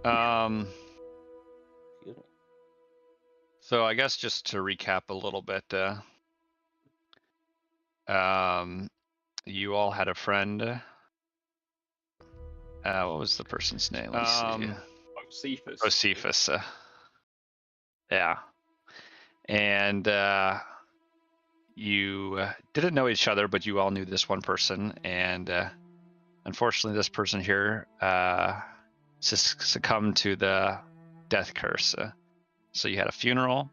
Um, Excuse me. so I guess just to recap a little bit, you all had a friend. What was the person's name? Let's see. Cephas. Josephus. Yeah. And you didn't know each other, but you all knew this one person. And unfortunately, this person here succumbed to the death curse. So you had a funeral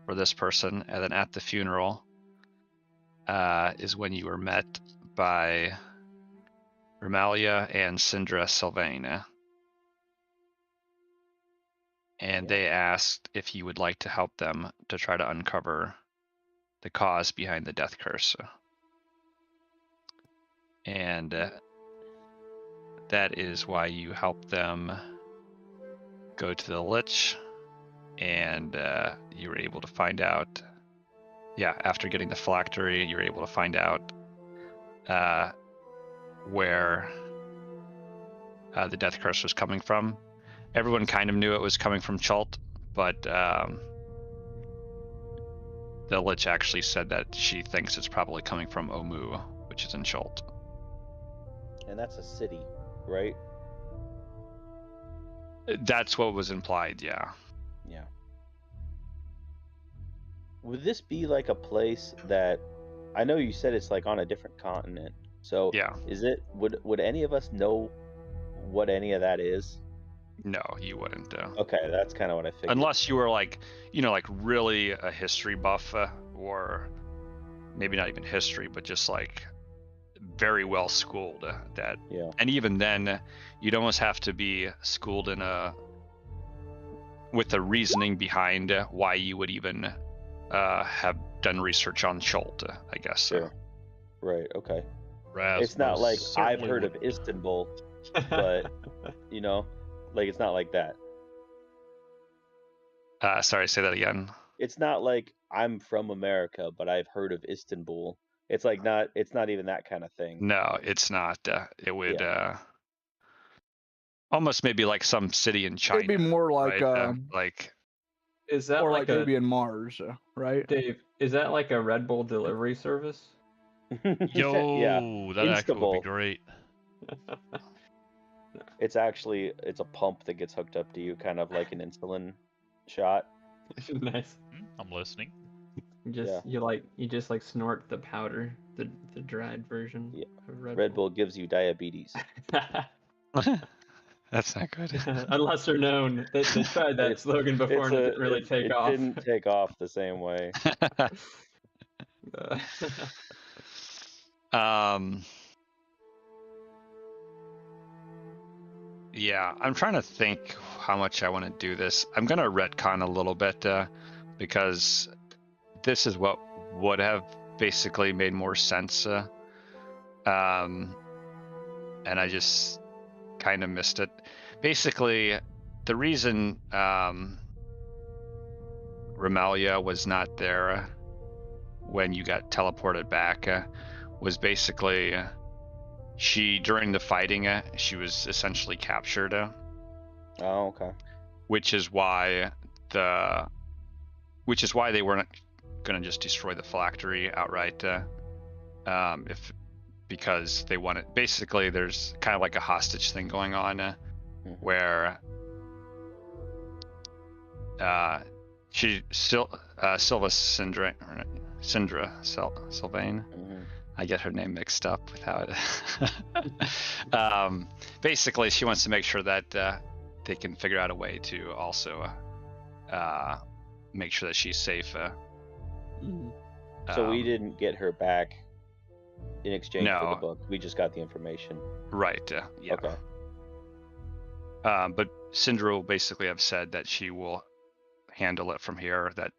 for this person, and then at the funeral is when you were met by Romalia and Syndra Sylvain. And they asked if you would like to help them to try to uncover the cause behind the death curse. And that is why you help them go to the Lich, and you were able to find out, after getting the phylactery, you were able to find out where the death curse was coming from. Everyone kind of knew it was coming from Chult, but the Lich actually said that she thinks it's probably coming from Omu, which is in Chult. And that's a city, right? That's what was implied, yeah. Yeah. Would this be like a place that, I know you said it's like on a different continent, so Yeah. is it, would any of us know what any of that is? No, you wouldn't. Okay, that's kind of what I figured. Unless you were like, like really a history buff, or maybe not even history, but just like very well schooled. Yeah. And even then, you'd almost have to be schooled with the reasoning behind why you would even have done research on Chult, I guess. Sure. Right. Okay. Raz It's not like I've certainly heard of wouldn't. Istanbul, but like it's not like that. Sorry, say that again. It's not like I'm from America, but I've heard of Istanbul. It's like not. It's not even that kind of thing. No, it's not. It would almost maybe like some city in China. It'd be more like right? Like Is that or like like maybe in Mars, right? Dave? Is that like a Red Bull delivery service? Yo, Yeah. that actually would Instable. be great. It's a pump that gets hooked up to you, kind of like an insulin shot. Nice. I'm listening. You just snort the powder, the dried version. Yeah. Of Red Bull gives you diabetes. that's not good. Unless they're known. They tried that slogan before and it didn't really take off. It didn't take off the same way. Yeah, I'm trying to think how much I want to do this. I'm going to retcon a little bit because this is what would have basically made more sense. And I just kind of missed it. Basically, the reason Romalia was not there when you got teleported back was basically during the fighting, she was essentially captured. Oh, okay. Which is why they weren't going to just destroy the phylactery outright. Because they wanted, basically, there's kind of like a hostage thing going on, where Sylva Sylvain. I get her name mixed up with how it. Basically, she wants to make sure that they can figure out a way to also make sure that she's safe. So we didn't get her back in exchange for No. the book. We just got the information. Right. Yeah. Okay. But Syndra will basically have said that she will handle it from here. That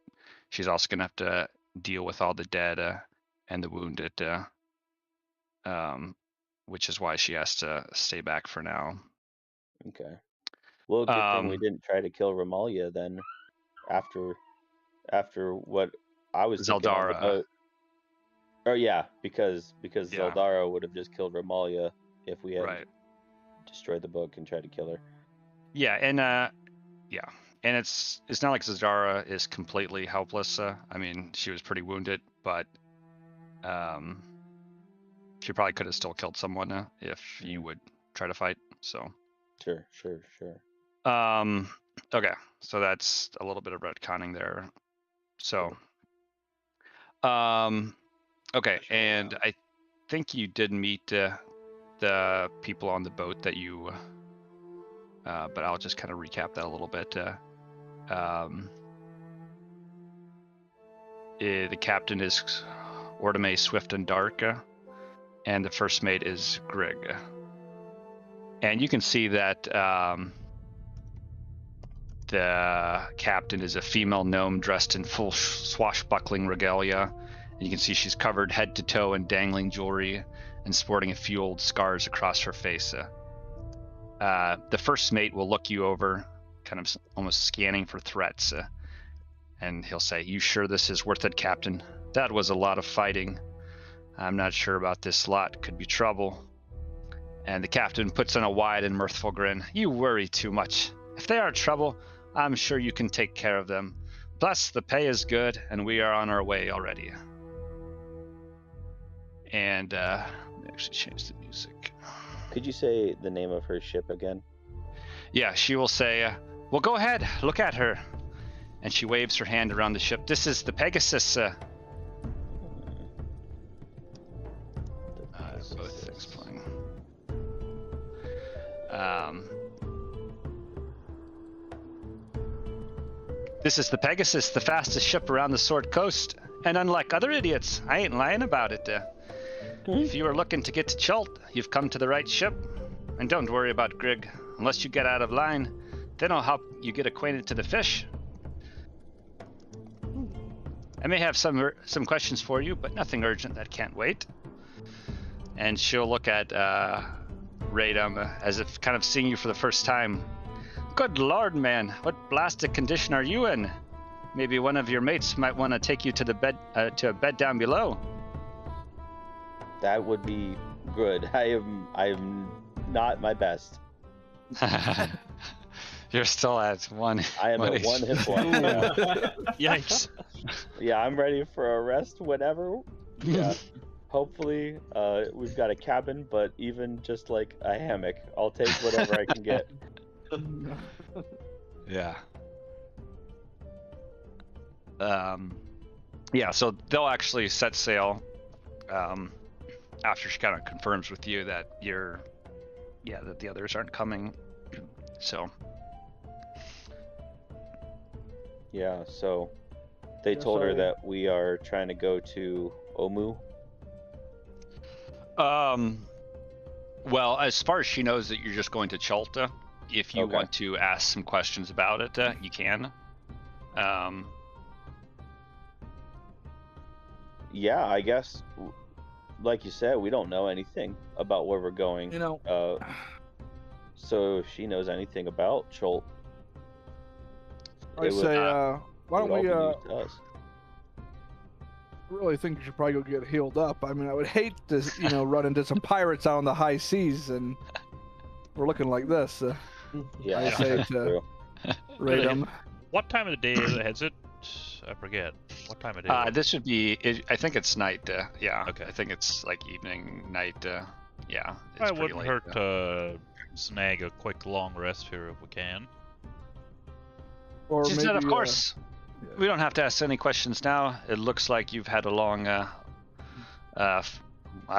she's also going to have to deal with all the dead and the wounded, which is why she has to stay back for now. Okay. Well, good thing we didn't try to kill Romalia then. After what I was thinking on the Zeldara. boat. Oh yeah, because Yeah. Zeldara would have just killed Romalia if we had Right. destroyed the book and tried to kill her. Yeah, and it's not like Zazara is completely helpless. I mean, she was pretty wounded, but she probably could have still killed someone if you would try to fight. So Sure. okay, so that's a little bit of retconning there. So okay, and I think you did meet the people on the boat that you but I'll just kind of recap that a little bit. The captain is Ordame Swift and Dark, and the first mate is Grig. And you can see that the captain is a female gnome dressed in full swashbuckling regalia. And you can see she's covered head to toe in dangling jewelry and sporting a few old scars across her face. The first mate will look you over, kind of almost scanning for threats, and he'll say, "You sure this is worth it, Captain? That was a lot of fighting. I'm not sure about this lot. Could be trouble." And the captain puts on a wide and mirthful grin. "You worry too much. If they are trouble, I'm sure you can take care of them. Plus, the pay is good, and we are on our way already." And let me actually change the music. Could you say the name of her ship again? Yeah, she will say, "Well, go ahead, look at her." And she waves her hand around the ship. "This is the Pegasus." Both things playing. This is the Pegasus, the fastest ship around the Sword Coast. And unlike other idiots, I ain't lying about it. If you are looking to get to Chult, you've come to the right ship. And don't worry about Grig. Unless you get out of line, then I'll help you get acquainted to the fish. I may have some questions for you, but nothing urgent that can't wait. And she'll look at Radom as if kind of seeing you for the first time. "Good lord, man, what blasted condition are you in? Maybe one of your mates might want to take you to the bed to a bed down below." That would be good. I am not my best. You're still at one. I am at one hit point. Yeah. Yikes. Yeah, I'm ready for a rest whenever. Yeah. Hopefully, we've got a cabin, but even just like a hammock, I'll take whatever I can get. Yeah. Yeah, so they'll actually set sail after she kind of confirms with you that that the others aren't coming. So. Yeah, so they told her that we are trying to go to Omu. Well, as far as she knows that you're just going to Chalta, if you want to ask some questions about it, you can. Yeah, I guess, like you said, we don't know anything about where we're going. So if she knows anything about Chult, I say, why don't we? I really think you should probably go get healed up. I mean, I would hate to, run into some pirates out on the high seas, and we're looking like this. Yeah, I say to Radom. What time of the day is it? I forget. What time of day? This would be. I think it's night. Yeah. Okay. I think it's like evening, night. Yeah. It wouldn't hurt to snag a quick long rest here if we can. Or She maybe, said, "Of course. We don't have to ask any questions now. It looks like you've had a long, I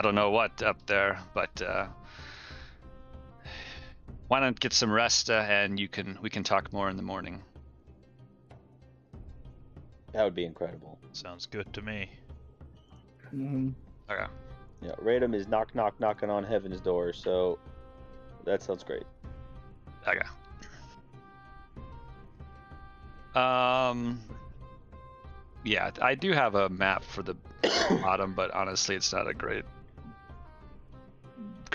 don't know what up there, but why not get some rest and we can talk more in the morning." that would be incredible. Sounds good to me. Mm-hmm. Okay. Yeah, Radom is knocking on heaven's door, so that sounds great. Okay. Yeah, I do have a map for the bottom, but honestly, it's not a great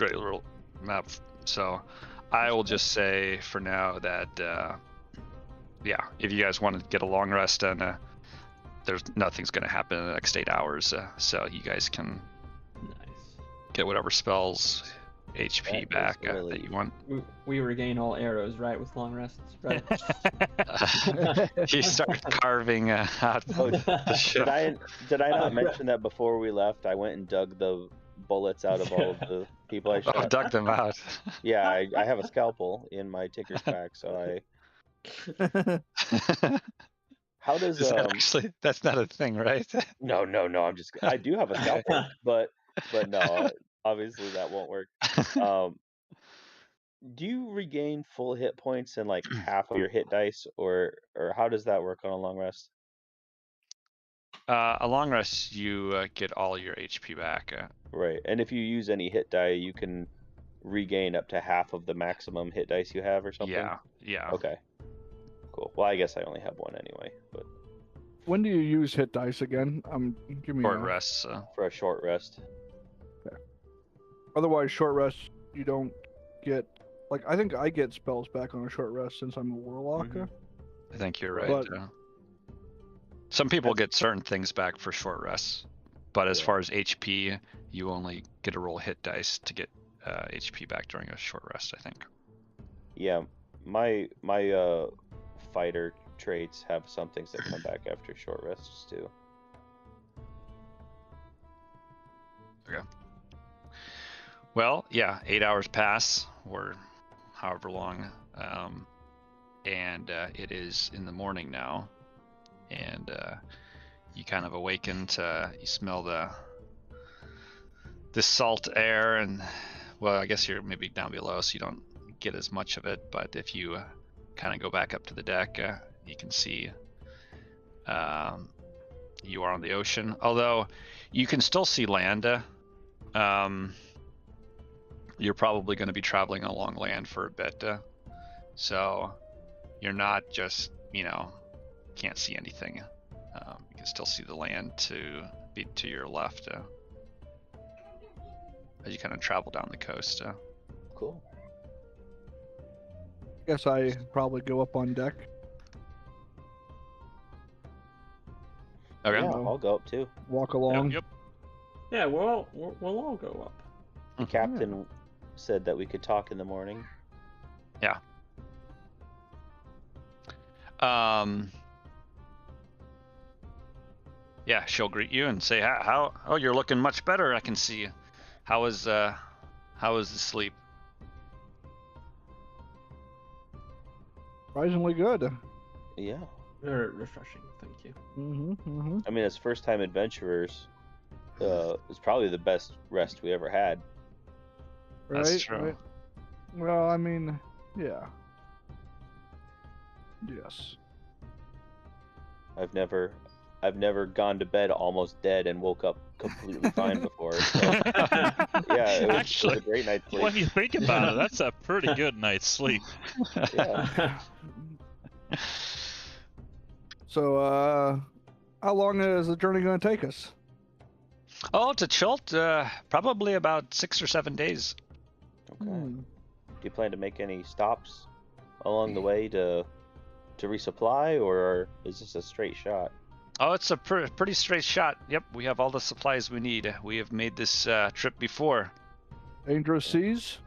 little map. So I will just say for now that, yeah, if you guys want to get a long rest, and nothing's going to happen in the next 8 hours, so you guys can get whatever spells HP That back is really- that you want. We regain all arrows, right, with long rests, right? You start carving out Oh, the ship. Did I not mention that before we left? I went and dug the bullets out of all of the people I Oh, shot. dug them out. Yeah, I have a scalpel in my tinker's pack, so I. How does Is that actually? That's not a thing, right? No, I'm just. I do have a scalpel, but no, obviously that won't work. Do you regain full hit points and like half of your hit dice, or how does that work on a long rest? A long rest, you get all your HP back. Right, and if you use any hit die, you can regain up to half of the maximum hit dice you have, or something. Yeah. Okay. Cool. Well, I guess I only have one anyway, but When do you use hit dice again? Give me Short a... rests. for a short rest. Otherwise, short rest you don't get. Like I think I get spells back on a short rest since I'm a warlock. Mhm. I think you're right. But- Some people get certain things back for short rests, but as Yeah. far as HP, you only get to roll hit dice to get HP back during a short rest, I think. Yeah, my fighter traits have some things that come back after short rests too. Well, yeah, 8 hours pass, or however long, and it is in the morning now, and you kind of awaken to, you smell the salt air, and well, I guess you're maybe down below, so you don't get as much of it, but if you kind of go back up to the deck, you can see you are on the ocean, although you can still see land. You're probably going to be traveling along land for a bit, so you're not just, can't see anything. You can still see the land to your left as you kind of travel down the coast. Cool. Guess I probably go up on deck. Okay. Yeah, I'll go up too. Walk along. Yep. Yeah, we'll all go up. The captain said that we could talk in the morning. Yeah, she'll greet you and say, "How? Oh, you're looking much better. I can see. How is the sleep?" Surprisingly good. Yeah. Very refreshing, thank you. I mean, as first-time adventurers, it's probably the best rest we ever had. Right. That's true. Right. Well, I mean, yeah. Yes. I've never gone to bed almost dead and woke up completely fine before. So, yeah, it was a great night's sleep. When you think about it, that's a pretty good night's sleep. Yeah. So, how long is the journey going to take us? Oh, to Chult, probably about 6 or 7 days. Okay. Do you plan to make any stops along the way to resupply, or is this a straight shot? Oh, it's a pretty straight shot. Yep, we have all the supplies we need. We have made this trip before. Dangerous seas?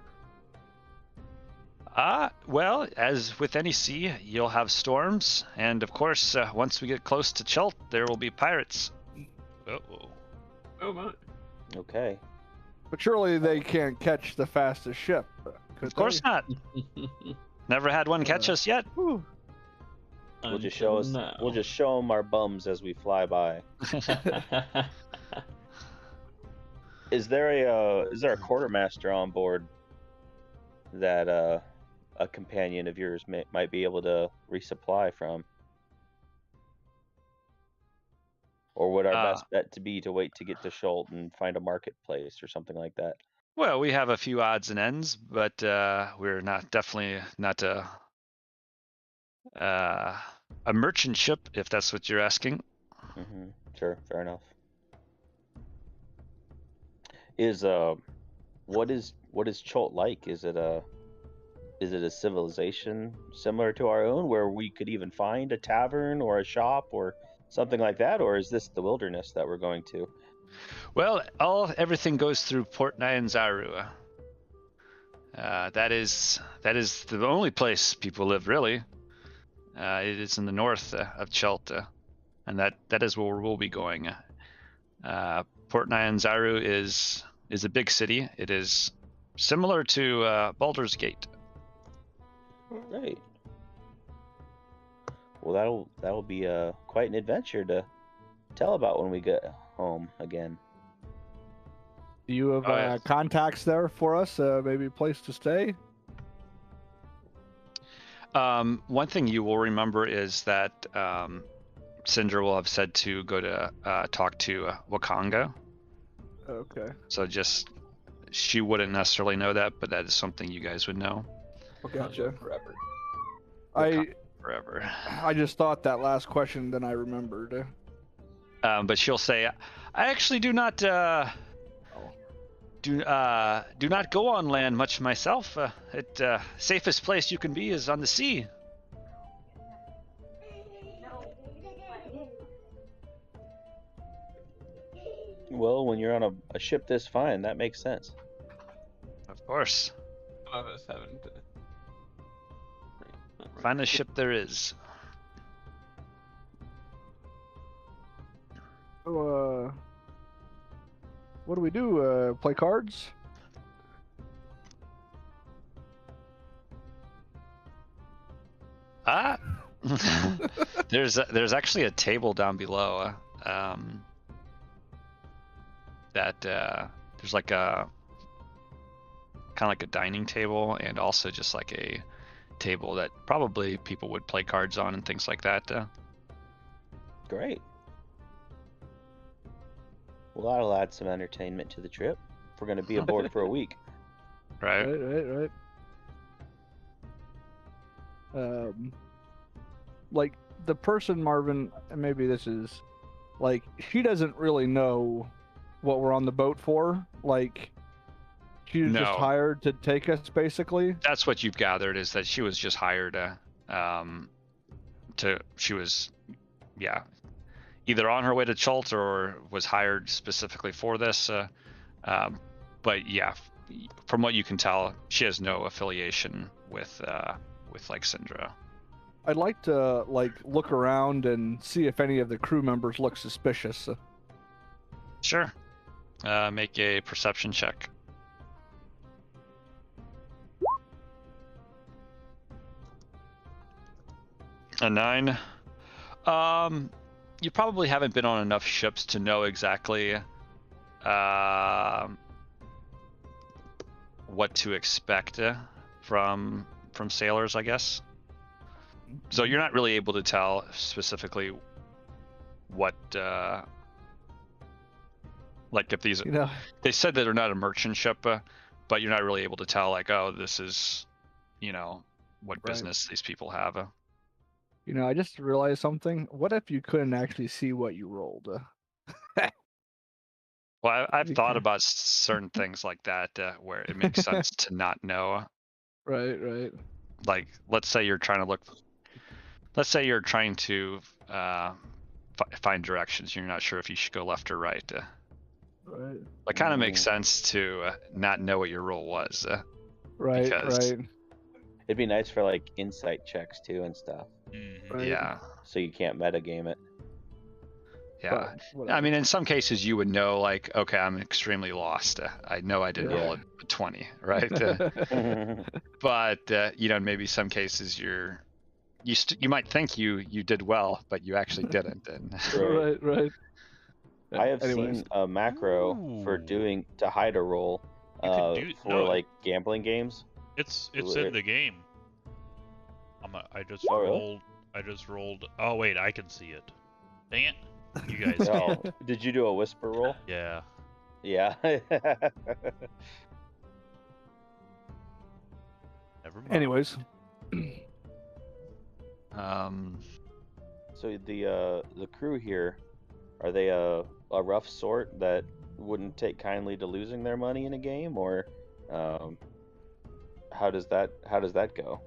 Well, as with any sea, you'll have storms, and of course, once we get close to Chult, there will be pirates. Uh-oh. Oh my. Okay. But surely they can't catch the fastest ship. Of course not. Never had one catch us yet. Whew. We'll just show us. Now. We'll just show them our bums as we fly by. Is there a quartermaster on board that a companion of yours might be able to resupply from? Or would our best bet to be to wait to get to Schult and find a marketplace or something like that? Well, we have a few odds and ends, but we're definitely not a merchant ship, if that's what you're asking. Mm-hmm. Sure, fair enough. What is Chult like? Is it a civilization similar to our own, where we could even find a tavern or a shop or something like that, or is this the wilderness that we're going to? Well, everything goes through Port Nyanzaru. That is the only place people live, really. It is in the north of Chelta, and that is where we'll be going. Port Nyanzaru is a big city. It is similar to Baldur's Gate. Right. Well, that'll be quite an adventure to tell about when we get home again. Do you have contacts there for us? Maybe a place to stay? One thing you will remember is that Syndra will have said to go to talk to Wakanga. Okay. So she wouldn't necessarily know that, but that is something you guys would know. Gotcha. Forever. Forever. I just thought that last question, then I remembered. But she'll say, I actually do not do not go on land much myself. Safest place you can be is on the sea. Well, when you're on a ship this fine, that makes sense. Of course. Some of us haven't. Finest ship there is. So, what do we do? Play cards? There's actually a table down below. There's like a kind of like a dining table, and also just like a table that probably people would play cards on and things like that. Great. Well, that'll add some entertainment to the trip. If we're going to be aboard for a week. Right. Right. Like the person, Marvin, and maybe this is like, she doesn't really know what we're on the boat for. Like, she was just hired to take us, basically. That's what you've gathered, is that she was just hired she was either on her way to Chult or was hired specifically for this. But yeah, from what you can tell, she has no affiliation with like Syndra. I'd like to look around and see if any of the crew members look suspicious. Sure. Make a perception check. A 9. You probably haven't been on enough ships to know exactly what to expect from sailors, I guess. So you're not really able to tell specifically what like if these they said that they're not a merchant ship, but you're not really able to tell like, oh, this is what business these people have. I just realized something. What if you couldn't actually see what you rolled? Well, I've thought about certain things like that where it makes sense to not know. Right. Like, let's say you're trying to find directions. You're not sure if you should go left or right. Right. It kind of makes sense to not know what your roll was. Right. It'd be nice for like insight checks too and stuff. Right. Yeah. So you can't metagame it. Yeah. I mean, in some cases you would know, like, okay, I'm extremely lost. I know I didn't roll a 20, right? But maybe some cases you might think you did well, but you actually didn't. And Right. I have seen a macro for to hide a roll like gambling games. It's in the game. I just rolled. Oh wait, I can see it. Dang it! You guys can't. Did you do a whisper roll? Yeah. Yeah. Never mind. Anyways. So the crew here, are they a rough sort that wouldn't take kindly to losing their money in a game, or how does that go?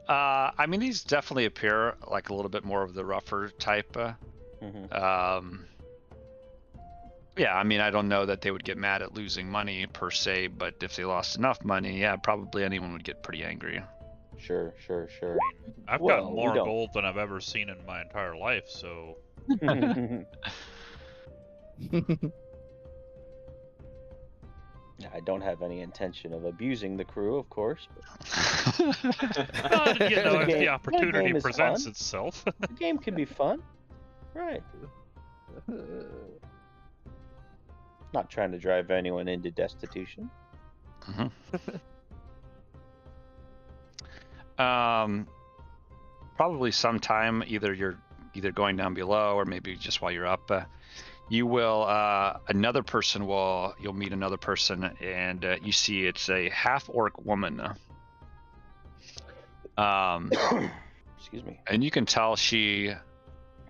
I mean, these definitely appear like a little bit more of the rougher type. Yeah, I mean, I don't know that they would get mad at losing money per se, but if they lost enough money, yeah, probably anyone would get pretty angry. Sure. I've Well, got we more don't. gold than I've ever seen in my entire life, so I don't have any intention of abusing the crew, of course. if the opportunity is presents fun. itself. The game can be fun, right? Not trying to drive anyone into destitution. Probably sometime you're either going down below or maybe just while you're up. You will you'll meet another person, and you see it's a half-orc woman. Excuse me. And you can tell she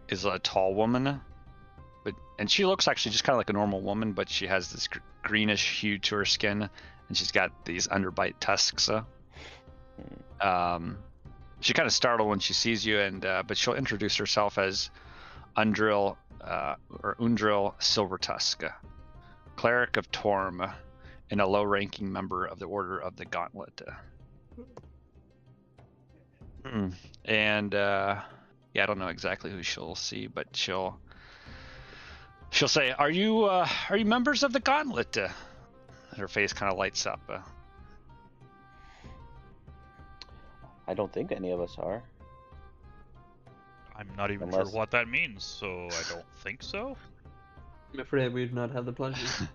is a tall woman, and she looks actually just kind of like a normal woman, but she has this greenish hue to her skin, and she's got these underbite tusks. She kind of startled when she sees you, and but she'll introduce herself as Undril Silvertusk, cleric of Torm, and a low-ranking member of the Order of the Gauntlet. And yeah, I don't know exactly who she'll see, but she'll say, "Are you members of the Gauntlet?" Her face kind of lights up. I don't think any of us are. I'm not even sure what that means, so I don't think so. I'm afraid we do not have the pleasure.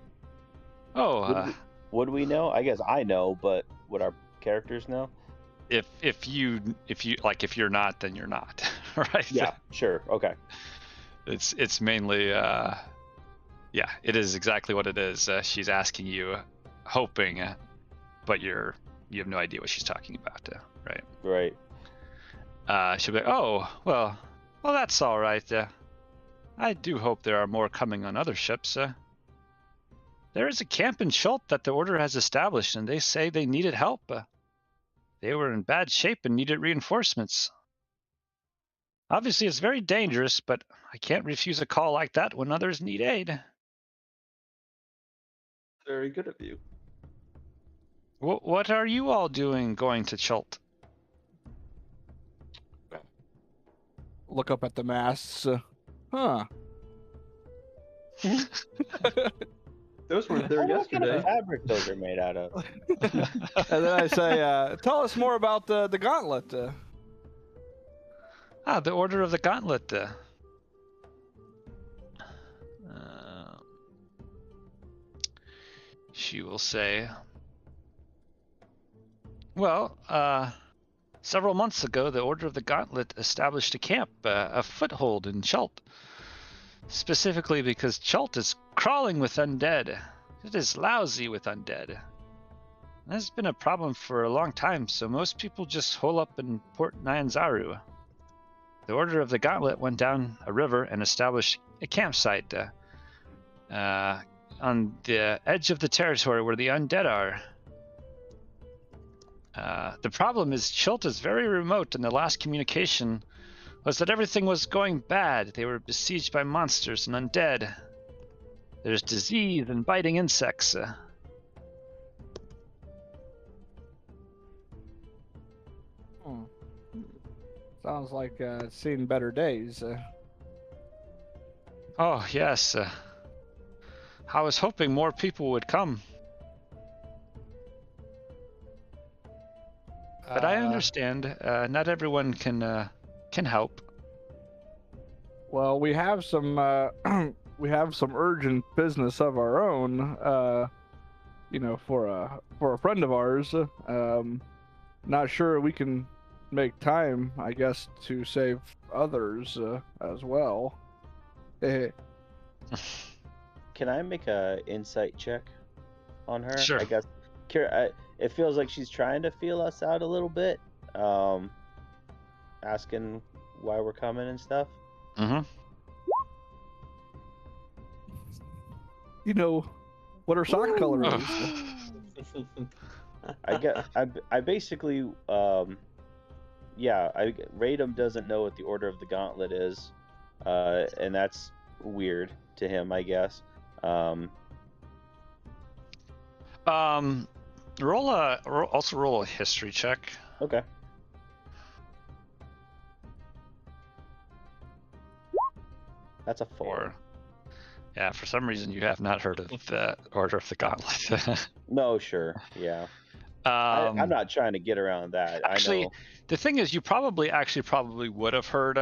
Would we know? I guess I know, but would our characters know? If you're not, then you're not, right? Yeah, sure, okay. It's mainly it is exactly what it is. She's asking you, hoping, but you have no idea what she's talking about, right? Right. She'll be like, "Oh, well, that's all right. I do hope there are more coming on other ships. There is a camp in Schult that the Order has established, and they say they needed help. They were in bad shape and needed reinforcements. Obviously, it's very dangerous, but I can't refuse a call like that when others need aid." Very good of you. What are you all doing going to Schult? Look up at the masts. Huh. Those weren't there What kind yesterday. of fabric those are made out of? And then I say, tell us more about the Gauntlet. The Order of the Gauntlet. She will say, "Well, several months ago, the Order of the Gauntlet established a camp, a foothold in Schult. Specifically because Schult is crawling with undead. It is lousy with undead. That's been a problem for a long time, so most people just hole up in Port Nyanzaru. The Order of the Gauntlet went down a river and established a campsite on the edge of the territory where the undead are. The problem is Schult is very remote, and the last communication was that everything was going bad. They were besieged by monsters and undead. There's disease and biting insects. Sounds like seen better days. Oh, yes. I was hoping more people would come. But I understand. Not everyone can help. Well, we have some urgent business of our own. For a friend of ours. Not sure we can make time, I guess, to save others as well. Can I make a insight check on her? Sure. I guess it feels like she's trying to feel us out a little bit, asking why we're coming and stuff. Mm-hmm. What her sock color is. I basically Radom doesn't know what the Order of the Gauntlet is, and that's weird to him, I guess. Also roll a history check. Okay. That's a 4. Yeah, for some reason you have not heard of the Order of the Gauntlet. No, sure, yeah. I'm not trying to get around that. Actually, I know. The thing is, you probably would have heard,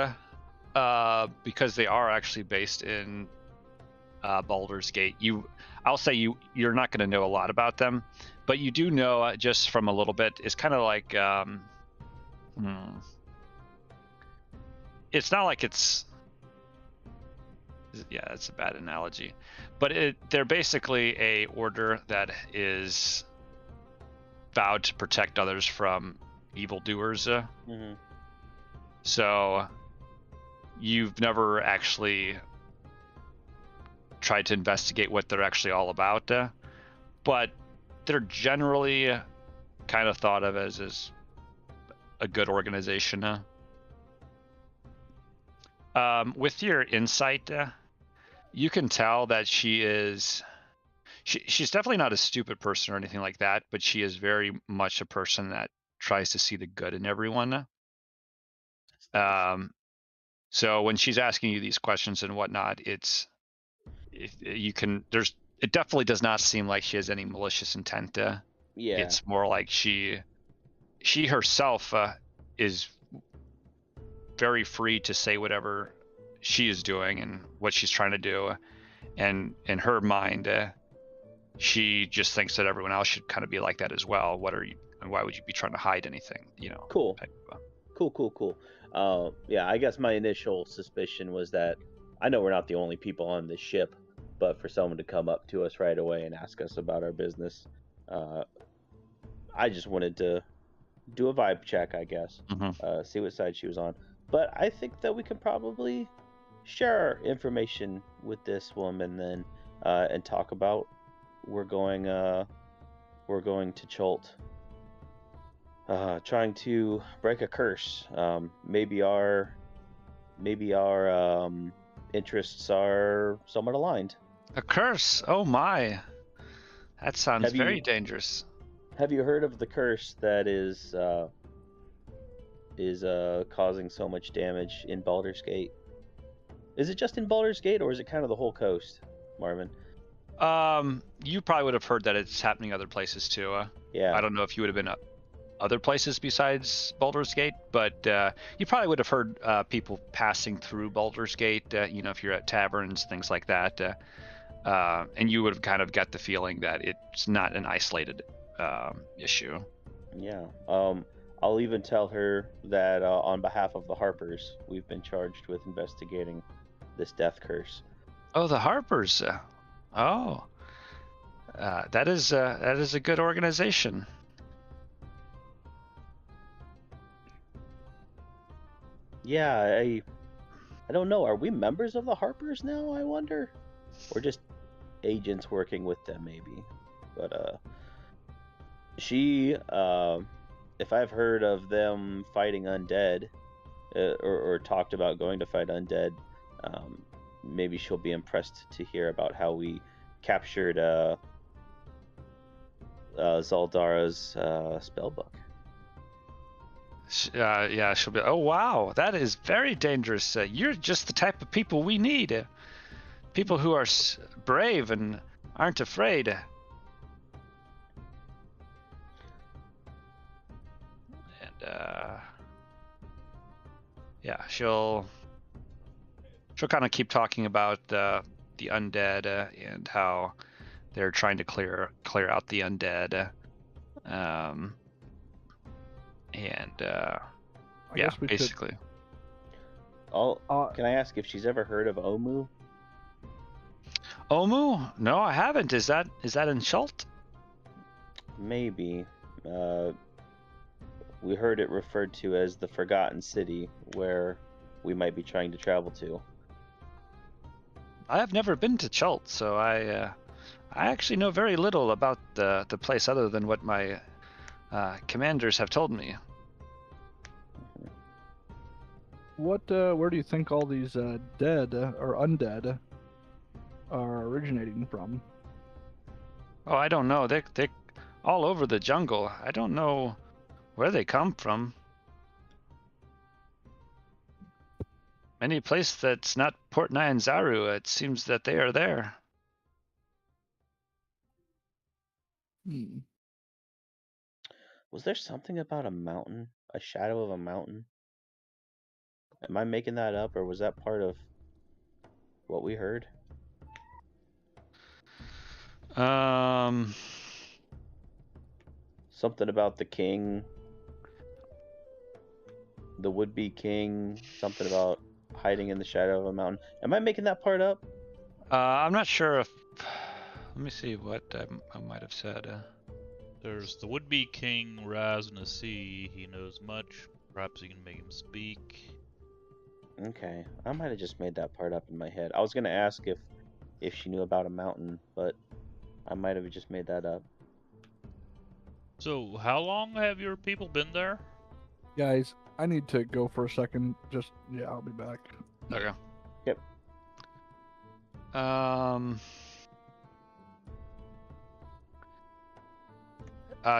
because they are actually based in Baldur's Gate. I'll say you're not going to know a lot about them, but you do know just from a little bit. It's kind of like, it's not like it's. Yeah, that's a bad analogy, but they're basically a order that is vowed to protect others from evildoers. So you've never actually tried to investigate what they're actually all about, but they're generally kind of thought of as a good organization. With your insight, you can tell that she's definitely not a stupid person or anything like that, but she is very much a person that tries to see the good in everyone. So when she's asking you these questions and whatnot, it definitely does not seem like she has any malicious intent. Yeah. It's more like she herself is very free to say whatever she is doing and what she's trying to do, and in her mind, she just thinks that everyone else should kind of be like that as well. Why would you be trying to hide anything? Cool. Cool. Yeah, I guess my initial suspicion was that I know we're not the only people on this ship, but for someone to come up to us right away and ask us about our business, I just wanted to do a vibe check, I guess, see what side she was on. But I think that we can probably share information with this woman then, and talk about we're going to Chult, trying to break a curse. Maybe our interests are somewhat aligned. A curse? Oh my, that sounds very dangerous. Have you heard of the curse that is causing so much damage in Baldur's Gate? Is it just in Baldur's Gate, or is it kind of the whole coast, Marvin? You probably would have heard that it's happening other places too. Yeah. I don't know if you would have been other places besides Baldur's Gate, but you probably would have heard people passing through Baldur's Gate. If you're at taverns, things like that, and you would have kind of got the feeling that it's not an isolated issue. Yeah. I'll even tell her that on behalf of the Harpers, we've been charged with investigating this death curse. Oh, the Harpers. That is a good organization. Yeah, I don't know. Are we members of the Harpers now, I wonder? Or just agents working with them, maybe. But she, if I've heard of them fighting undead, or talked about going to fight undead, maybe she'll be impressed to hear about how we captured Zaldara's spellbook. Yeah, she'll be. Oh wow, that is very dangerous. You're just the type of people we need. People who are brave and aren't afraid. And yeah, she'll kind of keep talking about the undead and how they're trying to clear out the undead. Yeah, basically. Can I ask if she's ever heard of Omu? Omu? No, I haven't. Is that in Chult? Maybe. We heard it referred to as the Forgotten City, where we might be trying to travel to. I have never been to Chult, so I actually know very little about the place other than what my commanders have told me. Where do you think all these dead or undead are originating from? Oh, I don't know. They're all over the jungle. I don't know where they come from. Any place that's not Port Nyanzaru, it seems that they are there. Was there something about a mountain? A shadow of a mountain? Am I making that up, or was that part of what we heard? Something about the king, the would-be king, something about hiding in the shadow of a mountain. Am I making that part up? I'm not sure if... Let me see what I might have said. There's the would-be king, Raz Nasi. He knows much. Perhaps you can make him speak. Okay, I might have just made that part up in my head. I was gonna ask if she knew about a mountain, but I might have just made that up. So, how long have your people been there? Guys, I need to go for a second. Yeah, I'll be back. Okay. Yep.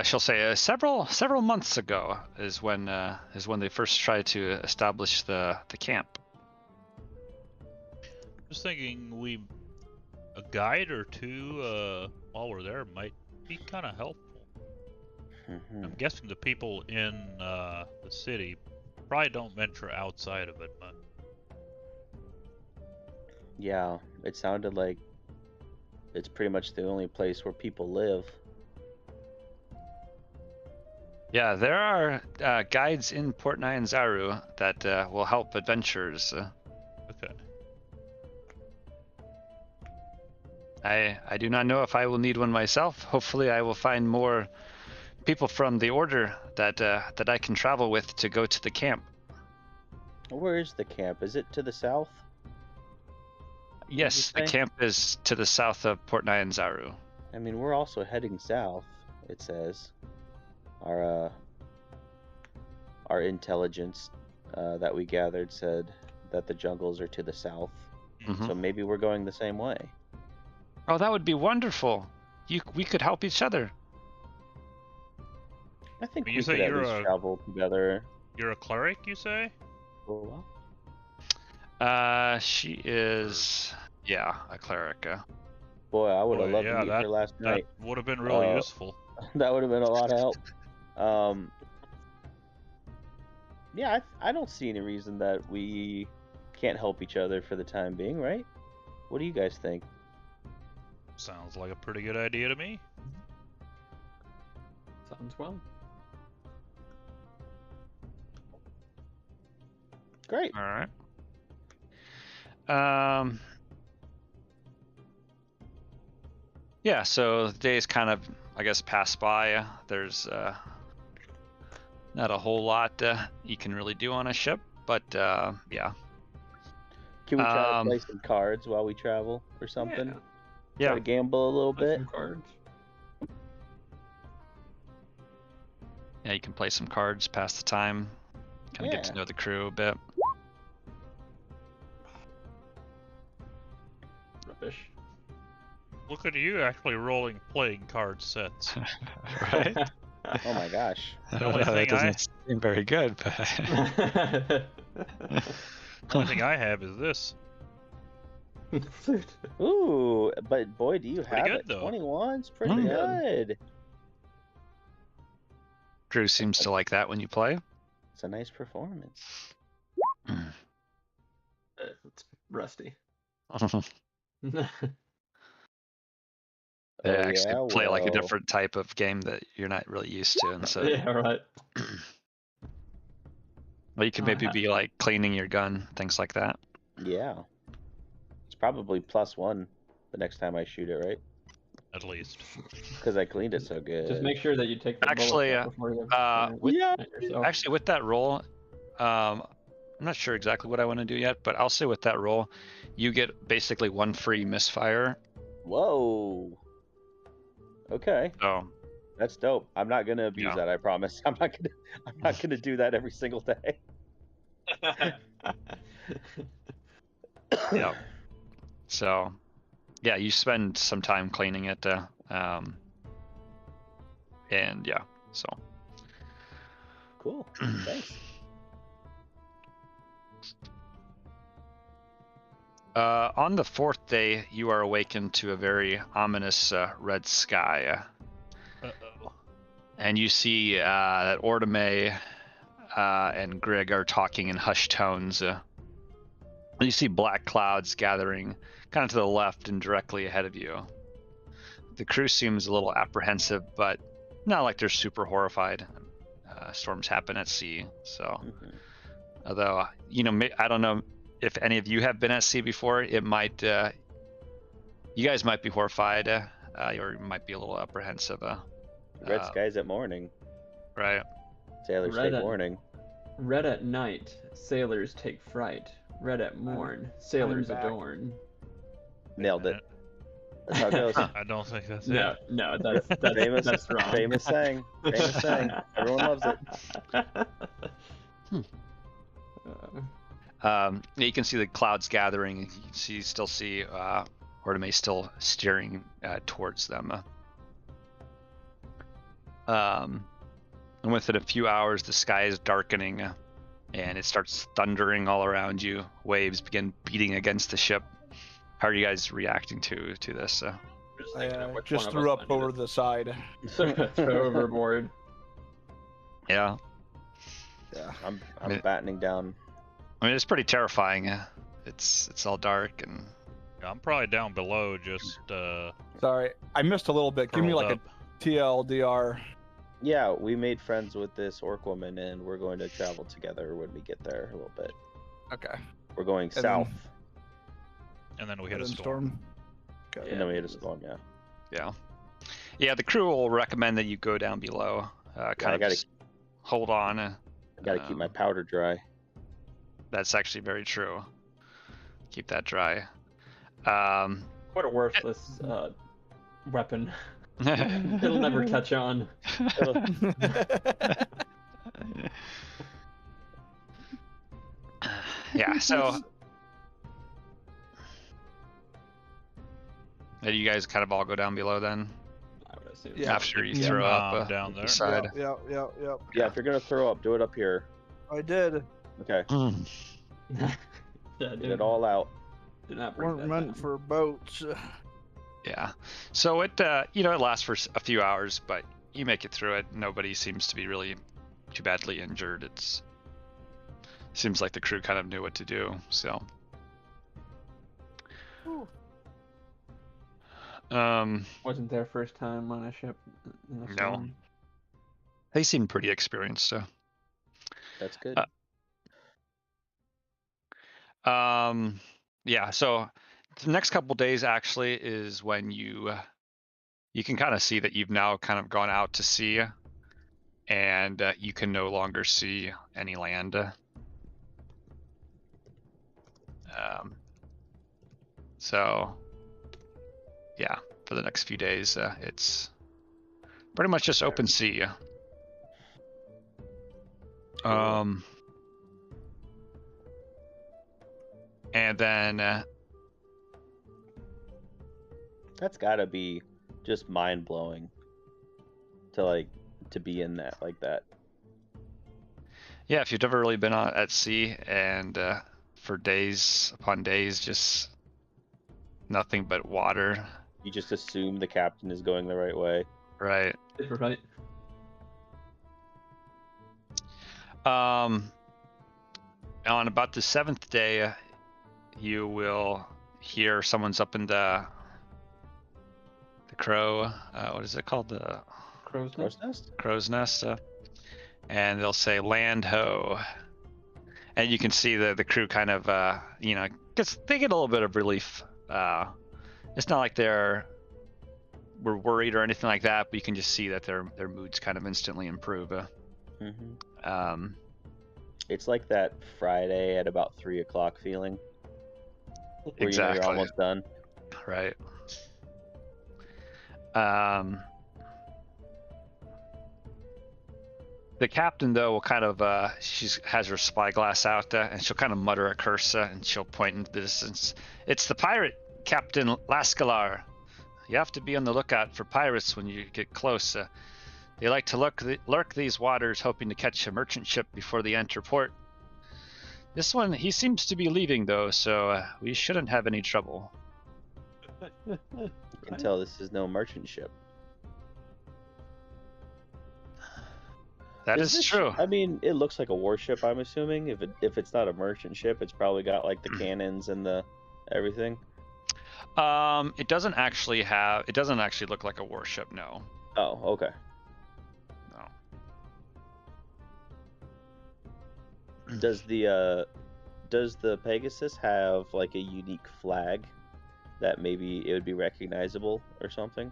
She'll say several months ago is when they first tried to establish the camp. Just thinking, a guide or two while we're there might be kind of helpful. I'm guessing the people in the city probably don't venture outside of it much. Yeah, it sounded like it's pretty much the only place where people live. Yeah, there are guides in Port Nyanzaru that will help adventurers. Okay. I do not know if I will need one myself. Hopefully, I will find more people from the order that I can travel with to go to the camp. Where is the camp? Is it to the south? Yes, the camp is to the south of Port Nyanzaru. I mean, we're also heading south, it says. Our intelligence that we gathered said that the jungles are to the south. Mm-hmm. So maybe we're going the same way. Oh, that would be wonderful. We could help each other. I think we could at least travel together. You're a cleric, you say? Oh, she is, yeah, a cleric. Boy, I would have loved to meet her last night. That would have been really useful. That would have been a lot of help. Yeah, I don't see any reason that we can't help each other for the time being, right? What do you guys think? Sounds like a pretty good idea to me. Sounds well. Great. All right. Yeah, so the days kind of, I guess, pass by. There's not a whole lot you can really do on a ship, but yeah. Can we try to play some cards while we travel or something? Yeah. Try to gamble a little bit. Some cards. Yeah, you can play some cards, pass the time, kind of get to know the crew a bit. Rubbish. Look at you actually playing card sets. Right? Oh my gosh. The only thing that doesn't seem very good, but the only thing I have is this. Ooh, but boy, do you have good, it. though. 21's pretty good. Drew seems to like that when you play. It's a nice performance. It's rusty. They actually play like a different type of game that you're not really used to, and so yeah, right. well, you could maybe be like cleaning your gun, things like that. Yeah. It's probably +1 the next time I shoot it, right? At least. Because I cleaned it so good. Just make sure that you take the Actually, bullet before you actually with that roll, I'm not sure exactly what I want to do yet, but I'll say with that roll, you get basically 1 free misfire. Whoa. Okay. So That's dope. I'm not gonna abuse that, I promise. I'm not gonna do that every single day. yeah. So yeah, you spend some time cleaning it, and yeah, so. Cool. Thanks. On the fourth day, you are awakened to a very ominous red sky. Uh-oh. And you see that Ordame and Grig are talking in hushed tones. You see black clouds gathering kind of to the left and directly ahead of you. The crew seems a little apprehensive, but not like they're super horrified. Storms happen at sea, so... Although, I don't know if any of you have been at sea before. It might... you guys might be horrified, or you might be a little apprehensive. Red skies at morning. Right. Sailors take warning. Red at night, sailors take fright. Red at morn, sailors adorn. Nailed it. That's how it goes. I don't think that's No, it. no, that's famous, that's wrong. Famous saying. Famous saying. Everyone loves it. You can see the clouds gathering. You can still see Ordame still steering towards them. And within a few hours, the sky is darkening, and it starts thundering all around you. Waves begin beating against the ship. How are you guys reacting to this? I just threw up over the side. Throw overboard. Yeah. Yeah, I'm battening down. I mean, it's pretty terrifying. It's all dark and. I'm probably down below, just Sorry, I missed a little bit. Give me like a TLDR. Yeah, we made friends with this orc woman, and we're going to travel together when we get there a little bit. Okay. We're going south. And then we hit a storm. Okay. And then we hit a storm, yeah. Yeah. Yeah, the crew will recommend that you go down below. Just hold on. I gotta keep my powder dry. That's actually very true. Keep that dry. What a worthless weapon. It'll never catch on. Yeah, so you guys kind of all go down below then? I would assume. Yeah. After you throw up down there. Side. Yeah. Yeah, if you're gonna throw up, do it up here. I did. Okay. Yeah, Get it all out. Did not bring Weren't that meant down. for boats. Yeah. So it it lasts for a few hours, but you make it through it. Nobody seems to be really too badly injured. It seems like the crew kind of knew what to do. So. Ooh. Wasn't their first time on a ship. In a No. storm. They seem pretty experienced. So. That's good. Yeah. So the next couple days actually is when you can kind of see that you've now kind of gone out to sea, and you can no longer see any land. So yeah, for the next few days, it's pretty much just open sea. And then That's gotta be just mind blowing to be in that like that. yeah, if you've never really been at sea and for days upon days, just nothing but water. You just assume the captain is going the right way. Right. Right. On about the seventh day, you will hear someone's up in the crow. What is it called? The Crow's nest. crow's nest. And they'll say "land ho," and you can see the crew kind of they get a little bit of relief. It's not like we're worried or anything like that, but you can just see that their moods kind of instantly improve. It's like that Friday at about 3:00 feeling. Where Exactly. you're almost done. Right. The captain, though, will kind of she has her spyglass out, and she'll kind of mutter a curse, and she'll point into the distance. It's the pirate Captain Lascalar. You have to be on the lookout for pirates when you get close. They like to lurk these waters, hoping to catch a merchant ship before they enter port. This one, he seems to be leaving, though, so we shouldn't have any trouble. You can tell this is no merchant ship. That is true. I mean, it looks like a warship, I'm assuming. If it's not a merchant ship, it's probably got like the cannons and the everything. It doesn't actually look like a warship, no. Oh, okay. No. Does the Pegasus have like a unique flag that maybe it would be recognizable or something?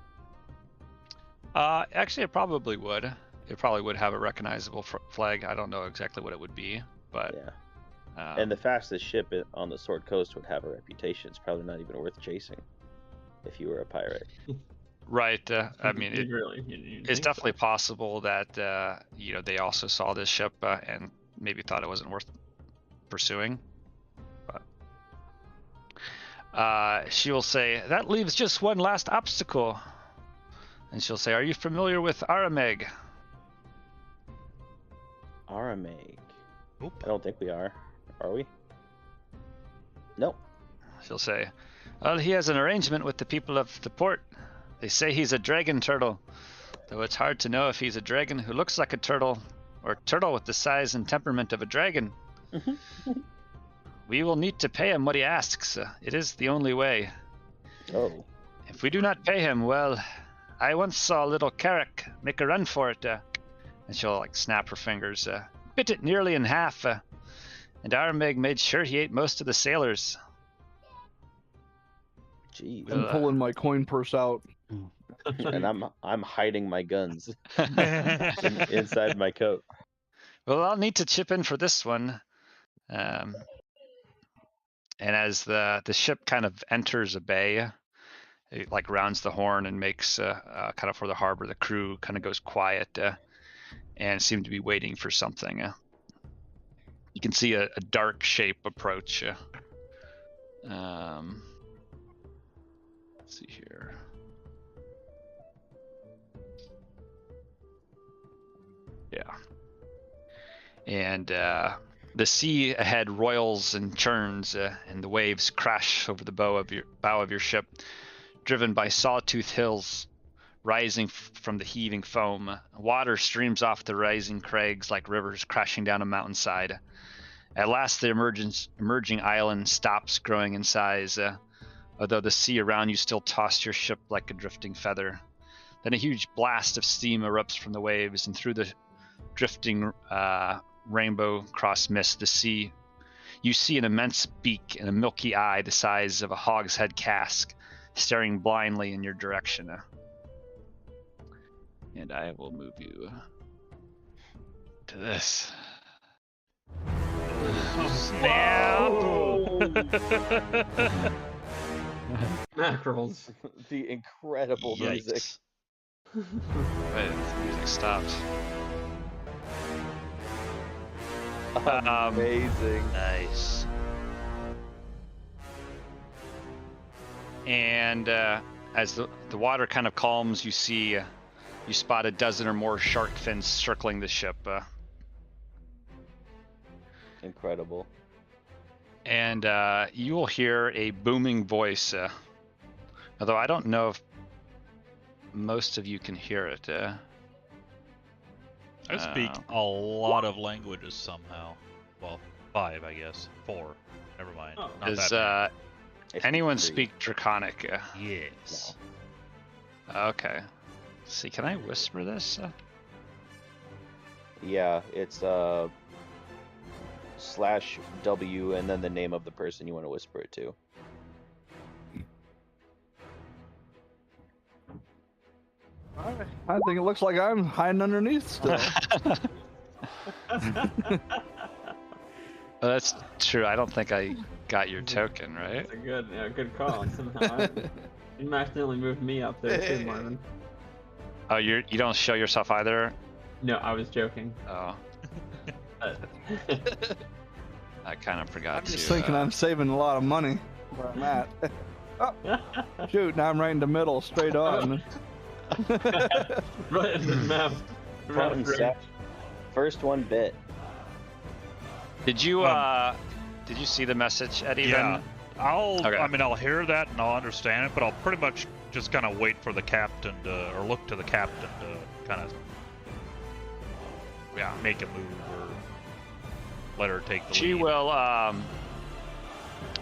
Actually, it probably would. It probably would have a recognizable flag. I don't know exactly what it would be, but yeah. And the fastest ship on the Sword Coast would have a reputation. It's probably not even worth chasing if you were a pirate. Right. I mean, it's definitely so? possible that they also saw this ship and maybe thought it wasn't worth pursuing. But she will say, "That leaves just one last obstacle." And she'll say, "Are you familiar with Arameg?" Arameg? Nope. I don't think we are. Are we? Nope. She'll say, "Well, he has an arrangement with the people of the port. They say he's a dragon turtle, though it's hard to know if he's a dragon who looks like a turtle or a turtle with the size and temperament of a dragon. We will need to pay him what he asks. It is the only way. Oh. If we do not pay him, well, I once saw a little carrack make a run for it." And she'll like snap her fingers, bit it nearly in half, and Arameg made sure he ate most of the sailors. Jeez. I'm pulling my coin purse out. And I'm hiding my guns inside my coat. Well, I'll need to chip in for this one. And as the ship kind of enters a bay, it like rounds the horn and makes kind of for the harbor, the crew kind of goes quiet and seem to be waiting for something. You can see a dark shape approach. Let's see here. Yeah. And the sea ahead roils and churns, and the waves crash over the bow of your ship, driven by sawtooth hills rising from the heaving foam. Water streams off the rising crags like rivers crashing down a mountainside. At last, the emerging island stops growing in size, although the sea around you still tosses your ship like a drifting feather. Then a huge blast of steam erupts from the waves, and through the drifting rainbow cross mist, you see an immense beak and a milky eye the size of a hogshead cask staring blindly in your direction. And I will move you to this. Mackerels. The incredible music. Wait, the music stopped. Amazing. Nice. And as the water kind of calms, you spot a dozen or more shark fins circling the ship. Incredible. And you will hear a booming voice, although I don't know if most of you can hear it. I speak a lot of languages somehow. Well, 5, I guess. 4. Never mind. Oh. Not Does that anyone speak Draconic? many. Yes. Okay. Let's see, can I whisper this? Yeah, it's /W and then the name of the person you want to whisper it to. I think it looks like I'm hiding underneath still. Oh, that's true. I don't think I got your token, right? That's a good call. Somehow you accidentally moved me up there too, Marvin. Oh, you don't show yourself either? No, I was joking. Oh, I kind of forgot I'm to. just thinking I'm saving a lot of money where I'm at. Shoot, now I'm right in the middle, straight on. Right in the map. Front and center. First one bit. Did you see the message, Eddie? Yeah. Then? Okay. I mean, I'll hear that and I'll understand it, but I'll pretty much just kind of wait for the captain to, or look to the captain to kind of, make a move or let her take the lead. She will.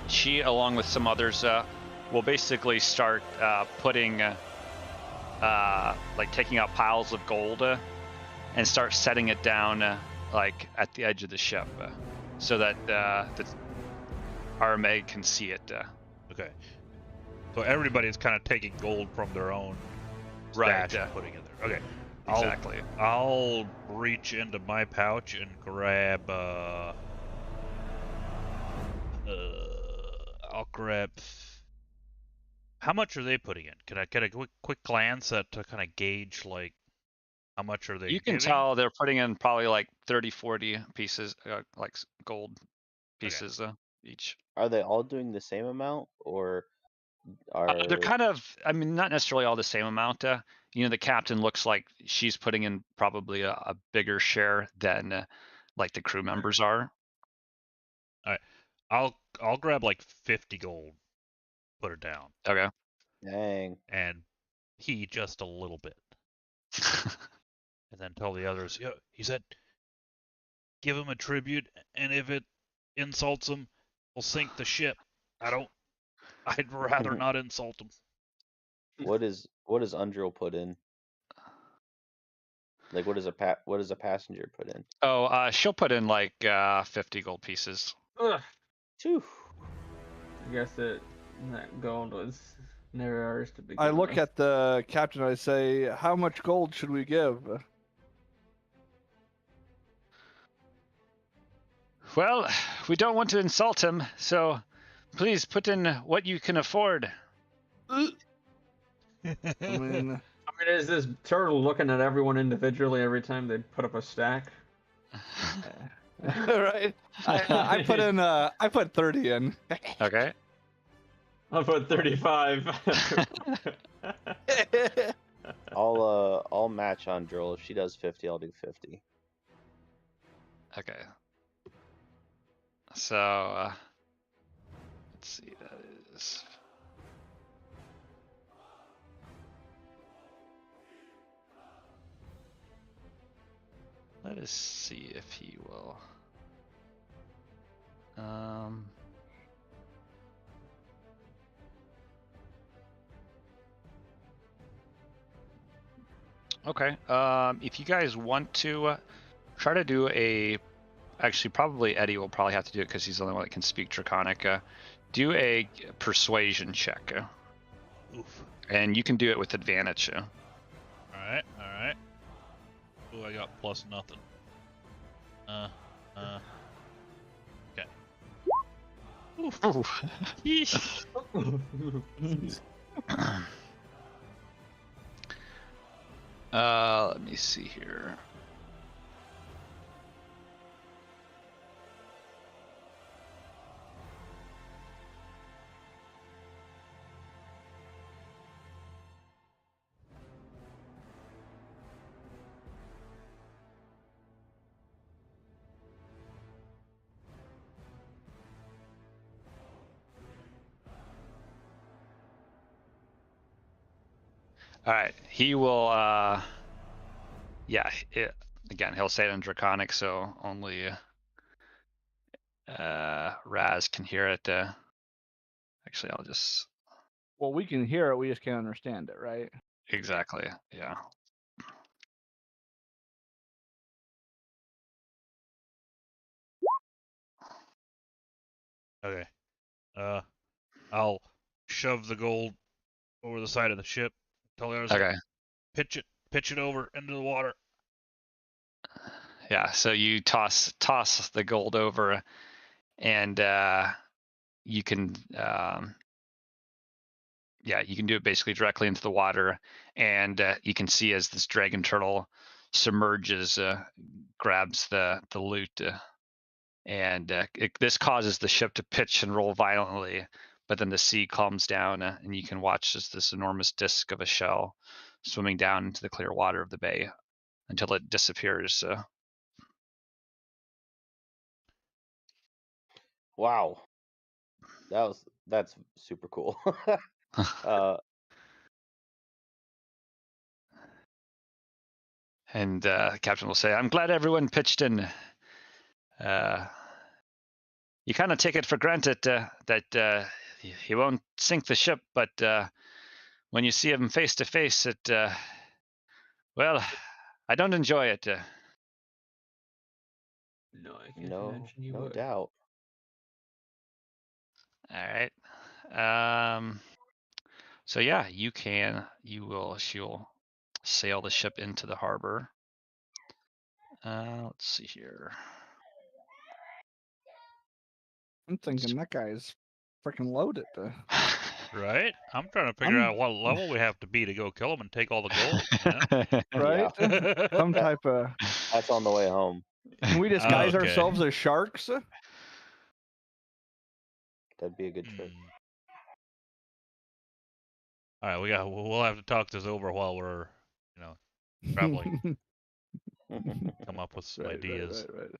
She, along with some others, will basically start putting, like taking out piles of gold, and start setting it down, like at the edge of the ship, so that our Meg can see it. Okay. So everybody's kind of taking gold from their own stash and putting it there. Okay. Exactly. I'll reach into my pouch and grab. I'll grab. How much are they putting in? Can I get a quick glance at to kind of gauge like how much are they? You can tell they're putting in probably like 30, 40 pieces, like gold pieces each. Are they all doing the same amount, or are they're kind of? I mean, not necessarily all the same amount. You know, the captain looks like she's putting in probably a bigger share than like the crew members are. All right, I'll grab like 50 gold, put it down. Okay. Dang. And he just a little bit. And then tell the others, he said, give him a tribute, and if it insults him, we'll sink the ship. I'd rather not insult him. What does Undril put in? Like, what does a passenger put in? Oh, she'll put in like 50 gold pieces. Phew. I guess that gold was never ours to begin I look with. at the captain. I say, "How much gold should we give?" Well, we don't want to insult him, so please put in what you can afford. I mean, is this turtle looking at everyone individually every time they put up a stack? right. I put in. I put 30 in. Okay. I'll put 35. I'll match on Drill. If she does 50, I'll do 50. Okay. So let's see. That is. Let us see if he will. Okay. If you guys want to try to do actually, probably Eddie will probably have to do it because he's the only one that can speak Draconic. Do a persuasion check. Oof. And you can do it with advantage. All right. Oh, I got plus nothing. Okay. Oof. Let me see here. All right, he will. Again, he'll say it in Draconic, so only Raz can hear it. Actually, I'll just. Well, we can hear it. We just can't understand it, right? Exactly. Yeah. Okay. I'll shove the gold over the side of the ship. Tell the others, Okay. Pitch it over into the water. Yeah. So you toss the gold over, and you can you can do it basically directly into the water, and you can see as this dragon turtle submerges, grabs the loot, and this causes the ship to pitch and roll violently, but then the sea calms down, and you can watch as this enormous disk of a shell swimming down into the clear water of the bay until it disappears. Wow, that's super cool. And the captain will say, "I'm glad everyone pitched in. You kind of take it for granted that he won't sink the ship, but when you see him face to face, well, I don't enjoy it." No, I can't No, imagine you no would. doubt. All right. So yeah, she'll sail the ship into the harbor. Let's see here. I'm thinking that guy's freaking loaded. Right? I'm trying to figure out what level we have to be to go kill him and take all the gold. Right? Yeah. Some type of. That's on the way home. Can we disguise Okay. ourselves as sharks? That'd be a good trick. All right, we'll have to talk this over while we're, traveling. Come up with some ideas. Right.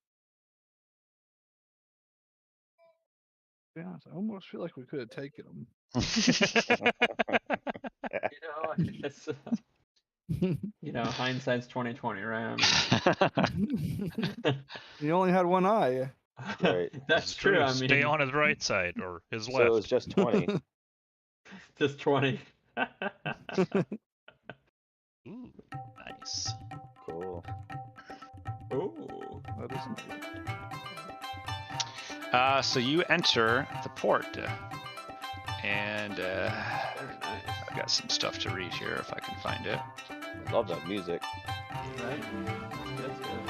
Yeah, I almost feel like we could have taken them. It's hindsight's 20/20, right? You only had one eye. Right. That's true. I mean, Stay on his right side or his left. So it was just 20. just 20. Ooh, nice. Cool. Ooh. That isn't So you enter the port, and Very nice. I've got some stuff to read here if I can find it. Love that music. Right? That's good.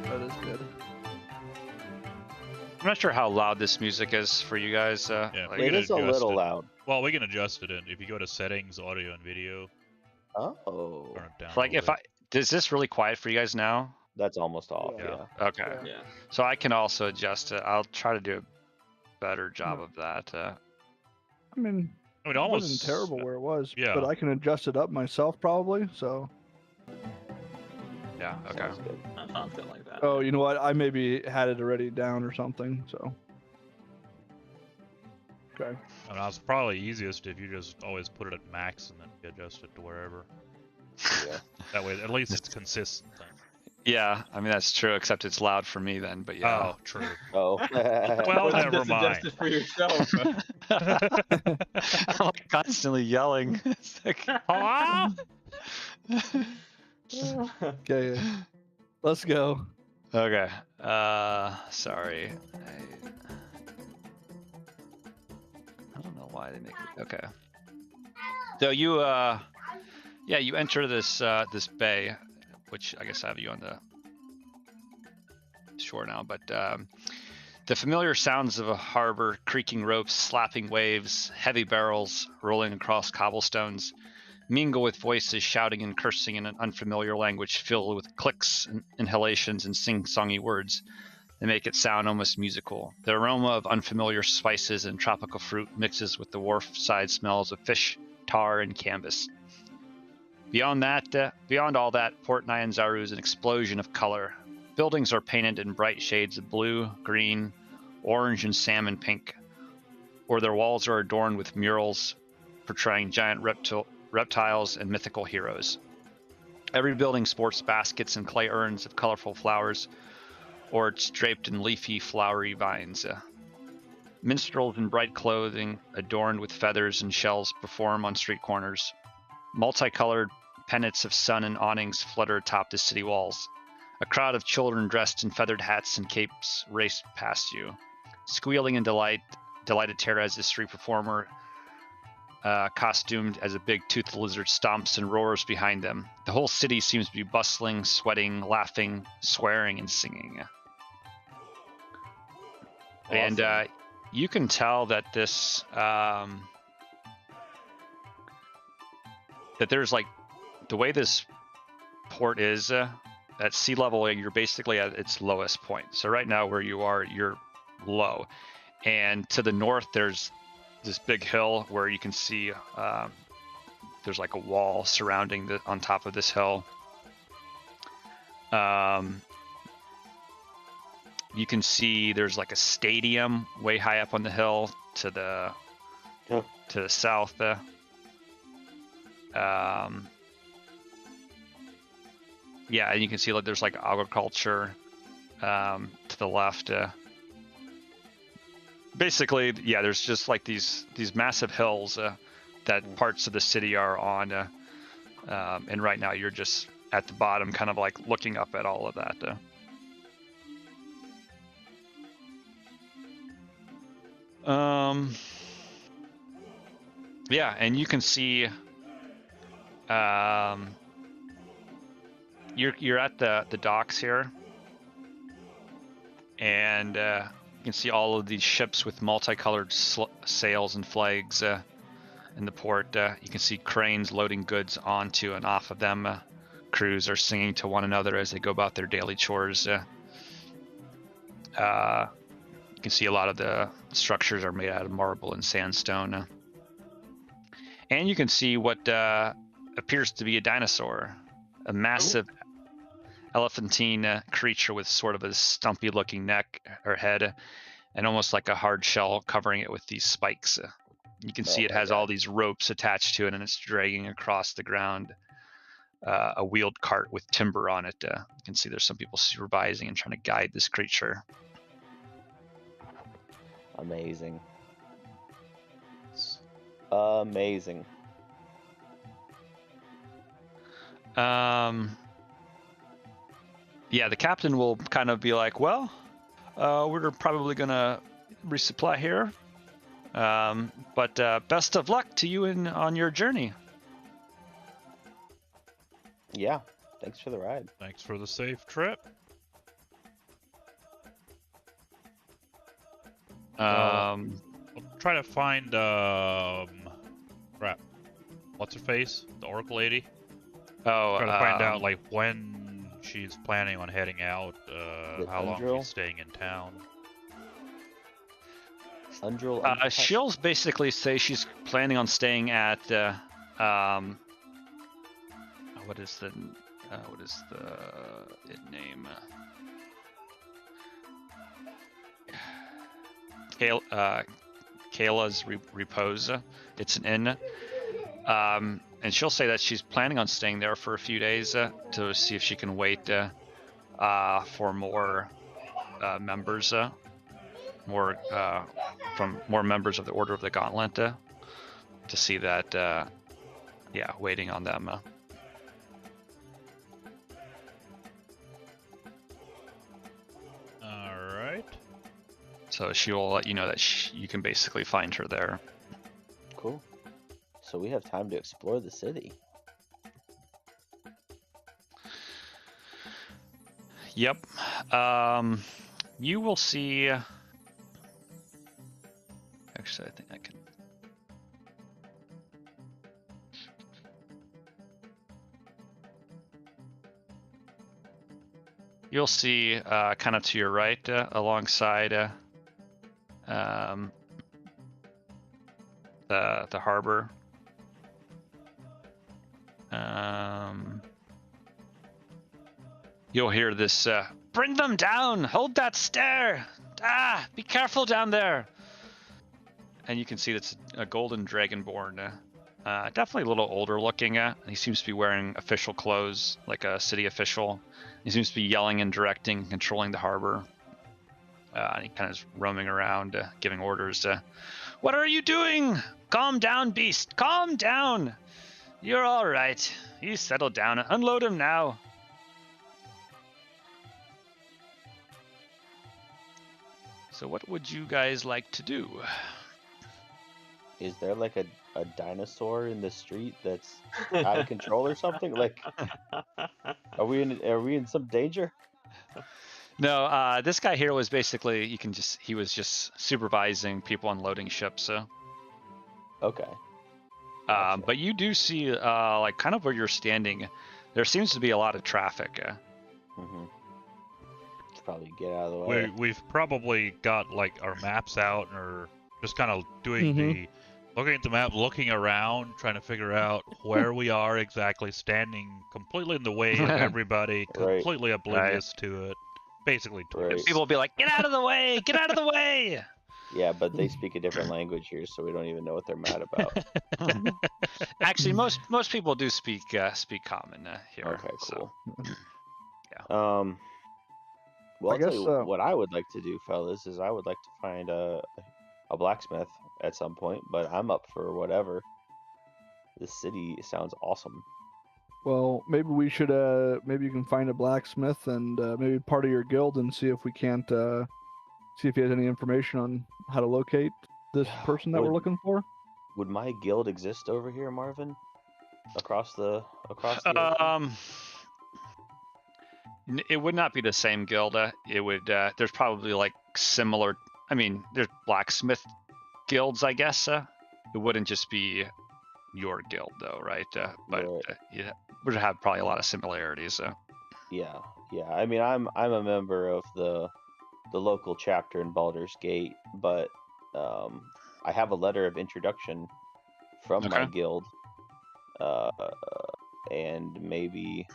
That is good. I'm not sure how loud this music is for you guys. Yeah, like- we It can is a adjust little it. loud. Well, we can adjust it if you go to settings, audio and video, Oh, turn it down. like if is this really quiet for you guys now? that's almost off. Yeah. Yeah. Okay, Yeah. so I can also adjust it. I'll try to do a better job of that. I mean, I mean, it almost wasn't terrible where it was, yeah. but I can adjust it up myself probably. So, Yeah. Okay. Sounds good. That sounds good like that. oh, you know what? I maybe had it already down or something. So, okay. I mean, it's probably easiest if you just always put it at max and then you adjust it to wherever. Yeah. That way, at least it's consistent. Yeah, I mean that's true, except it's loud for me then. But yeah. Oh, true. Oh. Well, Just never mind. adjust it for yourself. I'm like constantly yelling. It's like, Hello? Okay, let's go. okay. Sorry. I don't know why they make it. Okay. So you you enter this this bay, which I guess I have you on the shore now, but the familiar sounds of a harbor, creaking ropes, slapping waves, heavy barrels rolling across cobblestones, mingle with voices shouting and cursing in an unfamiliar language filled with clicks and inhalations and sing-songy words. They make it sound almost musical. The aroma of unfamiliar spices and tropical fruit mixes with the wharf-side smells of fish, tar, and canvas. Beyond all that, Port Nyanzaru is an explosion of color. Buildings are painted in bright shades of blue, green, orange, and salmon pink, or their walls are adorned with murals portraying giant reptiles and mythical heroes. Every building sports baskets and clay urns of colorful flowers, or it's draped in leafy, flowery vines. Minstrels in bright clothing, adorned with feathers and shells, perform on street corners. Multicolored pennants of sun and awnings flutter atop the city walls. A crowd of children dressed in feathered hats and capes race past you, squealing in delighted terror as a street performer costumed as a big toothed lizard stomps and roars behind them. The whole city seems to be bustling, sweating, laughing, swearing, and singing. Awesome. And you can tell that this that there's like the way this port is at sea level, you're basically at its lowest point. So right now where you are, you're low. And to the north, there's this big hill where you can see there's like a wall surrounding on top of this hill. You can see there's like a stadium way high up on the hill to the south. Yeah, and you can see like there's like agriculture to the left. Basically, yeah, there's just like these massive hills that parts of the city are on, and right now you're just at the bottom, kind of like looking up at all of that. Yeah, and you can see you're at the docks here, and you can see all of these ships with multicolored sails and flags in the port. You can see cranes loading goods onto and off of them. Crews are singing to one another as they go about their daily chores. You can see a lot of the structures are made out of marble and sandstone. And you can see what appears to be a dinosaur, a massive elephantine creature with sort of a stumpy looking neck or head, and almost like a hard shell covering it with these spikes. You can see it has all these ropes attached to it, and it's dragging across the ground a wheeled cart with timber on it. You can see there's some people supervising and trying to guide this creature. Amazing. Amazing. Yeah, the captain will kind of be like, well, we're probably gonna resupply here, but best of luck to you on your journey. Yeah, thanks for the ride. Thanks for the safe trip. I'll try to find crap. What's her face? The orc lady. Oh, Try to find out like when she's planning on heading out. How long Undril? she's staying in town. Undril. She'll basically say she's planning on staying at what is the name? Kayla's Repose. It's an inn. And she'll say that she's planning on staying there for a few days to see if she can wait for more members, more members of the Order of the Gauntlet to see that, yeah, waiting on them. All right. So she will let you know that you can basically find her there. Cool. So we have time to explore the city. Yep. You will see. Actually, I think I can. You'll see, kind of to your right, alongside the harbor. You'll hear this, bring them down! Hold that stair! Ah, be careful down there! And you can see that's a golden dragonborn. Definitely a little older looking. He seems to be wearing official clothes, like a city official. He seems to be yelling and directing, controlling the harbor. And he kind of is roaming around, giving orders. What are you doing? Calm down, beast. Calm down. You're all right. He's settled down. Unload him now. So what would you guys like to do? Is there like a dinosaur in the street that's out of control or something? Like, are we in some danger? No, this guy here was basically he was just supervising people unloading ships. So. Okay. Gotcha. But you do see, like kind of where you're standing, there seems to be a lot of traffic. Mm-hmm. Probably get out of the way. We've probably got like our maps out, or just kind of doing the looking at the map, looking around, trying to figure out where we are exactly, standing completely in the way of everybody, Right. completely oblivious to it. Basically, Right. People will be like, "Get out of the way! Get out of the way!" Yeah, but they speak a different language here, so we don't even know what they're mad about. Actually, most people do speak common here. Okay, cool. So, yeah. Well, I'll tell guess, you what I would like to do, fellas, is I would like to find a blacksmith at some point, but I'm up for whatever. This city sounds awesome. Well, maybe we should. Maybe you can find a blacksmith and maybe part of your guild and see if we can't. See if he has any information on how to locate this person that we're looking for. Would my guild exist over here, Marvin? Across the It would not be the same guild. It would. There's probably like similar. I mean, there's blacksmith guilds, I guess. It wouldn't just be your guild, though, right? But yeah, would have probably a lot of similarities. Yeah. I mean, I'm a member of the local chapter in Baldur's Gate, but I have a letter of introduction from my guild, and maybe,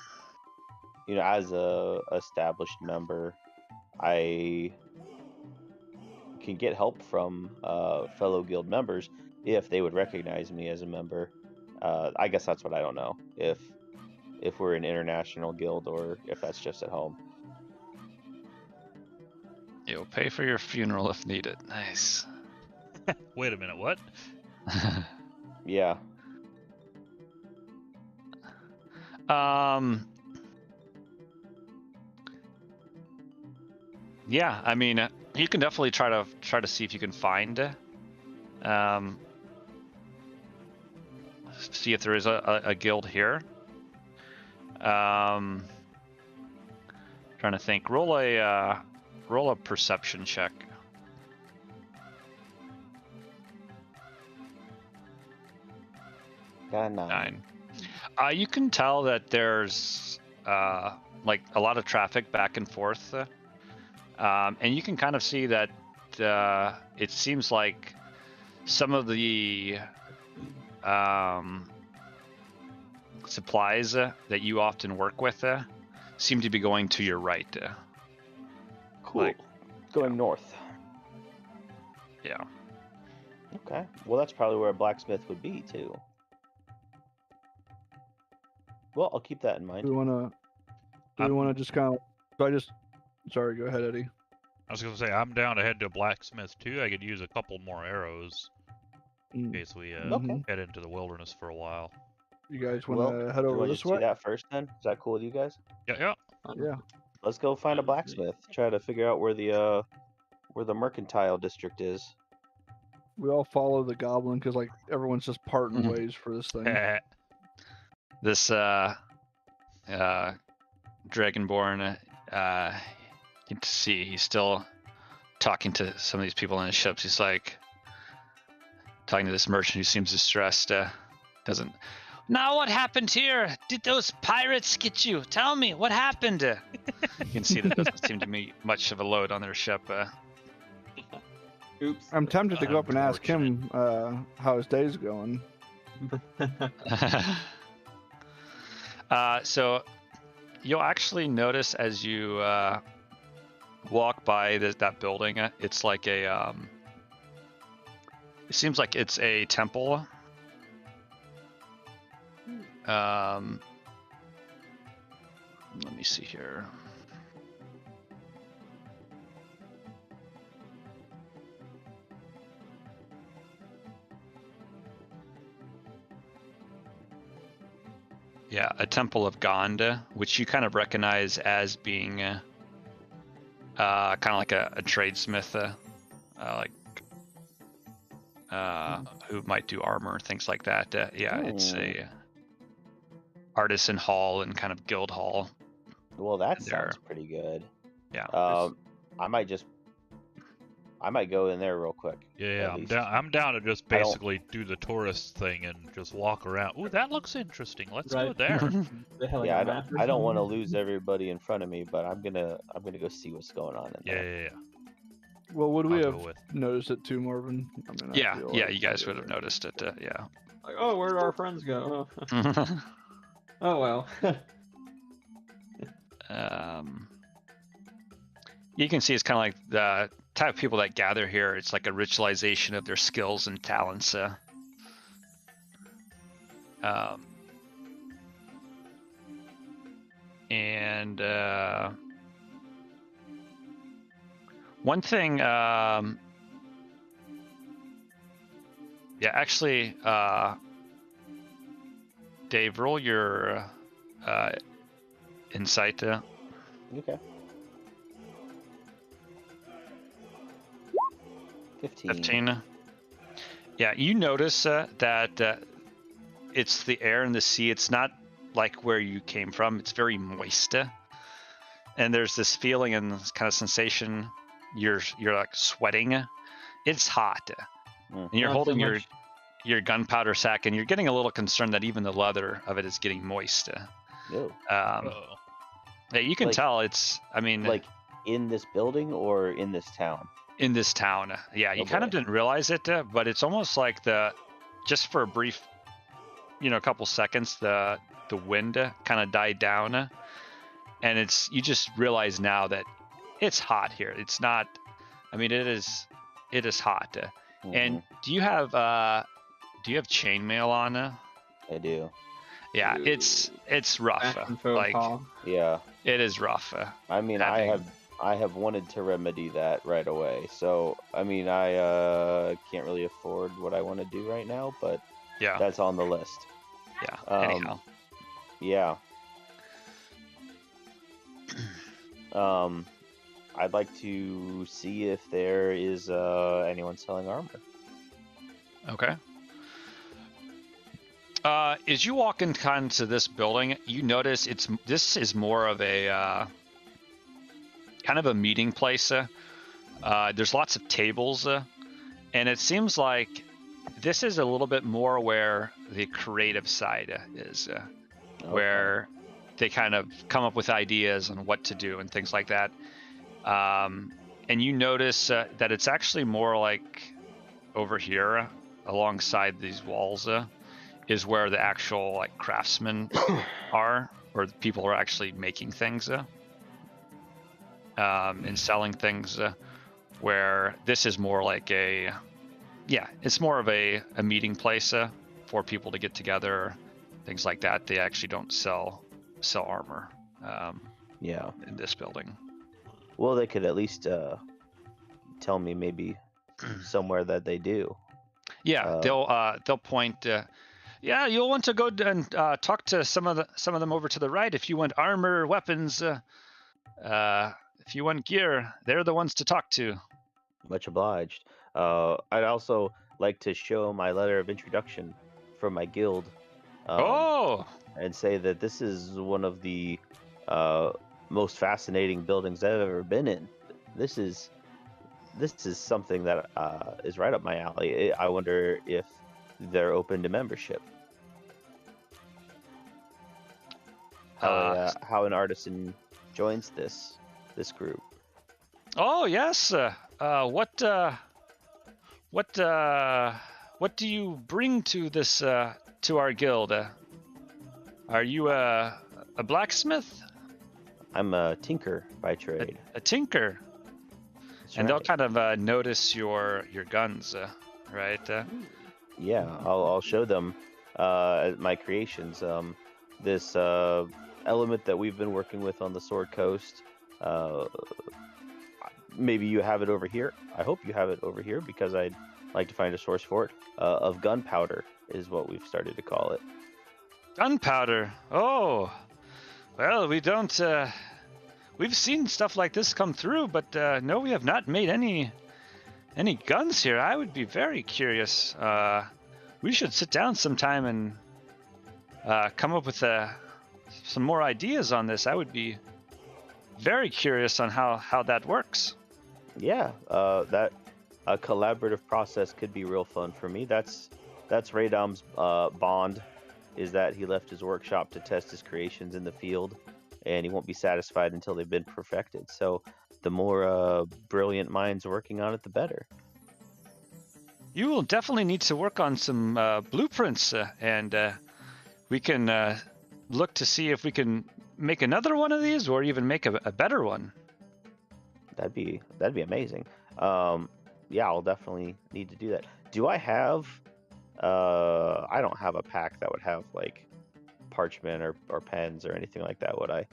you know, as a established member, I can get help from fellow guild members if they would recognize me as a member. I guess that's what I don't know, if we're an international guild or if that's just at home. You'll pay for your funeral if needed. Nice. Wait a minute, what? Yeah. Yeah, I mean, you can definitely try to see if you can find, see if there is a guild here. Trying to think. Roll a perception check. Got a 9. You can tell that there's like a lot of traffic back and forth, and you can kind of see that it seems like some of the supplies that you often work with seem to be going to your right. Cool. Going north. Yeah. Okay. Well, that's probably where a blacksmith would be too. Well, I'll keep that in mind. Do we want to just kind of? Sorry, go ahead, Eddie. I was gonna say I'm down to head to a blacksmith too. I could use a couple more arrows in case we head into the wilderness for a while. You guys want to head over this way? Do that first, then. Is that cool with you guys? Yeah. Yeah. Let's go find a blacksmith. Try to figure out where the mercantile district is. We all follow the goblin because like everyone's just parting ways for this thing. This Dragonborn, you can see he's still talking to some of these people on his ships. He's like talking to this merchant who seems distressed. Doesn't. Now what happened here? Did those pirates get you? Tell me what happened. You can see that doesn't seem to be much of a load on their ship. Oops. I'm tempted to go up and ask him how his day's going. So you'll actually notice as you walk by that building, it's like a it seems like it's a temple. Let me see here. Yeah, a temple of Gonda, which you kind of recognize as being kind of like a tradesmith, who might do armor, things like that. Yeah, it's a artisan hall and kind of guild hall. Well, that sounds pretty good. Yeah. I I might go in there real quick. Yeah, at least. I'm down to just I don't- basically do the tourist thing and just walk around. Ooh, that looks interesting. Let's go Right. there. They have like Yeah, a map or I don't want to something. lose everybody in front of me, but I'm gonna go see what's going on in Yeah, there. yeah, yeah. Well, would we I'll have go with. noticed it too, Marvin? I mean, I Yeah, feel yeah, like you guys would have noticed it. Yeah. Like, oh, where did our friends go? Oh, oh well. You can see it's kind of like the type of people that gather here. It's like a ritualization of their skills and talents. And one thing, yeah, actually, Dave, roll your insight. Okay. 15. Yeah, you notice that it's the air and the sea. It's not like where you came from. It's very moist. And there's this feeling and this kind of sensation. You're like sweating. It's hot. And you're Not so holding much. your gunpowder sack, and you're getting a little concerned that even the leather of it is getting moist. No. Uh-oh. Yeah, you can Like- tell it's, I mean, Like in this building or in this town? in this town. Yeah, you Oh, kind of boy. didn't realize it, but it's almost like just for a brief, a couple seconds, the wind kind of died down, and you just realize now that it's hot here. It's not, I mean, it is hot. And do you have chainmail on? I do. Yeah, it's rough. Fashion faux Like pas. Yeah. it is rough. I mean, I have wanted to remedy that right away. So, I mean, I can't really afford what I want to do right now, but Yeah, that's on the list. yeah. Anyhow, Yeah. I'd like to see if there is anyone selling armor. okay. As you walk into this building, you notice this is more of a kind of a meeting place. There's lots of tables, and it seems like this is a little bit more where the creative side is, where they kind of come up with ideas on what to do and things like that. And you notice that it's actually more like over here, alongside these walls, is where the actual like craftsmen are, where the people are actually making things and selling things. Where this is more like it's more of a meeting place for people to get together, things like that. They actually don't sell armor Yeah. in this building. Well, they could at least tell me maybe somewhere that they do. Yeah, they'll point. Yeah, you'll want to go and talk to some of them over to the right if you want armor, weapons. If you want gear, they're the ones to talk to. Much obliged. I'd also like to show my letter of introduction from my guild. And say that this is one of the most fascinating buildings I've ever been in. This is something that is right up my alley. I wonder if they're open to membership. How an artisan joins this group. Oh yes. What do you bring to this to our guild? Are you a blacksmith? I'm a tinker by trade. A tinker. That's And they'll right. kind of notice your guns, right? Yeah, I'll show them my creations. This element that we've been working with on the Sword Coast. Maybe you have it over here. I hope you have it over here because I'd like to find a source for it. Of gunpowder is what we've started to call it. Gunpowder. Oh, well, we don't. We've seen stuff like this come through, but no, we have not made any guns here. I would be very curious. We should sit down sometime and come up with some more ideas on this. I would be very curious on how that works. Yeah, that a collaborative process could be real fun for me. That's Radam's bond, is that he left his workshop to test his creations in the field, and he won't be satisfied until they've been perfected. So the more brilliant minds working on it, the better. You will definitely need to work on some blueprints, and we can look to see if we can make another one of these, or even make a better one. That'd be amazing. Yeah, I'll definitely need to do that. Do I have? I don't have a pack that would have like parchment or pens or anything like that, would I?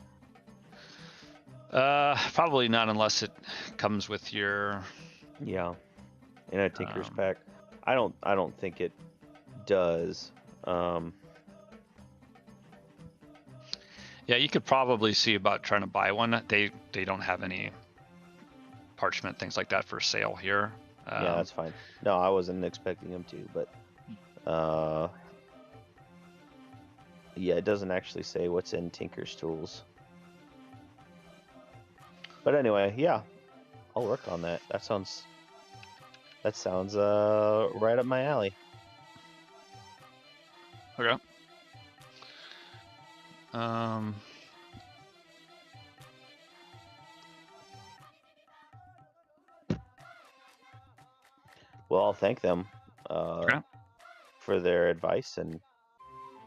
Probably not, unless it comes with your. Yeah, in a tinker's pack. I don't think it does. Yeah, you could probably see about trying to buy one. They don't have any parchment things like that for sale here. Yeah, that's fine. No, I wasn't expecting them to, but yeah, it doesn't actually say what's in Tinker's Tools. But anyway, yeah, I'll work on that. That sounds right up my alley. Okay. Well, I'll thank them Okay. for their advice and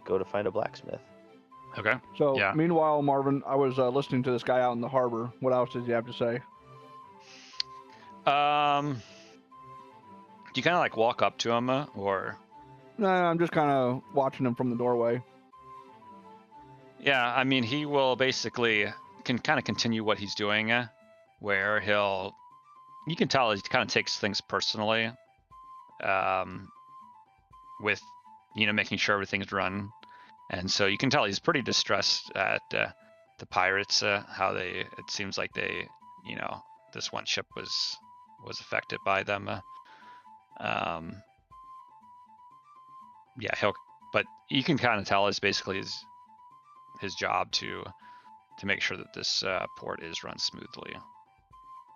go to find a blacksmith. Okay. So, Yeah. meanwhile, Marvin, I was listening to this guy out in the harbor. What else did you have to say? Do you kind of like walk up to him, or? No, I'm just kind of watching him from the doorway. Yeah, I mean, he will basically can kind of continue what he's doing, where you can tell he kind of takes things personally, with, making sure everything's run. And so you can tell he's pretty distressed at the pirates, how it seems like they, this one ship was affected by them. Yeah, but you can kind of tell it's basically his job to make sure that this port is run smoothly.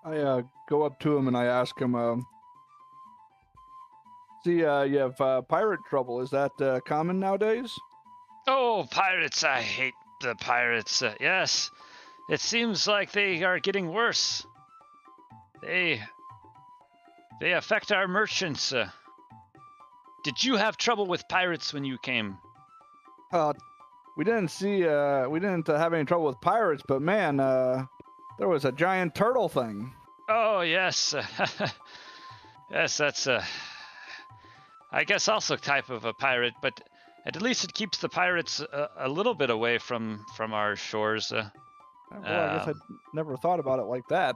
I go up to him and I ask him, you have pirate trouble. Is that common nowadays? Oh, pirates! I hate the pirates. Yes, it seems like they are getting worse. They affect our merchants. Did you have trouble with pirates when you came? We didn't have any trouble with pirates, but man, there was a giant turtle thing. Oh yes, yes, that's I guess also a type of a pirate, but at least it keeps the pirates a little bit away from our shores. Well, I guess I never thought about it like that.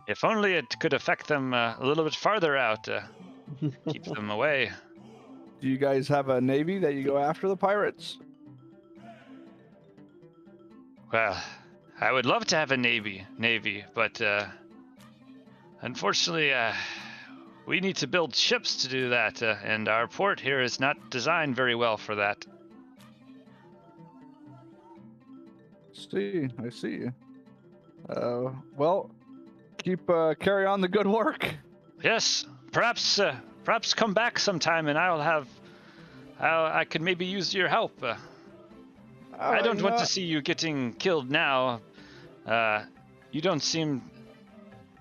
If only it could affect them a little bit farther out, keep them away. Do you guys have a navy that you go after the pirates? Well, I would love to have a navy, but unfortunately, we need to build ships to do that, and our port here is not designed very well for that. I see. Well, carry on the good work. Yes, perhaps come back sometime, and I could maybe use your help. I don't want to see you getting killed now. You don't seem...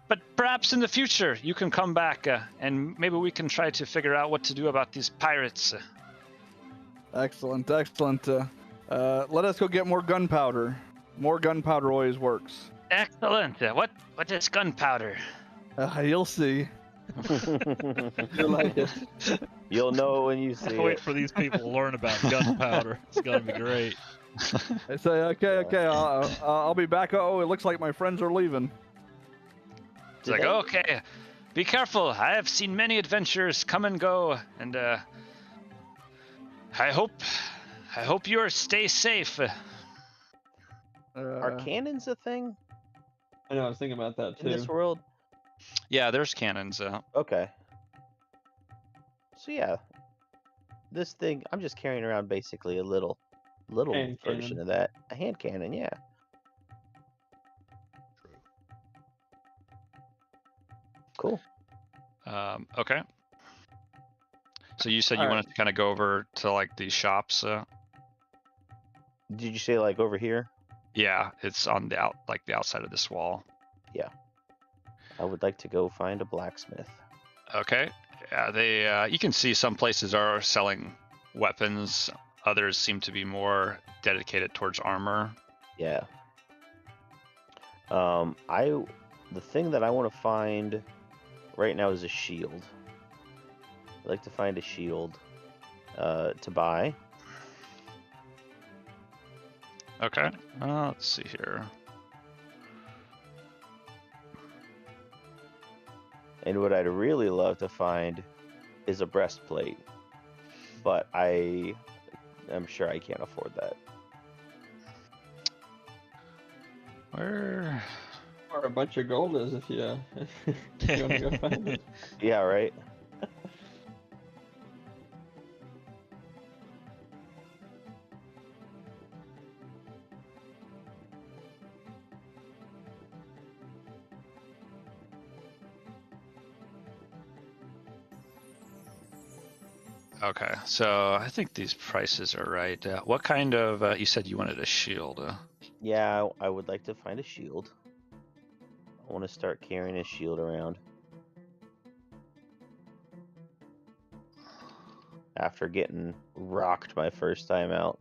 But perhaps in the future you can come back, and maybe we can try to figure out what to do about these pirates. Excellent. Let us go get more gunpowder. More gunpowder always works. Excellent. What is gunpowder? You'll see. You'll like it. You'll know when you see Wait it. for these people to learn about gunpowder. It's gonna be great. I say, okay, I'll be back. Oh, it looks like my friends are leaving. It's like, okay, be careful. I have seen many adventures come and go, and I hope you stay safe. Are cannons a thing I know, I was thinking about that too. in this world? Yeah, there's cannons. Okay. So yeah, this thing, I'm just carrying around basically a little Hand version cannon. of that. A hand cannon, yeah. Cool. Okay. So you said you All right. wanted to kind of go over to like these shops. Did you say like over here? Yeah, it's on the outside of this wall. I would like to go find a blacksmith. Okay. Yeah, they. You can see some places are selling weapons. Others seem to be more dedicated towards armor. Yeah. The thing that I want to find right now is a shield. I'd like to find a shield to buy. Okay. Let's see here. And what I'd really love to find is a breastplate. But I'm sure I can't afford that. Where? Or a bunch of gold is if you, if you want to go find it. Yeah, right? Okay, so I think these prices are right. What kind of? You said you wanted a shield. Yeah, I would like to find a shield. I want to start carrying a shield around. After getting rocked my first time out.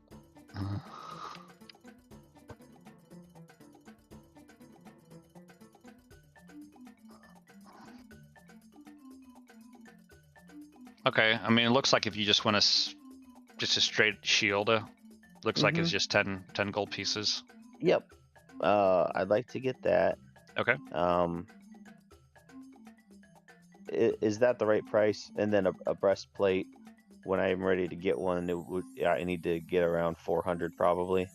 Okay, I mean, it looks like if you just want just a straight shield, looks like it's just 10 gold pieces. Yep. I'd like to get that. Okay. Is that the right price? And then a breastplate. When I'm ready to get one, I need to get around 400 probably.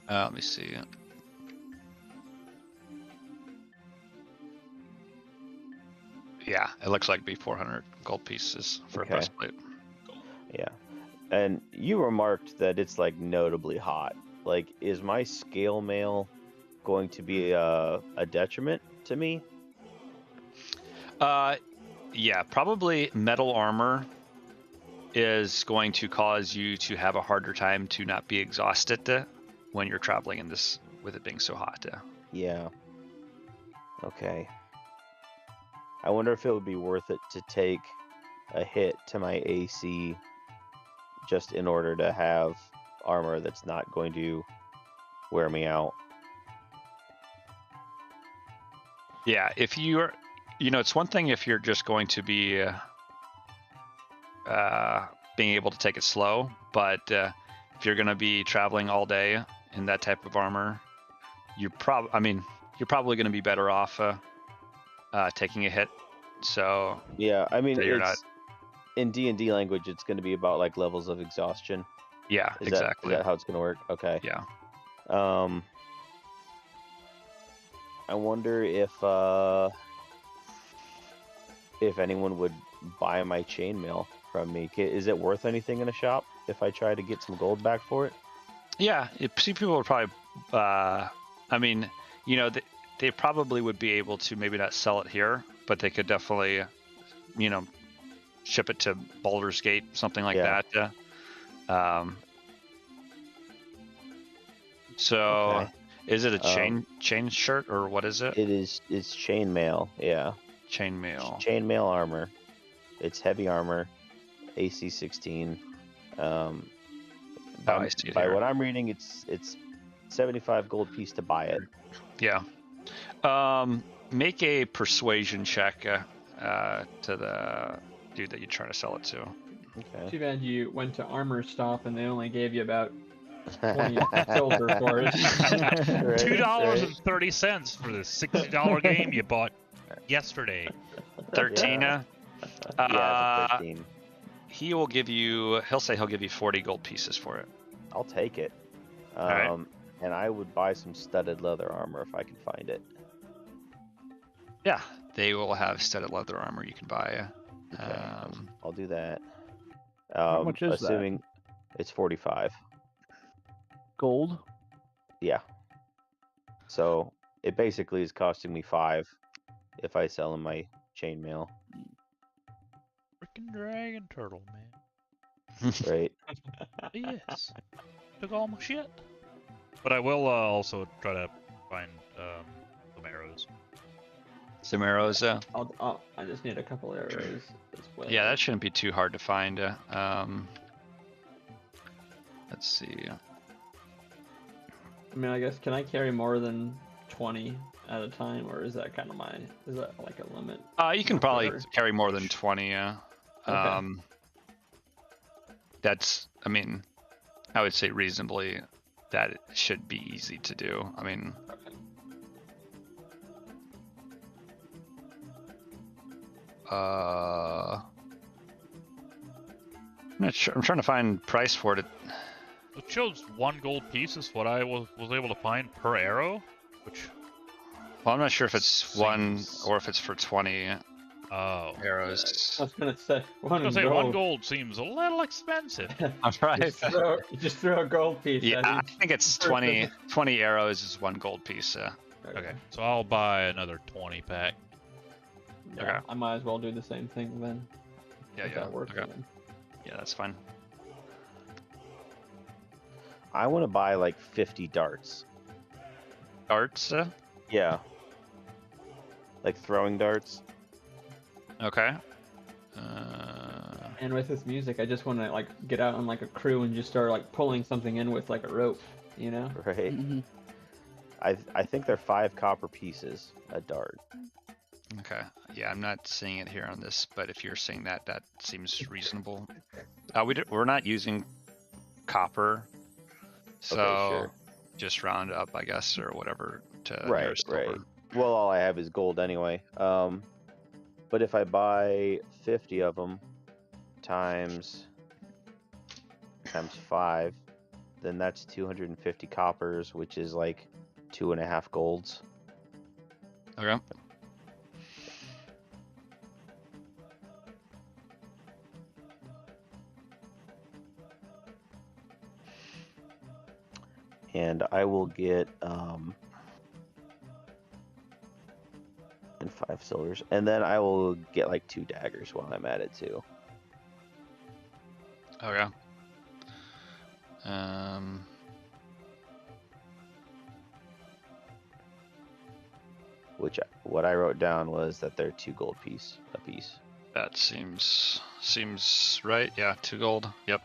Let me see. Yeah, it looks like it'd be 400 gold pieces for Okay. a breastplate. Yeah. And you remarked that it's like notably hot. Like, is my scale mail going to be a detriment to me? Yeah, probably metal armor is going to cause you to have a harder time to not be exhausted when you're traveling in this with it being so hot. Yeah. Okay. I wonder if it would be worth it to take a hit to my AC just in order to have armor that's not going to wear me out. Yeah, if you're, it's one thing if you're just going to be being able to take it slow, but if you're going to be traveling all day in that type of armor, you're probably going to be better off taking a hit. So yeah, I mean, you're it's in D&D language, it's going to be about like levels of exhaustion. Yeah, exactly. Is that how it's going to work? Okay. Yeah. I wonder if anyone would buy my chainmail from me. Is it worth anything in a shop if I try to get some gold back for it? Yeah, people would probably. They probably would be able to maybe not sell it here, but they could definitely, ship it to Baldur's Gate, something like that. So, Okay. is it a chain shirt or what is it? It's chainmail. Yeah. Chainmail. Chainmail armor. It's heavy armor, AC 16. I see it by here. what I'm reading, it's 75 gold piece to buy it. Yeah. Make a persuasion check to the dude that you're trying to sell it to. Okay. Too bad you went to Armor Stop and they only gave you about 20 silver for it. $2.30 for the $60 game you bought yesterday. 13. Yeah, it's a 13. He'll say he'll give you 40 gold pieces for it. I'll take it. right. And I would buy some studded leather armor if I can find it. Yeah, they will have studded leather armor you can buy. Okay, I'll do that. How much is assuming it's 45. Gold? Yeah. So it basically is costing me 5 if I sell him my chainmail. Freaking dragon turtle, man. Right. Yes. Took all my shit. But I will also try to find some arrows. Some arrows. I just need a couple arrows as well. Yeah, that shouldn't be too hard to find. Let's see. I mean, I guess, can I carry more than 20 at a time, or is that kind of is that like a limit? You can probably Or- carry more than 20. Yeah. Okay. That's. I mean, I would say reasonably that it should be easy to do. I mean. Okay. I'm not sure. I'm trying to find price for it. It shows 1 gold piece is what I was able to find per arrow, which. Well, I'm not sure if it's one Seems- or if it's for 20 Oh. arrows. I was gonna say one I was gonna say gold. 1 gold seems a little expensive. I'm right. Just throw a gold piece. Yeah, at I each think it's person. 20 arrows is 1 gold piece. Okay, so I'll buy another 20 pack. Yeah, Okay. I might as well do the same thing then. Yeah, if yeah. that works. Okay. Then. Yeah, that's fine. I want to buy like 50 darts. Darts. Yeah. Like throwing darts. Okay. And with this music, I just want to like get out on like a crew and just start like pulling something in with like a rope, you know? Right. Mhm. I think they're 5 copper pieces a dart. Okay. Yeah, I'm not seeing it here on this, but if you're saying that, that seems reasonable. We're not using copper, so sure. just round up, I guess, or whatever to Right, nearest silver. right. Well, all I have is gold anyway. But if I buy 50 of them times 5, then that's 250 coppers, which is like 2.5 golds. Okay. And I will get and 5 silvers, and then I will get like 2 daggers while I'm at it too. Okay. What I wrote down was that they're 2 gold a piece. That seems right. Yeah, 2 gold. Yep.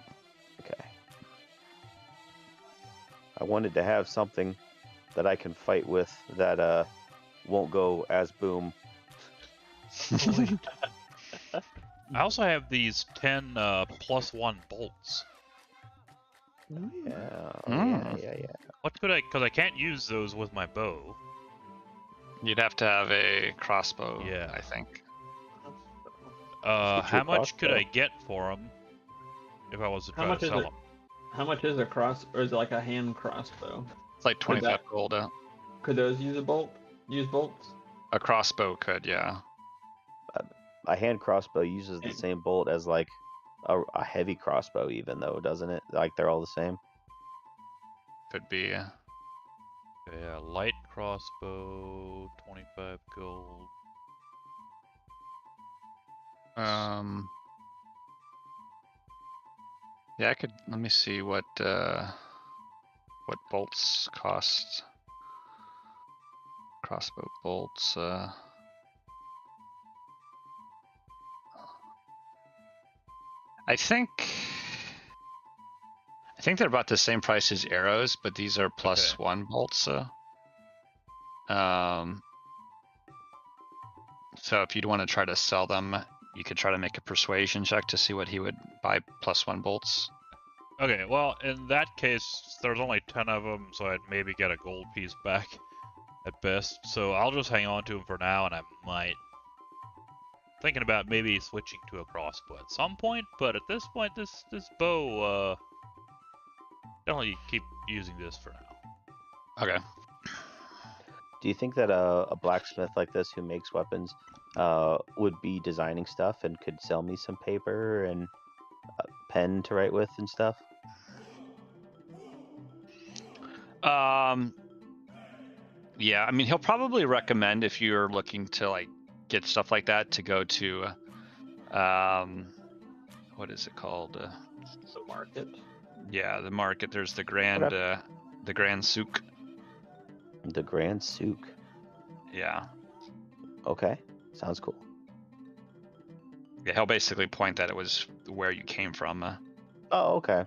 Okay. I wanted to have something that I can fight with that won't go as boom. I also have these 10 +1 bolts. Yeah, Mm. yeah. What could I? Because I can't use those with my bow. You'd have to have a crossbow. Yeah. I think. Let's get you How a much could crossbow. I get for them if I was to How try much to is sell it? them? How much is a cross, or is it like a hand crossbow? It's like 25 that- gold. Could those use use bolts? A crossbow could, yeah. A hand crossbow uses the same bolt as like a heavy crossbow, even though, doesn't it? Like they're all the same. Could be. Yeah, light crossbow, 25 gold. Yeah, I could. Let me see what bolts cost. Crossbow bolts. I think they're about the same price as arrows, but these are +1 bolts. So if you'd want to try to sell them, you could try to make a persuasion check to see what he would buy +1 bolts. Okay, well, in that case, there's only 10 of them, so I'd maybe get a gold piece back at best. So I'll just hang on to them for now, and I might. Thinking about maybe switching to a crossbow at some point, but at this point, this bow, definitely keep using this for now. Okay. Do you think that a blacksmith like this who makes weapons would be designing stuff and could sell me some paper and a pen to write with and stuff? Yeah, I mean, he'll probably recommend if you're looking to like get stuff like that to go to, what is it called? The market. Yeah, the market. There's the Grand Souk. The Grand Souk. Yeah. Okay, sounds cool. Yeah, he'll basically point that it was where you came from. Oh, okay.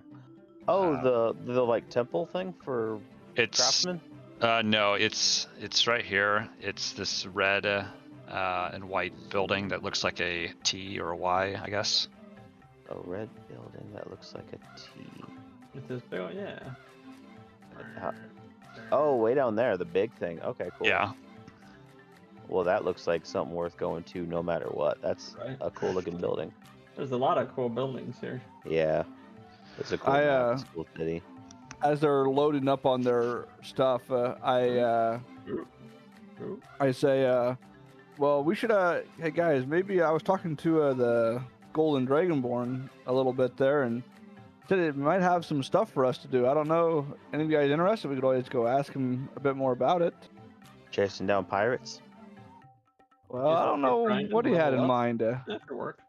Oh, the like temple thing for It's craftsmen. no, it's right here. It's this red and white building that looks like a T or a Y, I guess. A red building that looks like a T. With this big one, yeah. Oh, way down there, the big thing. Okay, cool. Yeah. Well, that looks like something worth going to no matter what. That's Right. a cool looking building. There's a lot of cool buildings here. Yeah. It's a cool, it's a cool city. As they're loading up on their stuff, I say, well, we should, hey guys, maybe I was talking to the Golden Dragonborn a little bit there, and said it might have some stuff for us to do. I don't know. Any of you guys interested? We could always go ask him a bit more about it. Chasing down pirates. Well, I don't know what he had in mind. After work.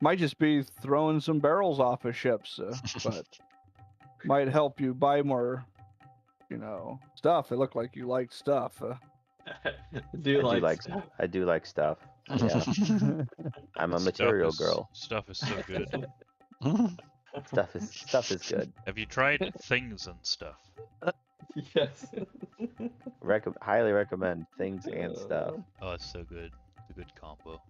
Might just be throwing some barrels off of ships, but might help you buy more, stuff. It looked like you liked stuff. I do like stuff. Yeah. I'm a material girl. Stuff is so good. Stuff is good. Have you tried things and stuff? Yes. Highly recommend things and stuff. Oh, it's so good. It's a good combo.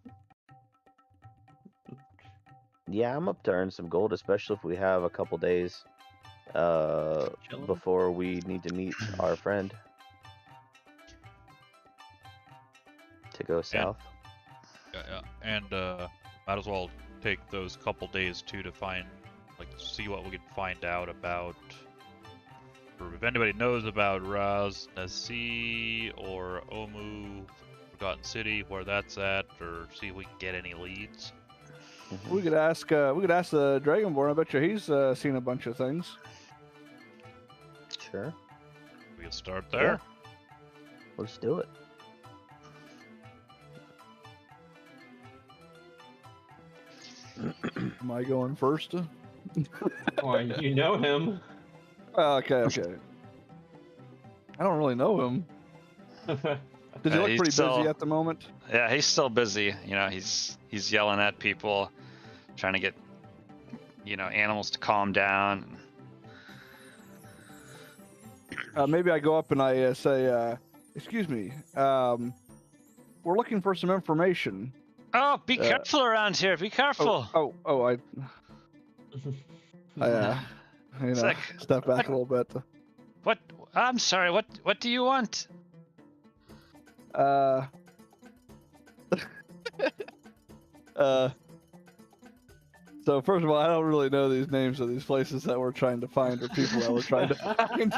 Yeah, I'm up to earn some gold, especially if we have a couple days before we need to meet our friend to go south. And might as well take those couple days too to see what we can find out about, or if anybody knows about Raz Nasi or Omu Forgotten City, where that's at, or see if we can get any leads. We could ask the Dragonborn. I bet you he's seen a bunch of things. Sure. We can start there. Yeah. Let's do it. Am I going first? Boy, you know him. Okay. I don't really know him. Does he look pretty busy at the moment? Yeah, he's still busy. He's yelling at people, trying to get, animals to calm down. Maybe I go up and I say, excuse me, we're looking for some information. Oh, be careful around here. Be careful. Step back a little bit. What? I'm sorry. What do you want? So first of all, I don't really know these names of these places that we're trying to find, or people that we're trying to find.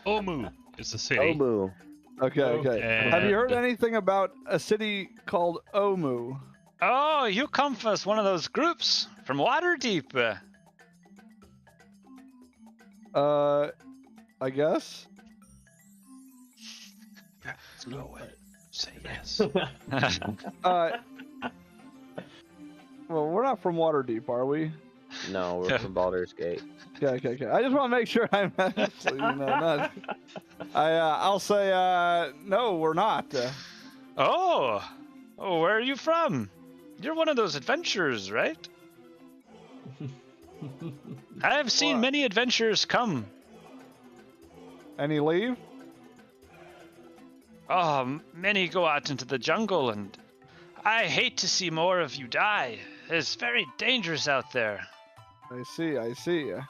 Omu is the city. Omu. Okay. And Have you heard anything about a city called Omu? Oh, you come from one of those groups from Waterdeep. I guess. Let's go away. Say yes. Well, we're not from Waterdeep, are we? No, we're from Baldur's Gate. Okay. I just want to make sure I'm actually, not. I'll say, no, we're not. Oh, where are you from? You're one of those adventurers, right? I have seen many adventurers come. Any leave? Oh, many go out into the jungle, and I hate to see more of you die. It's very dangerous out there. I see. Do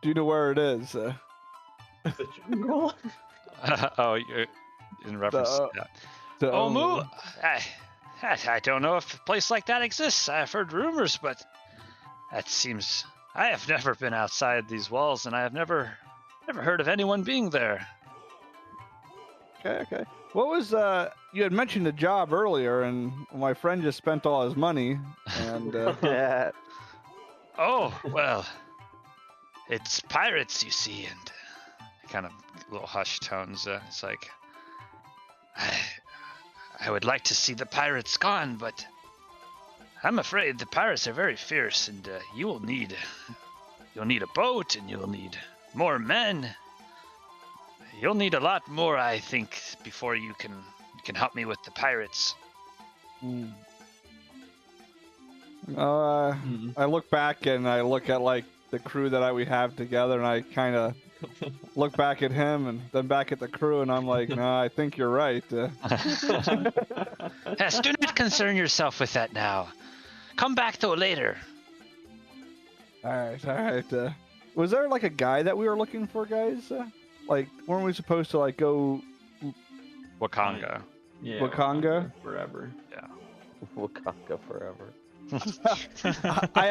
you know where it is? The jungle? You're in reference to that. Omu. I don't know if a place like that exists. I've heard rumors, but that seems... I have never been outside these walls, and I have never heard of anyone being there. Okay. What was, you had mentioned a job earlier, and my friend just spent all his money, and... Yeah. Oh, well, it's pirates, you see, and kind of little hushed tones. It's like, I would like to see the pirates gone, but I'm afraid the pirates are very fierce, and you'll need a boat, and you'll need more men. You'll need a lot more, I think, before you can help me with the pirates. I look back and I look at like the crew that we have together, and I kind of look back at him and then back at the crew, and I'm like, no, I think you're right. Yes, do not concern yourself with that now. Come back to it later. All right. Was there like a guy that we were looking for, guys? Like, weren't we supposed to like go Wakanga. Yeah, Wakanga? forever. Yeah. Wakanga forever. I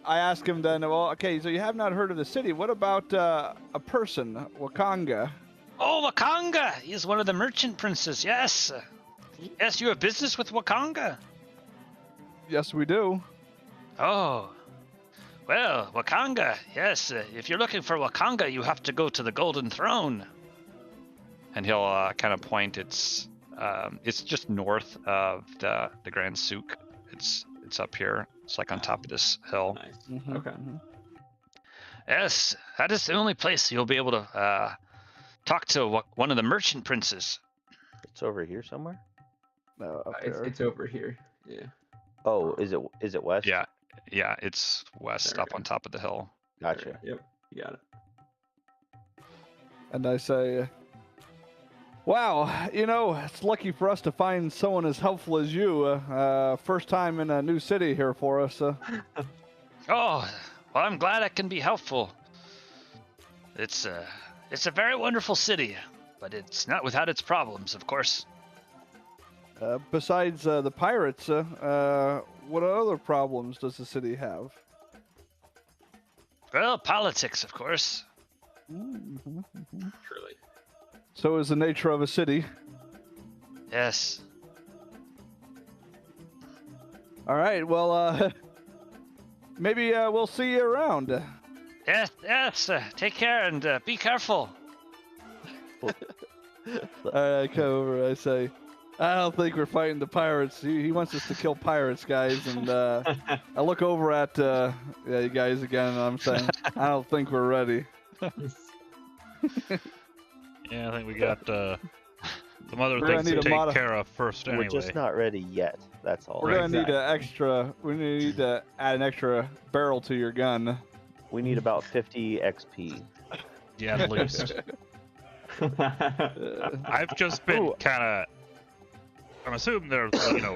ask him then, well, okay, so you have not heard of the city. What about a person, Wakanga? Oh, Wakanga! He's one of the merchant princes, yes. Yes, you have business with Wakanga? Yes, we do. Oh. Well, Wakanga, yes. If you're looking for Wakanga, you have to go to the Golden Throne. And he'll kind of point. It's just north of the Grand Souk. It's up here. It's like on top of this hill. Nice. Mm-hmm. Okay. Yes, that is the only place you'll be able to talk to one of the merchant princes. It's over here somewhere. No, up there. It's over here. Yeah. Oh, is it west? Yeah, it's west, There up we go. on top of the hill. Gotcha. Yep. You got it. And I say, wow, it's lucky for us to find someone as helpful as you. First time in a new city here for us. Oh, well, I'm glad I can be helpful. It's a very wonderful city, but it's not without its problems, of course. Besides the pirates, what other problems does the city have? Well, politics, of course. Truly. So is the nature of a city. Yes. All right, well, maybe we'll see you around. Yes. Take care and be careful. I come over, I say, I don't think we're fighting the pirates. He wants us to kill pirates, guys. And I look over at you guys again, and I'm saying, I don't think we're ready. Yeah, I think we got some other We're gonna things to need a take care of first anyway. We're just not ready yet. That's all. We're gonna need an extra. We need to add an extra barrel to your gun. We need about 50 XP. Yeah, at least. I've just been kind of... I'm assuming they're,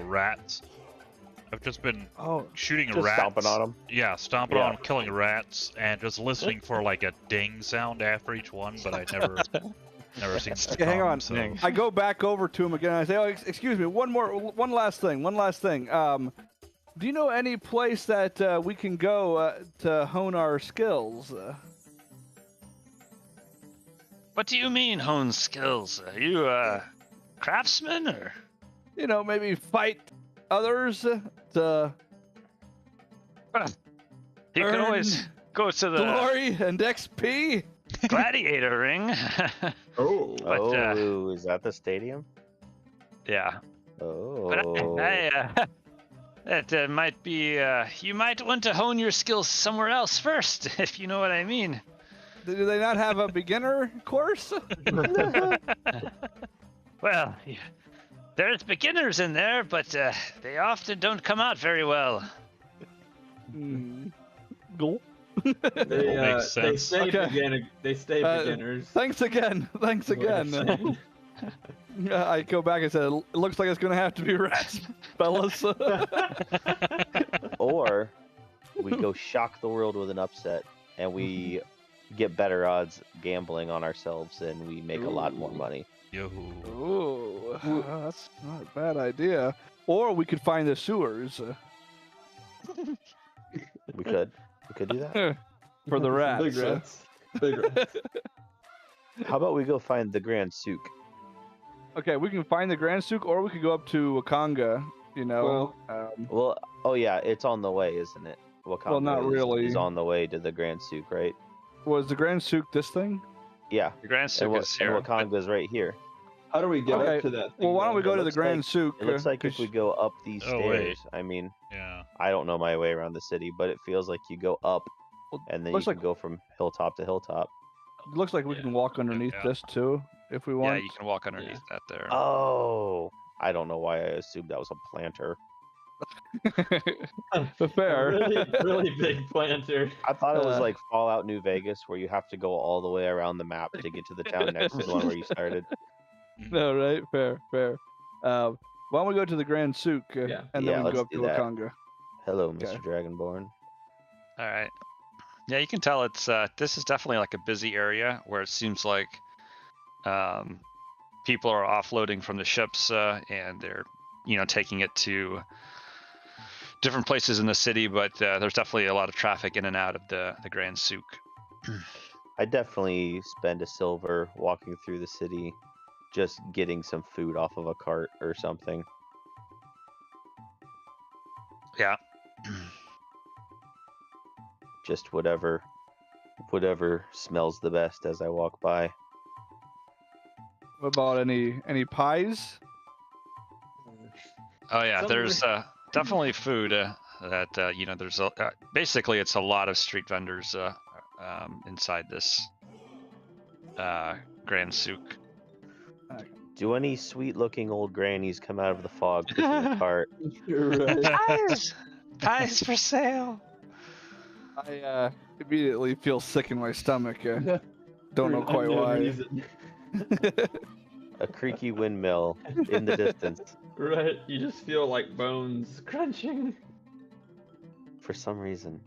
rats. I've just been shooting Just rats. stomping on them. Yeah, stomping on them, killing rats, and just listening for like a ding sound after each one, but I never seen it Okay, hang come, on. So. I go back over to him again. And I say, "Oh, excuse me. One last thing. Do you know any place that we can go to hone our skills?" What do you mean, hone skills? Are you a craftsman, or? Maybe fight others to You can Earn always go to the glory and XP. gladiator ring. Oh. But, Oh, is that the stadium? Yeah. Oh. But that might be. You might want to hone your skills somewhere else first, if you know what I mean. Do they not have a beginner course? Well, there's beginners in there, but they often don't come out very well. Go. They Makes sense. stay Okay. They stay beginners. Thanks again. I go back and say, it looks like it's going to have to be rats, fellas. Or we go shock the world with an upset, and we get better odds gambling on ourselves, and we make a lot more money. Yo. Ooh, that's not a bad idea. Or we could find the sewers We could do that. for the rats. Big rats. Big rats. How about we go find the Grand Souk? Okay, we can find the Grand Souk, or we could go up to Wakanga. Well, oh yeah, it's on the way, isn't it? Wakanda Well, not really. is on the way to the Grand Souk, right? Was the Grand Souk this thing? Yeah. The Grand Souk is And here. Wakanga's right here. How do we get Okay, up to that? Well, thing, why don't we though? go to the looks Grand like- Souk? It looks like if 'cause- we go up these Oh, wait. stairs, I mean, Yeah. I don't know my way around the city, but it feels like you go up well, and then you looks can like go from hilltop to hilltop. it looks like we Yeah. can walk underneath Yeah. this too, if we Yeah, want. you can walk underneath that there. Oh, I don't know why I assumed that was a planter. Fair. Really big planter. I thought it was Uh, like Fallout New Vegas, where you have to go all the way around the map to get to the town next to the one where you started. No, right? Fair. Why don't we go to the Grand Souk, Yeah. and Yeah, then we can go let's up do to that. Wakanga. Hello, Okay. Mr. Dragonborn. All right. Yeah, you can tell it's this is definitely like a busy area where it seems like people are offloading from the ships and they're taking it to different places in the city, but there's definitely a lot of traffic in and out of the Grand Souk. I definitely spend a silver walking through the city, just getting some food off of a cart or something. Yeah. Just whatever smells the best as I walk by. What about any pies? Oh yeah, Some there's definitely food that there's basically it's a lot of street vendors inside this Grand Souk. Do any sweet-looking old grannies come out of the fog pushing a cart? Pies, pies for sale. I immediately feel sick in my stomach. Don't know For quite unknown why. reason. A creaky windmill in the distance. Right, you just feel like bones crunching. For some reason.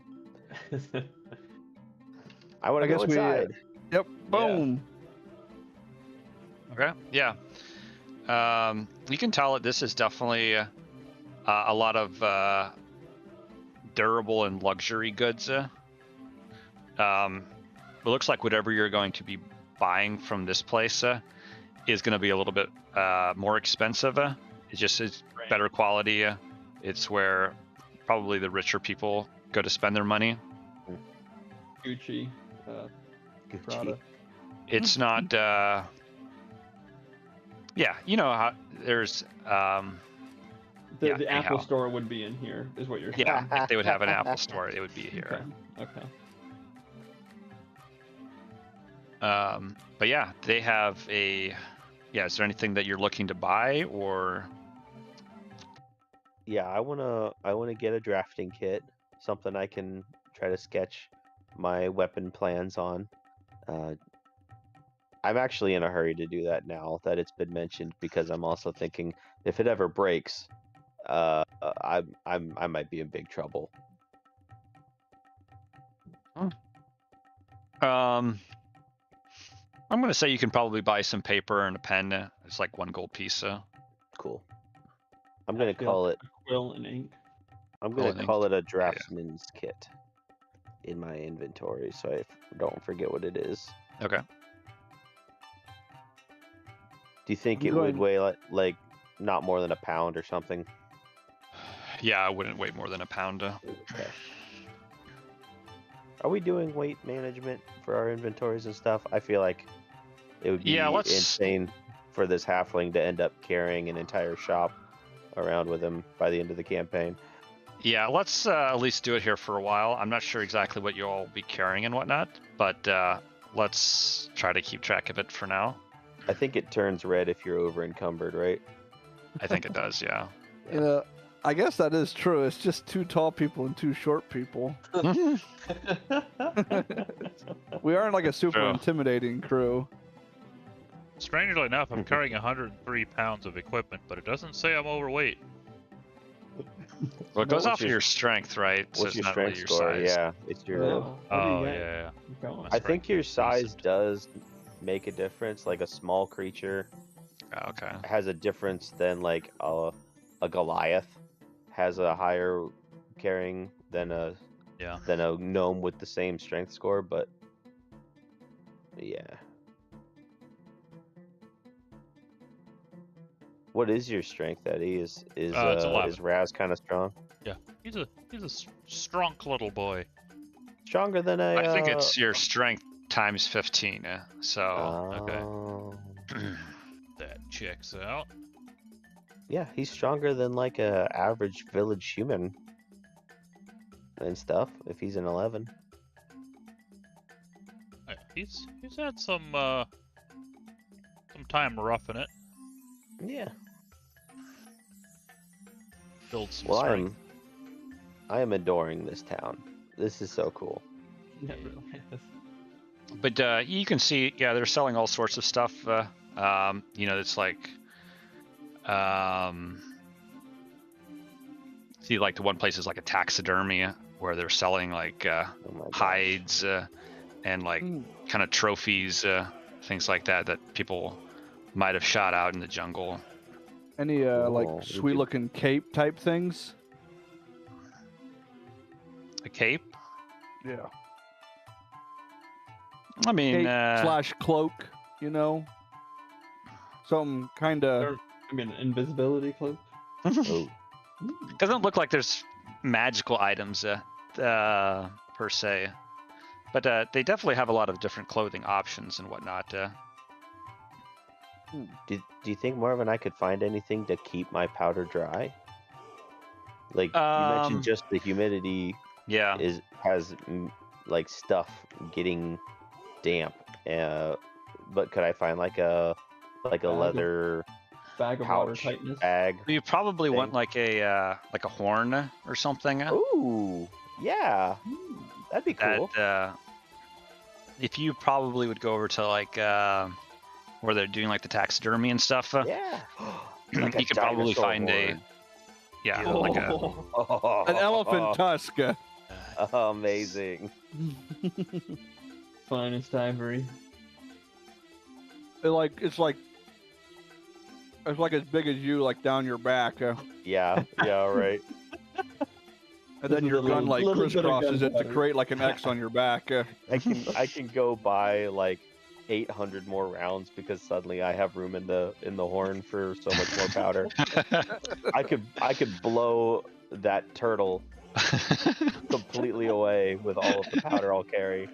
I want I to go guess we, inside. Yep. Boom. Okay. Yeah. You can tell that this is definitely a lot of durable and luxury goods. It looks like whatever you're going to be buying from this place is going to be a little bit more expensive. It's just it's better quality. It's where probably the richer people go to spend their money. Gucci. Gucci. Prada. It's not. Yeah, you know how there's. The anyhow. Apple store would be in here, is what you're saying. Yeah, if they would have an Apple store, it would be here. Okay. But yeah, they have a. Yeah, is there anything that you're looking to buy or? Yeah, I wanna get a drafting kit, something I can try to sketch my weapon plans on. I'm actually in a hurry to do that now that it's been mentioned, because I'm also thinking if it ever breaks, I might be in big trouble. I'm gonna say you can probably buy some paper and a pen. It's like 1 gold piece. Cool. I'm gonna I feel call it. Quill and ink. I'm Quill gonna and call it a draftsman's kit in my inventory, so I don't forget what it is. Okay. Do you think I'm it would going- weigh like not more than a pound or something? Yeah, I wouldn't weigh more than a pound. Okay. Are we doing weight management for our inventories and stuff? I feel like it would be Yeah, let's- insane for this halfling to end up carrying an entire shop around with him by the end of the campaign. Yeah, let's at least do it here for a while. I'm not sure exactly what you'll all be carrying and whatnot, but let's try to keep track of it for now. I think it turns red if you're over encumbered, right? I think it does, yeah. You know, I guess that is true. It's just 2 tall people and 2 short people. We aren't like a super True. intimidating crew. Strangely enough, I'm carrying 103 pounds of equipment, but it doesn't say I'm overweight. Well, it goes What's off your- your strength, right? So What's it's your not really strength your score? size. Yeah, it's your. What do you Oh, got? yeah. Going. My I think strength your is size decent. does make a difference. Like a small creature Oh, okay. has a difference than like a Goliath has a higher carrying than a Yeah. gnome with the same strength score, but yeah. What is your strength, Eddie? Is It's 11. is Raz kind of strong? He's a strong little boy. Stronger than a. I think it's your strength times 15. So okay. Oh. That checks out. Yeah, he's stronger than like a average village human and stuff. If he's an 11. He's had some time roughing it. Yeah. Build some Well, strength. I am adoring this town. This is so cool. Yeah, it really is. But you can see, yeah, they're selling all sorts of stuff. It's like, see, like the one place is like a taxidermy where they're selling like Oh my gosh. hides and like kind of trophies, things like that that people might have shot out in the jungle. Any like Cool. We sweet could- looking cape type things? A cape? Yeah. I mean, Cape slash cloak, you know? Something kind of. Or, I mean, invisibility cloak. Oh, doesn't look like there's magical items per se, but they definitely have a lot of different clothing options and whatnot. do you think Marv and I could find anything to keep my powder dry? Like you mentioned, just the humidity Yeah. has like stuff getting damp. But could I find like a Bag of- leather Bag of water tightness. bag? You probably want thing. like a horn or something. Ooh, yeah, that'd be cool. That if you probably would go over to like where they're doing like the taxidermy and stuff. Yeah, You Like a could probably dinosaur find horn. like a Oh. An elephant tusk. Amazing. Finest ivory. It's like as big as you, like down your back, Yeah, right. and then your gun like little bit of crisscrosses it to gunpowder. create like an X on your back. I can go buy like 800 more rounds because suddenly I have room in the horn for so much more powder. I could blow that turtle completely away with all of the powder I'll carry.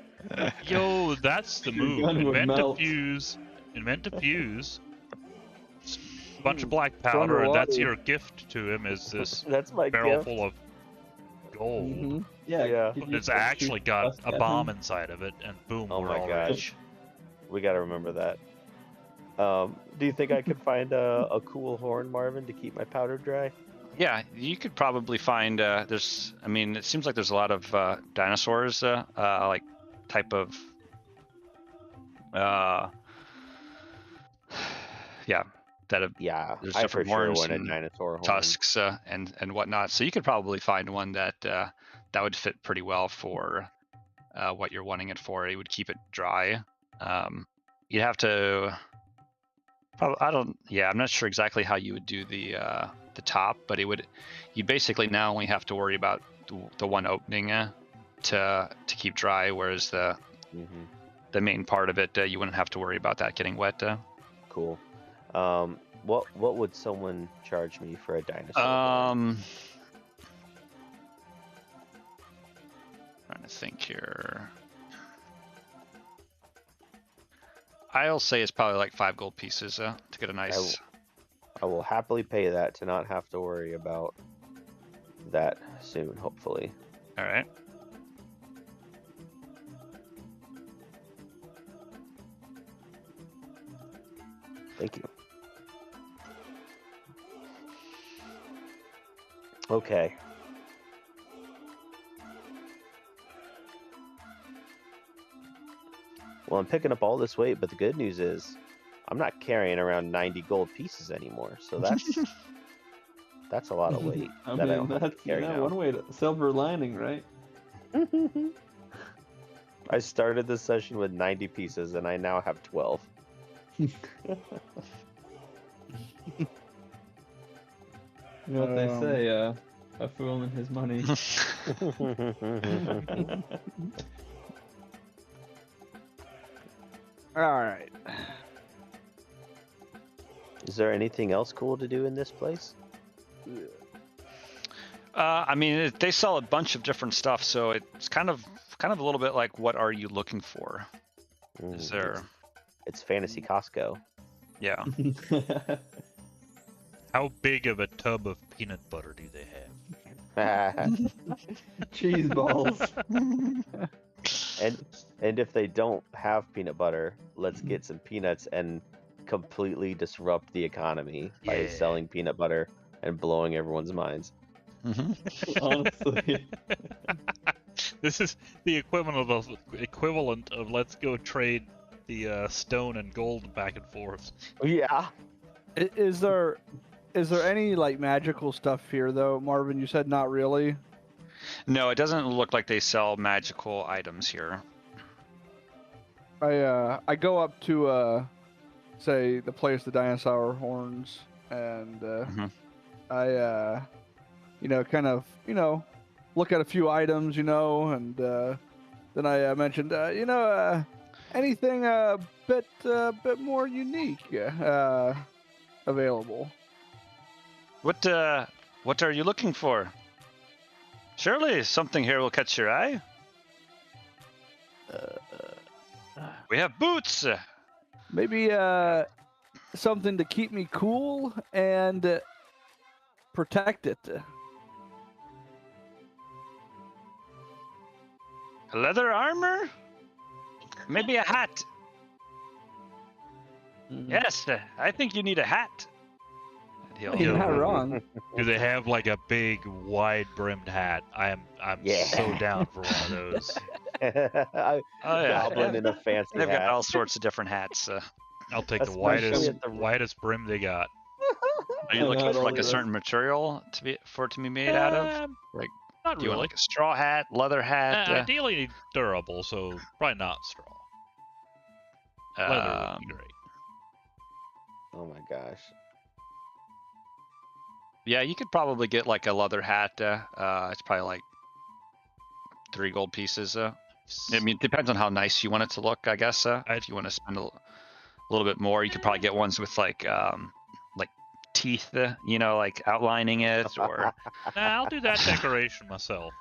Yo, that's the Your move. gun would Invent melt. defuse. Invent defuse. Bunch of black It's powder, and that's underwater. your gift to him. Is this That's my barrel gift. full of gold? Mhm. Yeah. could you It's just actually shoot got dust a at bomb him? inside of it, and boom, Oh we're my all gosh. rich. We got to remember that. Do you think I could find a cool horn, Marvin, to keep my powder dry? Yeah, you could probably find there's. I mean, it seems like there's a lot of dinosaurs, like type of. Yeah, that have Yeah, There's I for different sure horns want a and dinosaur horn. tusks and whatnot. So you could probably find one that that would fit pretty well for what you're wanting it for. It would keep it dry. You'd have to. Yeah, I'm not sure exactly how you would do the top, but you basically now only have to worry about the one opening to keep dry, whereas Mhm. the main part of it you wouldn't have to worry about that getting wet. Cool. What would someone charge me for a dinosaur? Trying to think here. I'll say it's probably like 5 gold pieces to get a nice. I will happily pay that to not have to worry about that soon, hopefully. All right. Thank you. Okay. Well, I'm picking up all this weight, but the good news is I'm not carrying around 90 gold pieces anymore. So that's a lot of weight I that I mean, don't have to that's carry now. one way to silver lining, right? I started this session with 90 pieces and I now have 12. You know what they Um, say, a fool and his money. All right. Is there anything else cool to do in this place? I mean, they sell a bunch of different stuff, so it's kind of a little bit like, what are you looking for? Is there? It's fantasy Costco. Yeah. How big of a tub of peanut butter do they have? Cheese balls. And if they don't have peanut butter, let's get some peanuts and completely disrupt the economy by Yeah. selling peanut butter and blowing everyone's minds. Honestly. This is the equivalent of let's go trade the stone and gold back and forth. Yeah. Is there any like magical stuff here though, Marvin? You said not really. No, it doesn't look like they sell magical items here. I go up to say the place, the dinosaur horns, and I kind of look at a few items, and then I mentioned anything a bit more unique available. What are you looking for? Surely something here will catch your eye. We have boots. Maybe something to keep me cool and protect it. Leather armor? Maybe a hat. Yes, I think you need a hat. You're not wrong. Do they have like a big, wide-brimmed hat? I'm Yeah. so down for one of those. Oh yeah, Goblin in a fancy they've got hat. all sorts of different hats. I'll take the Especially at the- widest brim they got. Are you looking Not for like only a this. certain material for it to be made out of? Like, Not do you really. want like a straw hat, leather hat? Ideally durable, so probably not straw. Leather would be great. Oh my gosh. Yeah, you could probably get like a leather hat. It's probably like 3 gold pieces. I mean, it depends on how nice you want it to look, I guess. If you want to spend a little bit more, you could probably get ones with like teeth, like outlining it, or Nah, I'll do that decoration myself.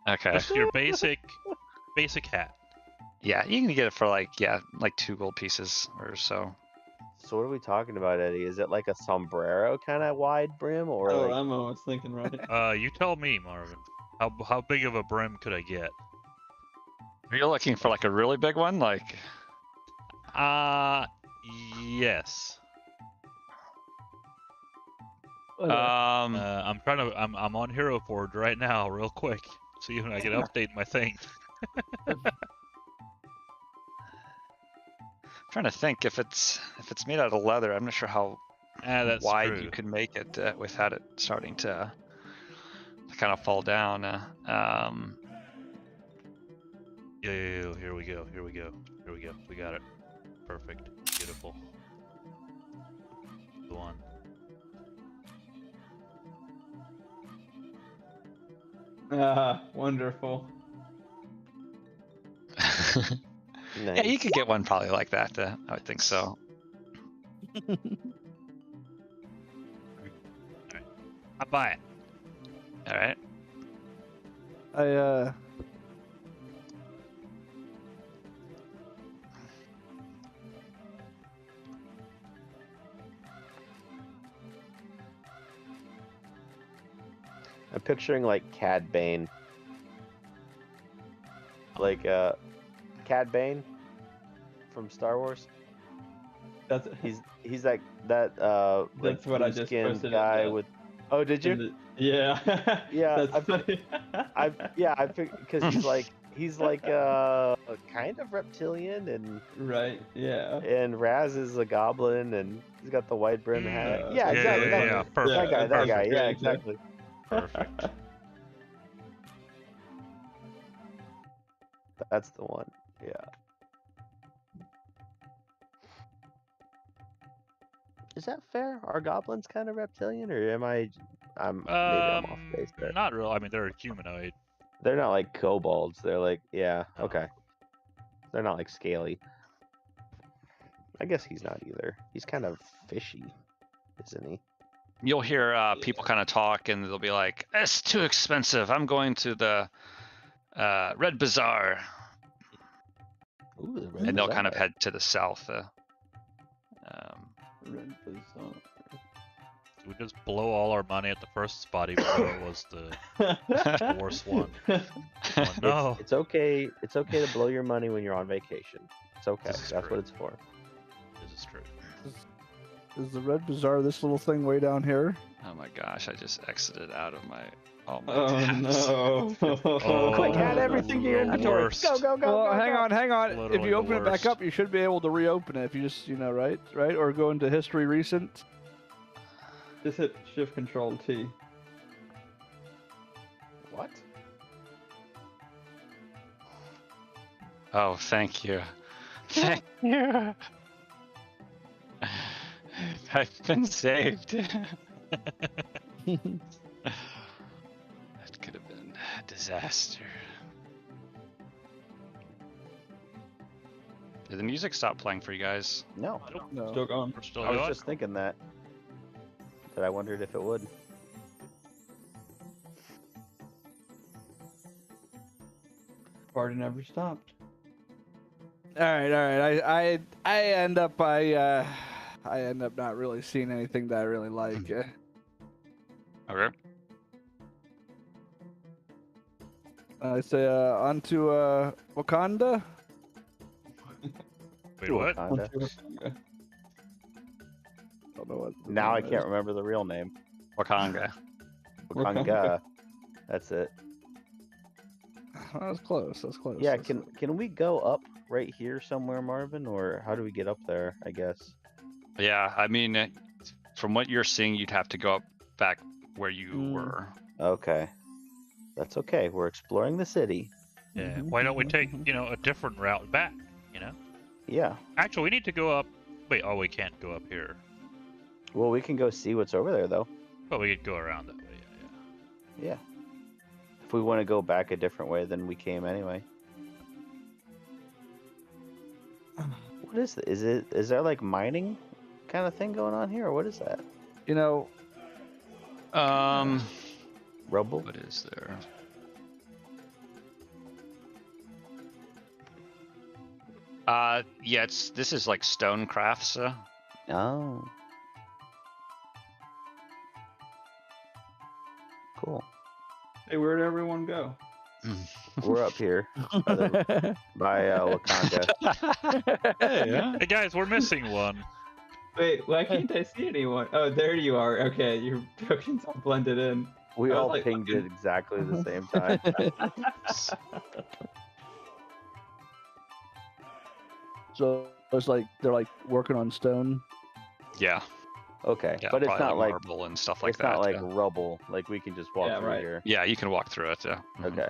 okay. Just your basic hat. Yeah, you can get it for like 2 gold pieces or so. So what are we talking about, Eddie? Is it like a sombrero kind of wide brim, or like... I'm almost thinking right. You tell me, Marvin. How big of a brim could I get? Are you looking for like a really big one? Like, Yes. um, I'm on Hero Forge right now, real quick. See if I can update my thing. trying to think if it's made out of leather. I'm not sure how That's wide true. you can make it without it starting to kind of fall down. Yeah, here we go. We got it. Perfect. Beautiful. The one. Wonderful. Nice. Yeah, you could get one probably like that. I would think so. I buy it. All right. I'm picturing like Cad Bane. Like Cad Bane from Star Wars. That's He's like that like That's what I just blue-skinned posted in guy the- with... Oh, did you? in the- yeah. Yeah, That's funny. I because he's like kind of reptilian, and Right. Raz is a goblin, and he's got the white brim hat. Yeah, yeah, exactly. yeah, that, Perfect. that guy. perfect, Yeah, yeah, exactly. Perfect. That's the one. Yeah. Is that fair? Are goblins kind of reptilian, or am I? Maybe I'm off base there. Not real. I mean, they're humanoid. They're not like kobolds. They're like, yeah, okay. They're not like scaly. I guess he's not either. He's kind of fishy, isn't he? You'll hear people kind of talk, and they'll be like, "It's too expensive. I'm going to the Red Bazaar," Ooh, the red and they'll kind of bazaar. head to the south. Red Bazaar. We just blow all our money at the first spot, even though it was the worst one. Oh, no. It's okay. It's okay to blow your money when you're on vacation. It's okay. This is That's true. what it's for. This is true. Is the Red Bazaar this little thing way down here? Oh my gosh, I just exited out of all my Oh tabs. no! Oh, Quick, add everything to your the inventory. worst. Go, go, go, Well, go, hang go. on, hang on. If Literally you the open it back worst. up, you should be able to reopen it if you just, right? Or go into history recent. Just hit Shift Control T. What? Oh, thank you. Thank you. I've been saved. That could have been a disaster. Did the music stop playing for you guys? No. No. Still going. We're still I was going. just thinking that. But I wondered if it would. Party never stopped. All right. I end up not really seeing anything that I really like. Okay. I say on to Wakanda. Wait, what? Wakanda. Don't know what. the Now I name can't is. remember the real name. Wakanga. Wakanga. That's it. That's close. That's close. Yeah, That's can we go up right here somewhere, Marvin? Or how do we get up there, I guess? Yeah, I mean, from what you're seeing, you'd have to go up back where you Mm. were. Okay. That's okay. We're exploring the city. Yeah. Mhm, Why don't we mhm, take, mhm. a different route back? Yeah. Actually, we need to go up. Wait, oh, we can't go up here. Well, we can go see what's over there, though. But we could go around that way. Yeah. Yeah. If we want to go back a different way than we came anyway. What is it? Is there like mining kind of thing going on here, or what is that? You know, Rubble? What is there? Yeah, this is like stone crafts. Oh. Cool. Hey, where'd everyone go? We're up here by Wakanda. Hey, Hey guys, we're missing one. Wait, why can't I see anyone? Oh, there you are. Okay, your tokens all blended in. We I was all like, pinged it looking- exactly the same time. so it's like they're like working on stone. Yeah, Okay, yeah, but it's probably not like marble and stuff like it's that. not like yeah. rubble. Like we can just walk Yeah, through right. here. Yeah, you can walk through it. Yeah. Mhm. Okay.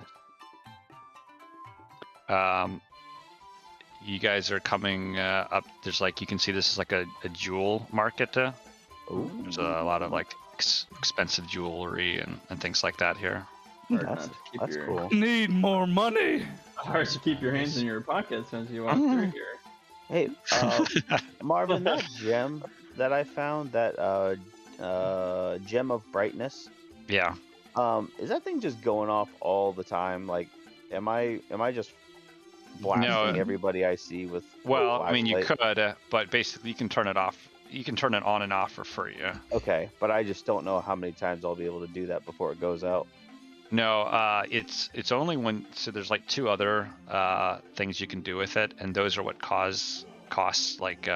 You guys are coming up. There's like you can see this is like a jewel market. Ooh, There's a lot of like expensive jewelry and things like that here. Hard that's not to keep that's your- cool. Need more money. Hard to keep your hands in your pockets as you walk through here. Hey, Marvin, that gem that I found, that gem of brightness, Yeah. is that thing just going off all the time? Like, am I just blasting everybody I see with? Well, I mean, you flashlight? could, but basically you can turn it off. You can turn it on and off for free. Okay, but I just don't know how many times I'll be able to do that before it goes out. No, it's only when there's like two other things you can do with it, and those are what costs like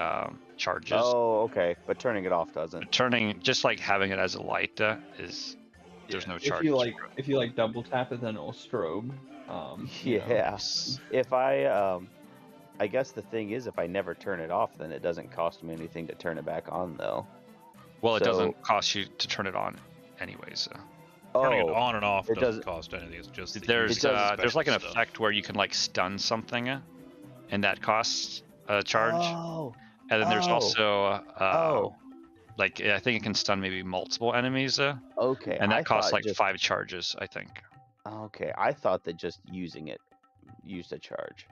charges. Oh, okay, but turning it off doesn't. Turning just like having it as a light there's no charge. If you like double tap it, then it'll strobe. You know. Yeah. If I guess the thing is, if I never turn it off, then it doesn't cost me anything to turn it back on, though. Well, it So- doesn't cost you to turn it on, anyways. Turning it Oh, on and off it doesn't doesn't- cost anything. It's just that you There's use the there's like an special stuff. effect where you can like stun something, and that costs a charge. Oh, And then there's Oh. also oh, like I think it can stun maybe multiple enemies, okay. and I that costs thought like just, 5 charges, I think. Okay, I thought that just using it used a charge.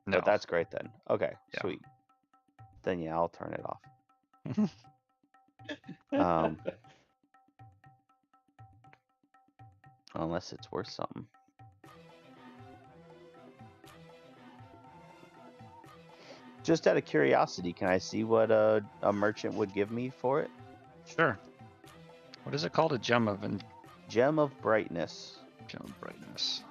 No, But that's great then. Okay, Yeah. sweet. Then yeah, I'll turn it off. Unless it's worth something. Just out of curiosity, can I see what a merchant would give me for it? Sure. What is it called? A gem of Gem of brightness. Gem of brightness.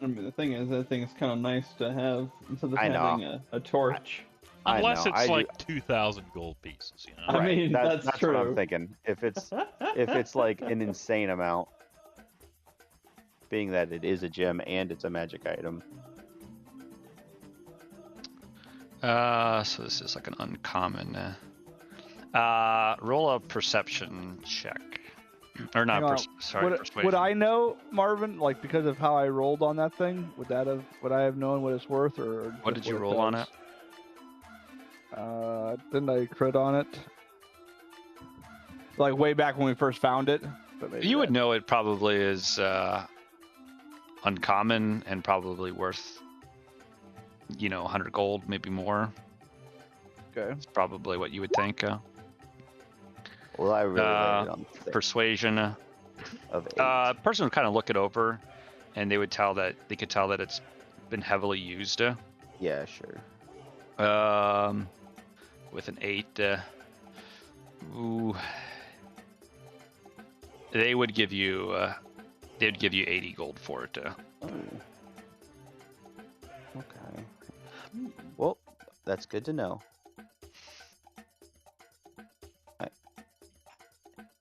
I mean, the thing is, that thing is kind of nice to have instead of I know. having a torch. Unless I it's know, like 2,000 gold pieces, you know. I mean, that's what I'm true. thinking. If it's like an insane amount, being that it is a gem and it's a magic item. So this is like an uncommon. Roll a perception check, or not? Hang on. Sorry, persuasion. Would I know, Marvin? Like because of how I rolled on that thing, would I have known what it's worth, or What just did you it roll on does? it? Didn't I crit on it? Like way back when we first found it. But maybe You would know it probably is uncommon and probably worth, 100 gold, maybe more. Okay. It's probably what you would think. Well, I really rated on 6 Persuasion. of 8. A person would kind of look it over, and they could tell that it's been heavily used. Yeah, sure. With an 8, ooh, they would give you 80 gold for it. Oh. Okay. Well, that's good to know.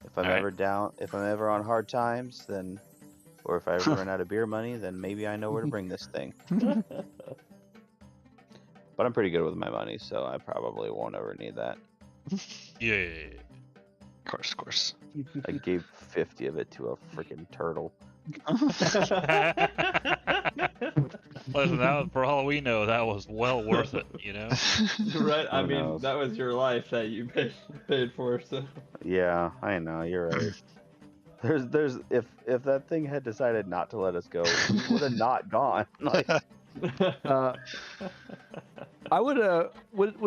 If I'm ever down, if I'm ever on hard times, then, or if I ever run out of beer money, then maybe I know where to bring this thing. But I'm pretty good with my money, so I probably won't ever need that. Yeah. Of course. I gave 50 of it to a freaking turtle. Listen, for all we know, that was well worth it, you know? Right? I Who mean, knows? that was your life that you paid for, so. Yeah, I know, you're right. There's if that thing had decided not to let us go, we would have not gone. Like, I would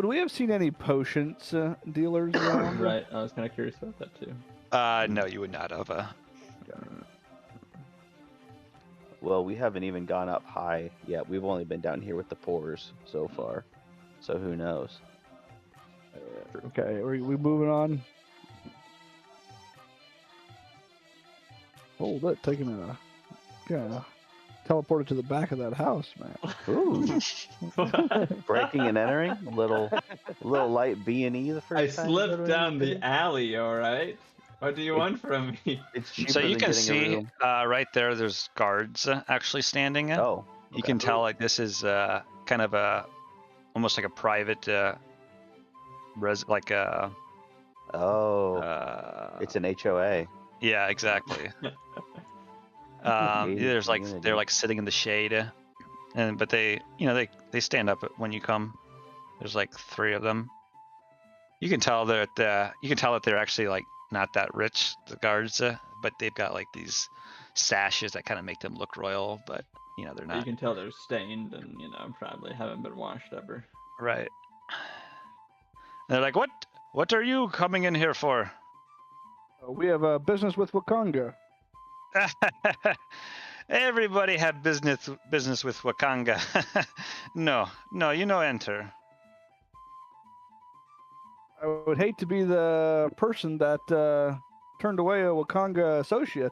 we have seen any potions dealers around? Right, I was kind of curious about that too. No, you would not have. well, we haven't even gone up high yet. We've only been down here with the pores so far. So who knows? Okay, are we moving on? Hold it, taking a teleported to the back of that house, man. Ooh. Breaking and entering, a little light B&E the first I time. slipped down the alley, alright? What do you want from me? It's cheaper So you than can getting a see room. right there. There's guards actually standing. Oh, You okay. can tell like this is kind of almost like a private It's an HOA. Yeah, exactly. Gated There's like community. they're like sitting in the shade, but they stand up when you come. There's like 3 of them. You can tell that they're actually like not that rich, the guards, but they've got like these sashes that kind of make them look royal, but they're You not. can tell they're stained and, probably haven't been washed ever. Right. And they're like, what are you coming in here for? We have a business with Wakanga. Everybody have business with Wakanga. No, enter. I would hate to be the person that turned away a Wakanga associate.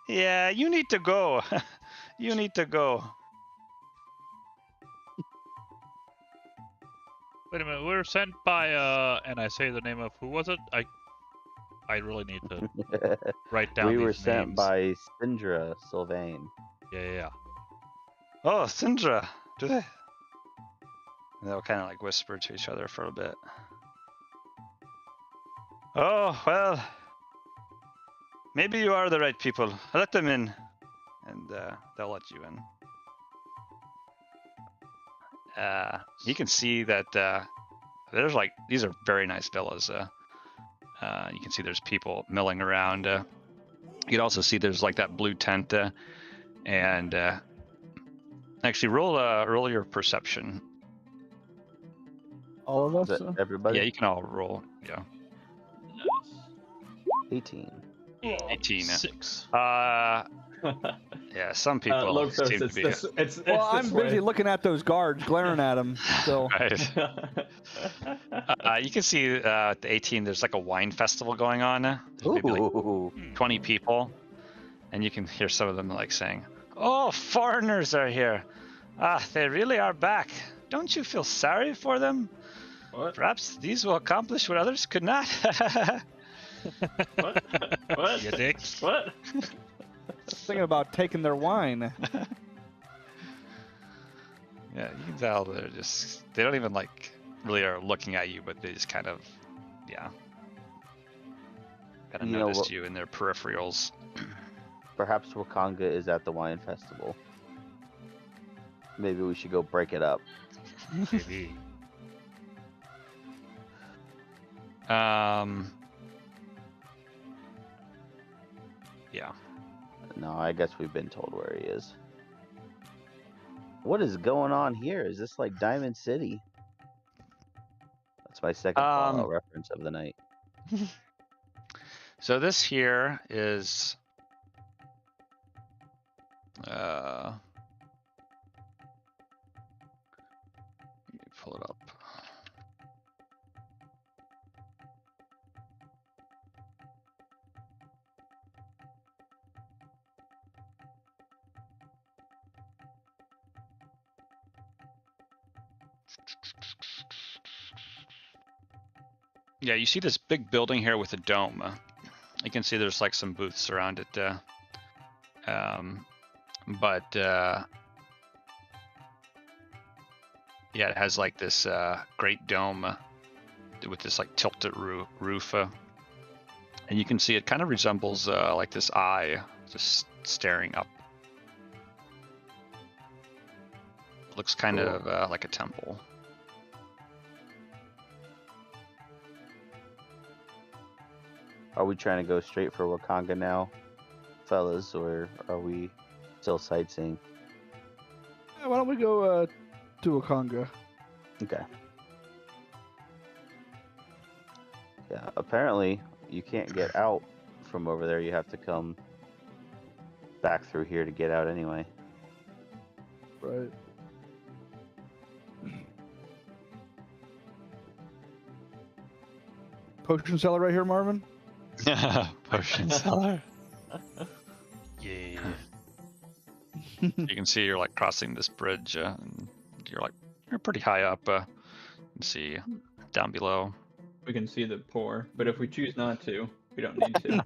Yeah, you need to go. You need to go. Wait a minute, we were sent by, and I say the name of, who was it? I really need to write down We these were sent names. by Syndra Sylvain. Yeah. Oh, Syndra. Do they? And they'll kind of like whisper to each other for a bit. Oh, well. Maybe you are the right people. Let them in. And they'll let you in. You can see that there's like, these are very nice villas. You can see there's people milling around. You can also see there's like that blue tent. And actually roll your perception. All of Is us? it everybody? Yeah, you can all roll. Yeah. Nice. 18. 18. 6. Yeah, some people Loxos, seem to it's be. it's Well, I'm this busy way. looking at those guards, glaring at them. So Right. You can see at the 18, there's like a wine festival going on. There's maybe like Ooh. 20 people, and you can hear some of them like saying, "Oh, foreigners are here. Ah, they really are back. Don't you feel sorry for them? What? Perhaps these will accomplish what others could not." What? What? You dicks. What? thinking about taking their wine. Yeah, you can tell they don't even like really are looking at you, but they just kind of, yeah, kind of You know noticed what- you in their peripherals. Perhaps Wakanga is at the wine festival. Maybe we should go break it up. Maybe. Yeah. No, I guess we've been told where he is. What is going on here? Is this like Diamond City? That's my second Fallout reference of the night. So this here is let me pull it up. Yeah, you see this big building here with a dome. You can see there's like some booths around it. Yeah, it has like this great dome with this like tilted roof. And you can see it kind of resembles like this eye just staring up. Looks kind of like a temple. Are we trying to go straight for Wakanga now, fellas, or are we still sightseeing? Yeah, why don't we go to Wakanga? Okay. Yeah, apparently you can't get out from over there. You have to come back through here to get out anyway. Right. Potion seller right here, Marvin. Potion seller. Yeah. You can see you're like crossing this bridge, and you're pretty high up. You can see down below. We can see the poor, but if we choose not to, we don't need to.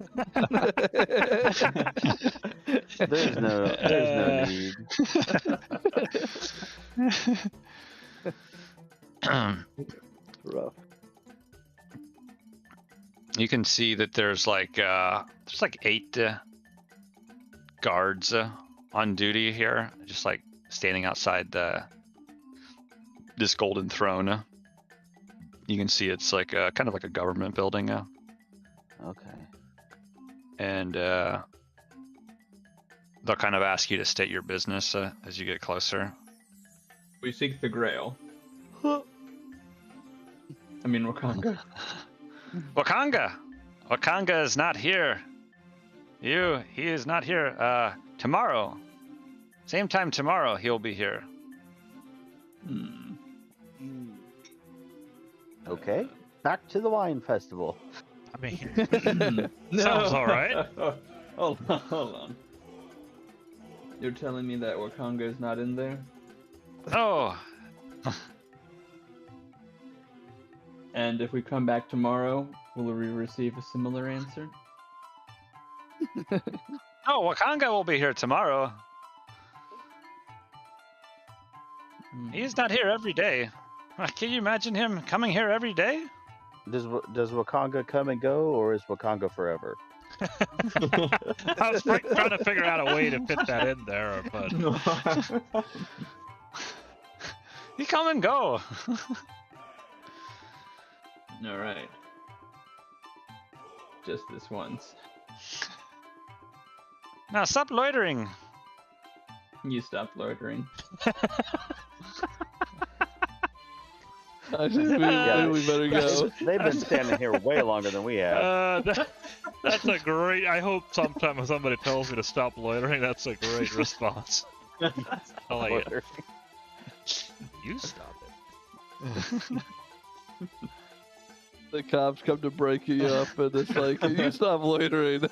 There's no need. Rough. You can see that there's like 8 guards on duty here, just like standing outside this golden throne. You can see it's like kind of like a government building, Okay. and they'll kind of ask you to state your business as you get closer. We seek the Grail. I mean, Wakanga. Wakanga is not here. He is not here. Tomorrow, same time tomorrow, he'll be here. Okay. Back to the wine festival. I mean, No. sounds all right. Hold on. You're telling me that Wakanga is not in there? Oh, And if we come back tomorrow, will we receive a similar answer? no, Wakanga will be here tomorrow. He is not here every day. Can you imagine him coming here every day? Does Wakanga come and go, or is Wakanga forever? I was trying to figure out a way to fit that in there, but He come and go. All right. Just this once. Now stop loitering. You stop loitering. I think we better go. They've been standing here way longer than we have. That's a great. I hope sometime when somebody tells me to stop loitering, that's a great response. Oh yeah. You stop it. The cops come to break you up, and it's like, you stop loitering.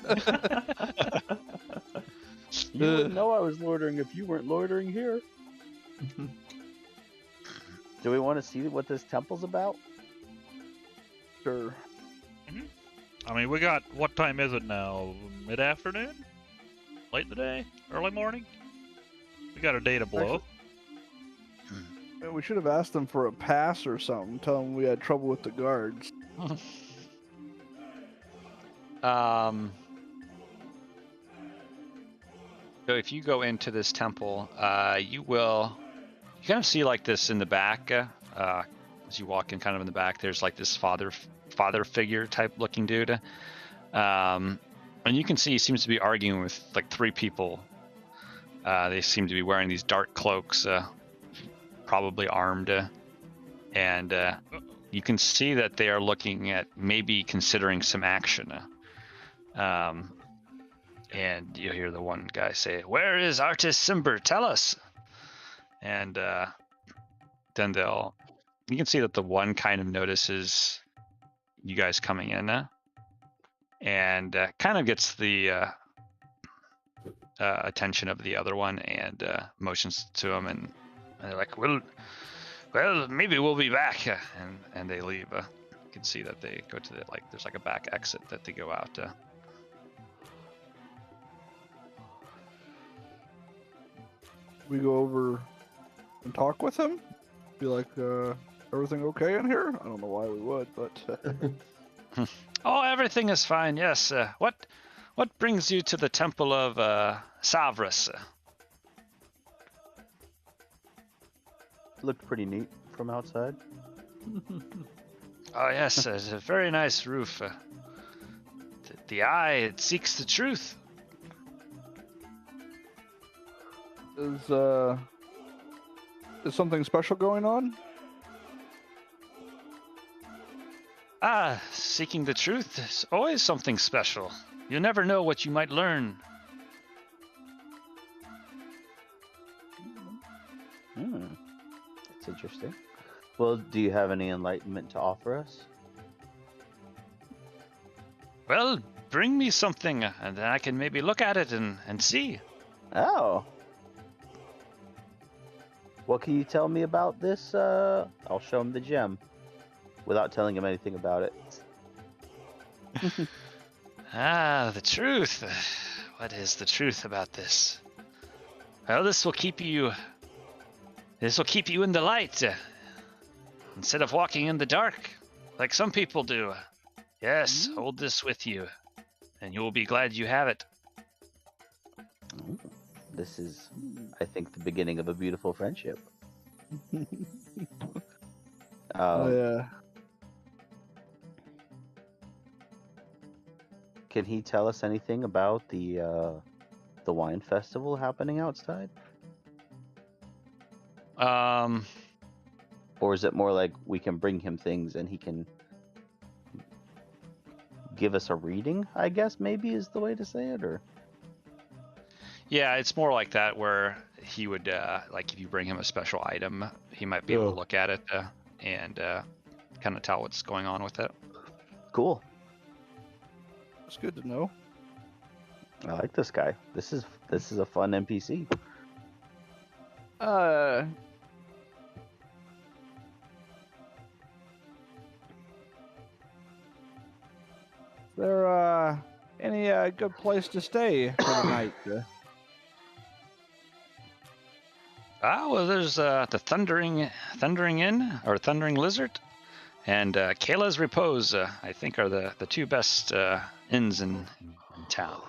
You wouldn't know I was loitering if you weren't loitering here. Do we want to see what this temple's about? Sure. I mean, we got. What time is it now? Mid-afternoon? Late in the day? Early morning? We got a day to blow. We should have asked them for a pass or something. Tell them we had trouble with the guards. So if you go into this temple, you kind of see like this in the back. As you walk in, kind of in the back, there's like this father figure type looking dude. And you can see he seems to be arguing with like 3 people. They seem to be wearing these dark cloaks, probably armed, and you can see that they are looking at maybe considering some action. And you hear the one guy say, "Where is Artis Cimber? Tell us." And then you can see that the one kind of notices you guys coming in, and kind of gets the attention of the other one, and motions to him, and they're like, well, maybe we'll be back, and they leave. You can see that they go to there's like a back exit that they go out. We go over and talk with him. Be like, everything okay in here? I don't know why we would, but. Oh, everything is fine. Yes. What brings you to the temple of Savras? Looked pretty neat from outside. Oh yes, it's a very nice roof. The eye, it seeks the truth. Is something special going on? Seeking the truth is always something special. You never know what you might learn. That's interesting. Well, do you have any enlightenment to offer us? Well, bring me something, and then I can maybe look at it and see. Oh. What can you tell me about this? I'll show him the gem without telling him anything about it. The truth. What is the truth about this? Well, this will keep you in the light, instead of walking in the dark, like some people do. Yes, hold this with you, and you will be glad you have it. This is, I think, the beginning of a beautiful friendship. Yeah. Can he tell us anything about the wine festival happening outside? Or is it more like we can bring him things and he can give us a reading, I guess maybe is the way to say it, or? Yeah, it's more like that, where he would, like if you bring him a special item, he might be able to look at it and kind of tell what's going on with it. Cool. It's good to know. I like this guy. This is a fun NPC. Is there any good place to stay for the night? Well, there's the Thundering Inn, or Thundering Lizard, and Kayla's Repose, I think, are the 2 best inns in town.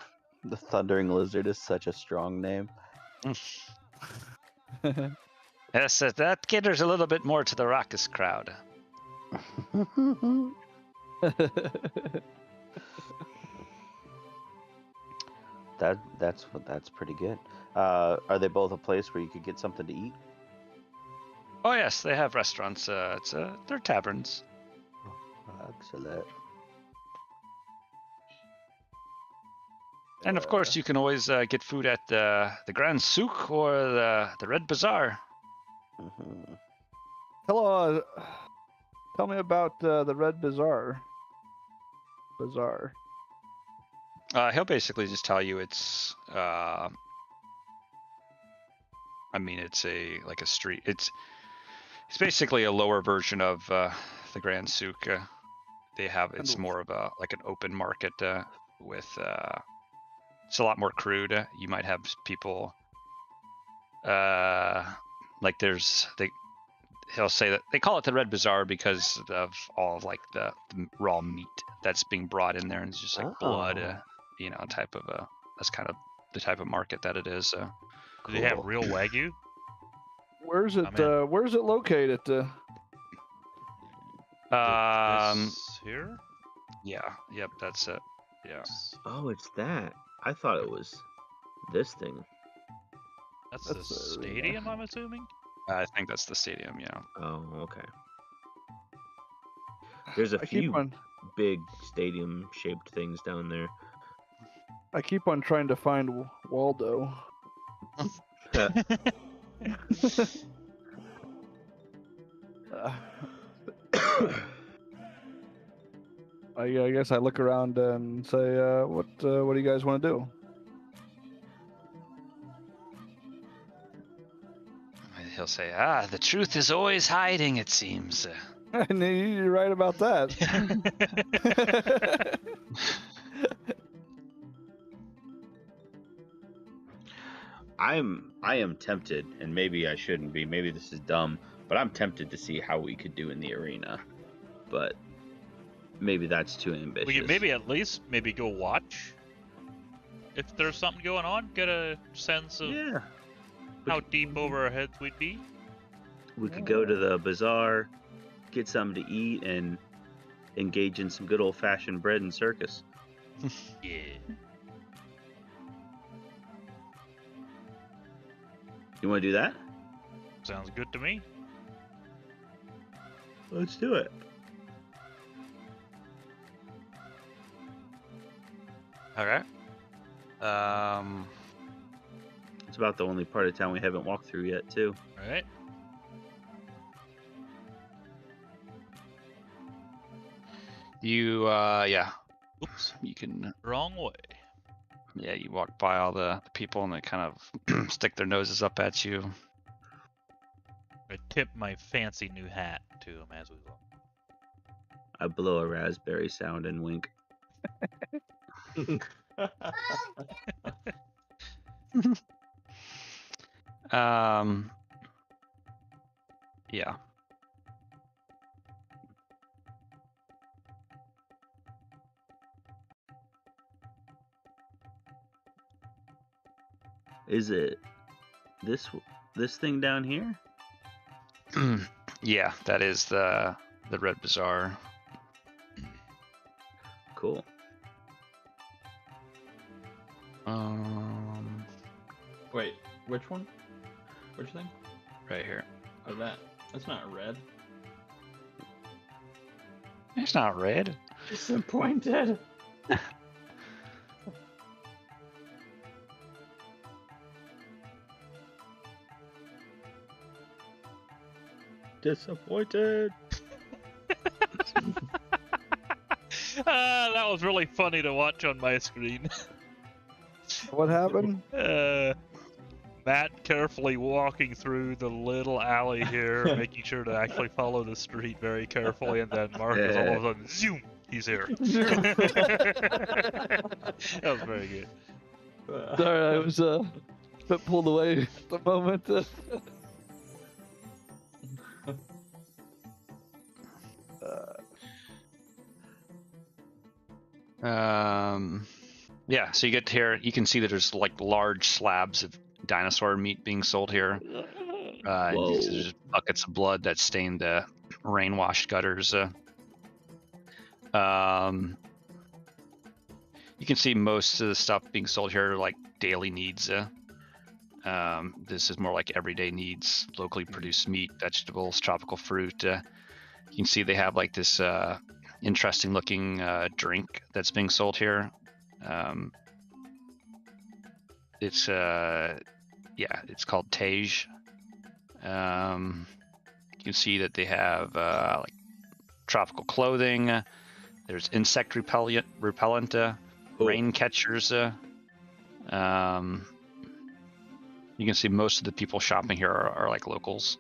The Thundering Lizard is such a strong name. Yes, that caters a little bit more to the raucous crowd. That's pretty good. Are they both a place where you could get something to eat? Oh yes, they have restaurants. They're taverns. Excellent. And of course, you can always get food at the Grand Souk or the Red Bazaar. Mm-hmm. Hello. Tell me about the Red Bazaar. He'll basically just tell you it's. I mean, it's a street. It's basically a lower version of the Grand Souk. It's more of a an open market with. It's a lot more crude. You might have people. He'll say that they call it the Red Bazaar because of all of the raw meat that's being brought in there, and it's just blood, type of that's kind of the type of market that it is. Do they have real Wagyu? Where's it? Where's it located? This here? Yeah. Yep. That's it. Yeah. Oh, it's that. I thought it was this thing. That's the stadium, I'm assuming? I think that's the stadium, yeah. Oh, okay. There's a few big stadium-shaped things down there. I keep on trying to find Waldo. I guess I look around and say, what do you guys want to do? He'll say, the truth is always hiding, it seems. And you're right about that. I am tempted, and maybe I shouldn't be. Maybe this is dumb, but I'm tempted to see how we could do in the arena. But maybe that's too ambitious. We could maybe at least go watch. If there's something going on, get a sense of how deep over our heads we'd be. We could go to the bazaar, get something to eat, and engage in some good old-fashioned bread and circus. Yeah. You want to do that? Sounds good to me. Let's do it. All right. It's about the only part of town we haven't walked through yet, too. All right. You, Oops. You can. Wrong way. Yeah, you walk by all the people and they kind of stick their noses up at you. I tip my fancy new hat to him as we walk. I blow a raspberry sound and wink. Yeah. Is it this thing down here? Yeah, that is the Red Bazaar. Cool. Wait, which one? Which thing? Right here. Oh, that's not red. It's not red. Disappointed. Disappointed. That was really funny to watch on my screen. What happened? Matt carefully walking through the little alley here, making sure to actually follow the street very carefully, and then Marcus all of a sudden, zoom, he's here. That was very good. Sorry, I was a bit pulled away at the moment. Yeah, so you get here, you can see that there's like large slabs of dinosaur meat being sold here. And there's buckets of blood that stain the rain-washed gutters. You can see most of the stuff being sold here are like daily needs. This is more like everyday needs, locally produced meat, vegetables, tropical fruit. You can see they have like this interesting looking drink that's being sold here. It's called Tage. You can see that they have like tropical clothing. There's insect repellent, rain catchers. You can see most of the people shopping here are like locals.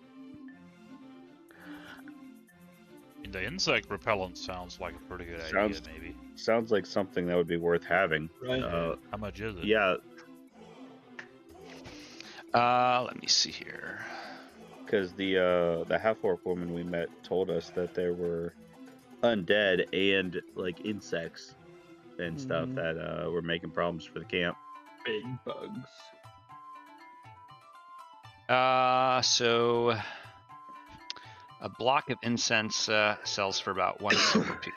The insect repellent sounds like a pretty good idea, maybe. Sounds like something that would be worth having. Right. How much is it? Yeah, Let me see here. because the half-orc woman we met told us that there were undead and like insects and stuff that were making problems for the camp. Big bugs. So a block of incense sells for about 1 silver piece.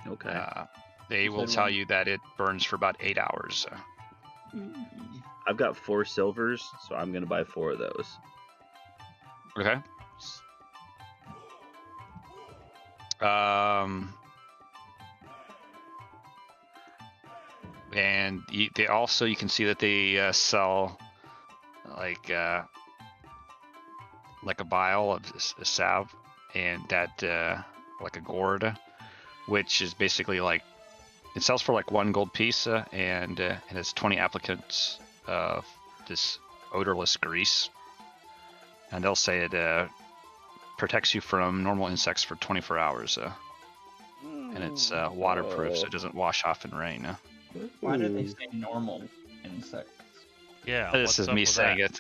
Okay. They will tell you that it burns for about 8 hours. I've got 4 silvers, so I'm gonna buy 4 of those. Okay. And they also, you can see that they sell like a vial of a salve, and that like a gourd, which is basically like, it sells for like 1 gold piece, and it has 20 applicants of this odorless grease, and they'll say it protects you from normal insects for 24 hours, and it's waterproof, so it doesn't wash off in rain. Why did they say normal insects? Yeah. This is me saying it.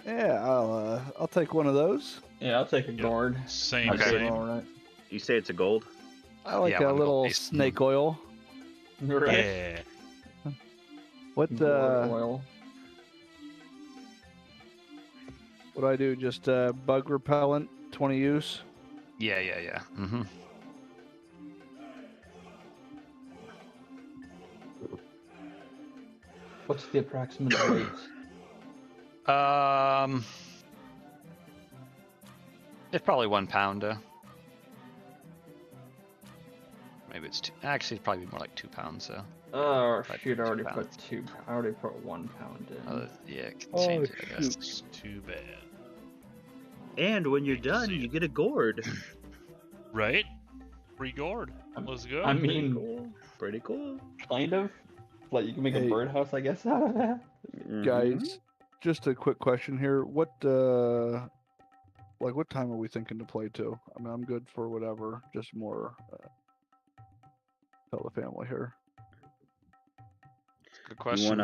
Yeah, I'll take one of those. Yeah, I'll take a gourd. Same, Okay. same. All right. You say it's a gold? I like Yeah, a 1 gold little piece. snake oil. Right. Yeah. What Gourd oil. what do I do? Just bug repellent, 20 use. Yeah. Mm-hmm. What's the approximate weight? It's probably 1 pound. Maybe it's 2. Actually, it'd probably be more like 2 pounds. Oh Like shoot! I 2 already pounds. put 2. I already put 1 pound in. Yeah, it can Oh, change it, I guess. It's too bad. And when you're done, See you it. get a gourd. Right? Free gourd. Let's go. I Pretty mean, cool. Pretty cool. kind of. Like you can make Hey. a birdhouse, I guess, out of that. Mhm. Guys, just a quick question here. What what time are we thinking to play to? I mean, I'm good for whatever. Just more tell the family here. Good question.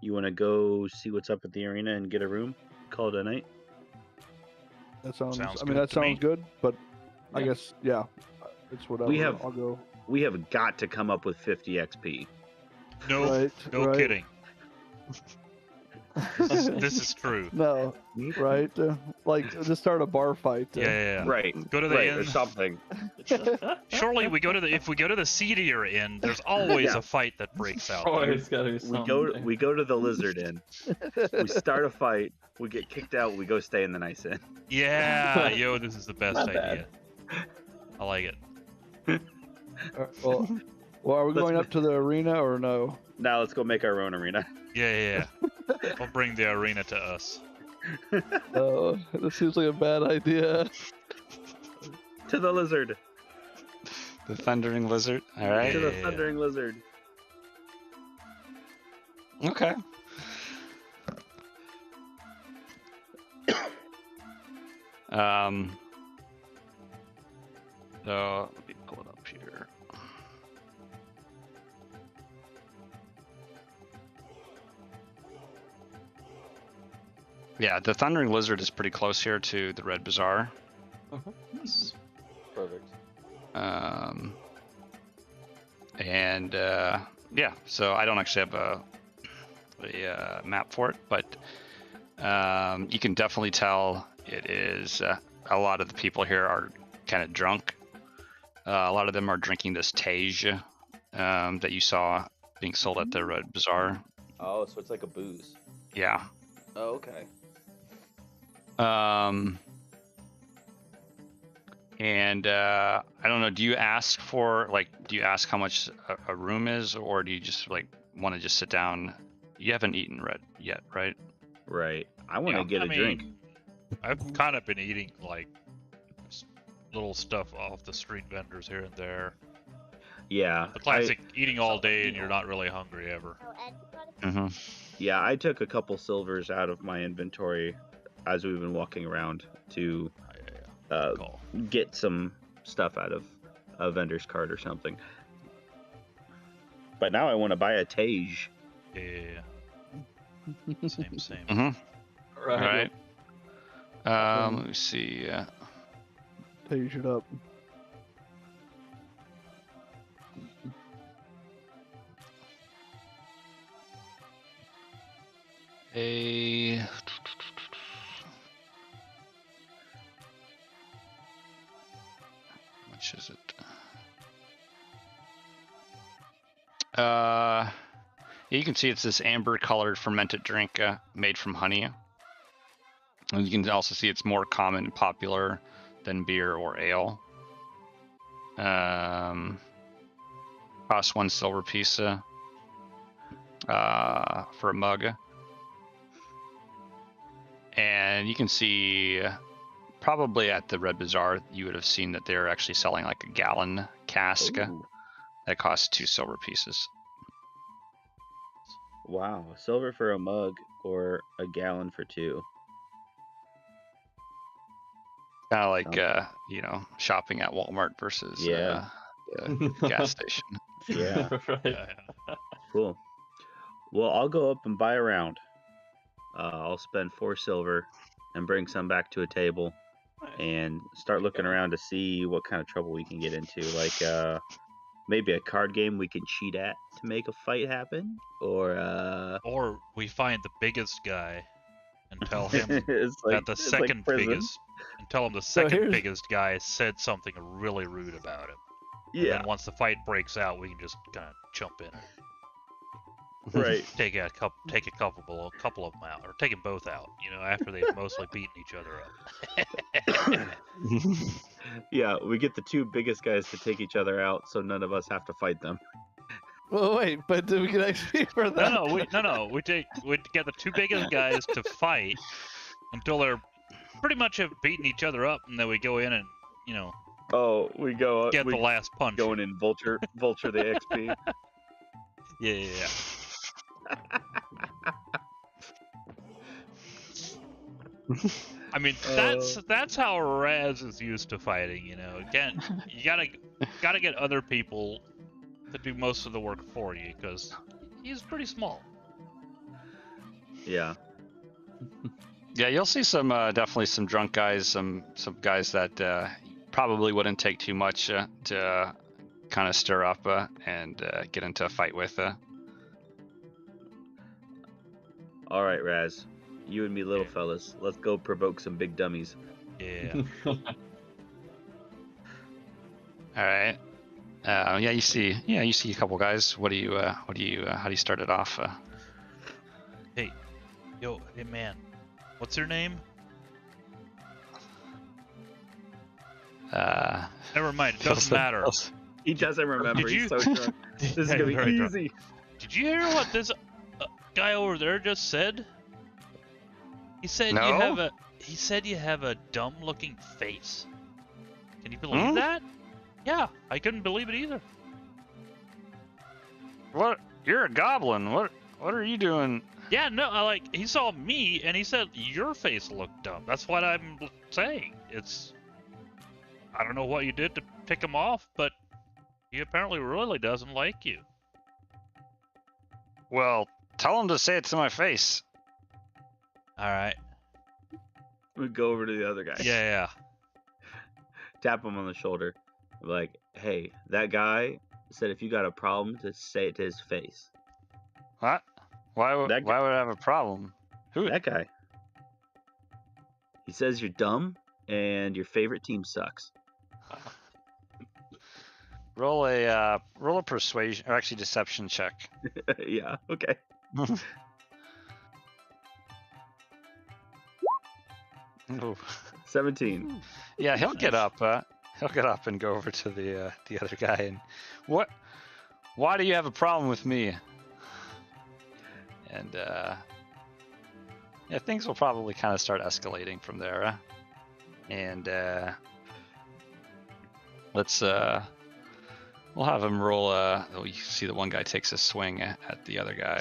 You wanna go see what's up at the arena and get a room? Call it a night. That sounds. Sounds I mean, good that to me. sounds good. But I Yeah. guess it's whatever. We have- I'll go. We have got to come up with 50 XP. No, Right. no right. kidding. This is true. No. Right. Like to start a bar fight. Yeah. Right. Go to the Right, inn. or something. Surely if we go to the seedier inn, there's always Yeah. a fight that breaks out. Oh, there. it's gotta be We something. go to the lizard inn. We start a fight. We get kicked out. We go stay in the nice inn. Yeah, yo, this is the best Not idea. I like it. Well, are we Let's going ma- up to the arena or no? Now let's go make our own arena. Yeah. We'll bring the arena to us. This seems like a bad idea. To the lizard. The thundering lizard. All right. To the Yeah. thundering lizard. Okay. So let me pull it up here. Yeah, the Thundering Lizard is pretty close here to the Red Bazaar. Perfect. Yeah, so I don't actually have a map for it, but you can definitely tell it is a lot of the people here are kind of drunk. A lot of them are drinking this Tage, that you saw being sold at the Red Bazaar. Oh, so it's like a booze. Yeah. Oh, okay. And I don't know. Do you ask how much a room is, or do you just like want to just sit down? You haven't eaten yet, right? Right. I want to get a drink. I've kind of been eating like little stuff off the street vendors here and there. Yeah. The classic eating all day and you're not really hungry ever. Mm-hmm. Yeah, I took a couple silvers out of my inventory as we've been walking around to get some stuff out of a vendor's cart or something. But now I want to buy a Tage. Yeah. Same. Mm-hmm. Right. Let me see. Tage it up. How much is it? You can see it's this amber-colored fermented drink made from honey. And you can also see it's more common and popular than beer or ale. Costs 1 silver piece for a mug. And you can see probably at the Red Bazaar, you would have seen that they're actually selling like a gallon cask. Ooh. That costs 2 silver pieces. Wow, silver for a mug or a gallon for 2. Kind of like shopping at Walmart versus Yeah. the gas station. Yeah. Right. Cool. Well, I'll go up and buy a round. I'll spend 4 silver and bring some back to a table and start looking around to see what kind of trouble we can get into. Like maybe a card game we can cheat at to make a fight happen, Or we find the biggest guy and tell him it's that the second prison. biggest, and tell him the So second here's- biggest guy said something really rude about him. Yeah, And once the fight breaks out, we can just kind of jump in and right. take a couple of them out, or take them both out. After they've mostly beaten each other up. Yeah, we get the 2 biggest guys to take each other out, so none of us have to fight them. Well, wait, but we can actually for that. No. We get the 2 biggest guys to fight until they're pretty much have beaten each other up, and then we go in and Oh, we go. get we the last punch. going in vulture the XP. Yeah. I mean, that's how Raz is used to fighting. Again, you gotta get other people to do most of the work for you because he's pretty small. Yeah. Yeah, you'll see some definitely some drunk guys, some guys that probably wouldn't take too much to kind of stir up and get into a fight with. All right, Raz. You and me, little fellas. Let's go provoke some big dummies. Yeah. All right. You see a couple guys. How do you start it off? Hey man, what's your name? Never mind, it doesn't matter. He doesn't remember. Did He's you- so drunk. This is gonna be Very drunk. easy. Did you hear what this guy over there just said? He said No. He said you have a dumb-looking face. Can you believe that? Yeah, I couldn't believe it either. What? You're a goblin. What are you doing? Yeah, no, he saw me and he said your face looked dumb. That's what I'm saying. I don't know what you did to pick him off, but he apparently really doesn't like you. Well, tell him to say it to my face. All right. We go over to the other guy. Yeah. Tap him on the shoulder. Like, hey, that guy said if you got a problem, to say it to his face. What? Why would That guy- I have a problem? Who? That guy. He says you're dumb and your favorite team sucks. Roll a persuasion, or actually deception check. Yeah. Okay. Ooh. 17. Yeah, he'll get Nice. up. He'll get up and go over to the other guy and what? Why do you have a problem with me? And yeah, things will probably kind of start escalating from there. And let's we'll have him roll. Oh, you see the one guy takes a swing at the other guy.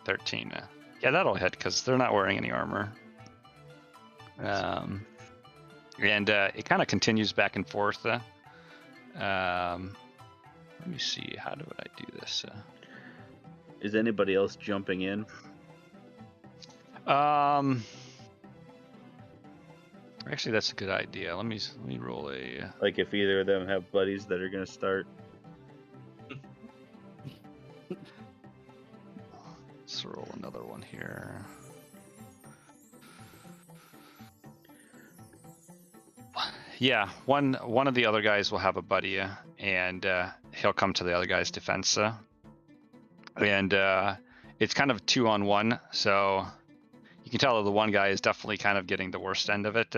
13. Yeah, that'll hit because they're not wearing any armor. And it kind of continues back and forth. Let me see. How would I do this? Is anybody else jumping in? Actually, that's a good idea. Let me roll a. Like if either of them have buddies that are gonna start. Let's roll another one here. Yeah, one of the other guys will have a buddy, and he'll come to the other guy's defense. And it's kind of 2-on-1, so you can tell that the one guy is definitely kind of getting the worst end of it.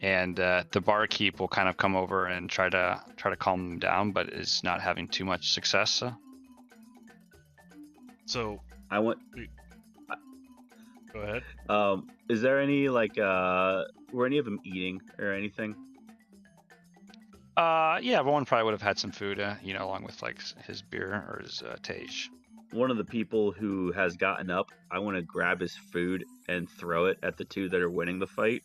And the barkeep will kind of come over and try to calm him down, but is not having too much success. So I want. go ahead. Is there any like were any of them eating or anything? Yeah, but one probably would have had some food, along with like his beer or his tage. One of the people who has gotten up, I want to grab his food and throw it at the two that are winning the fight,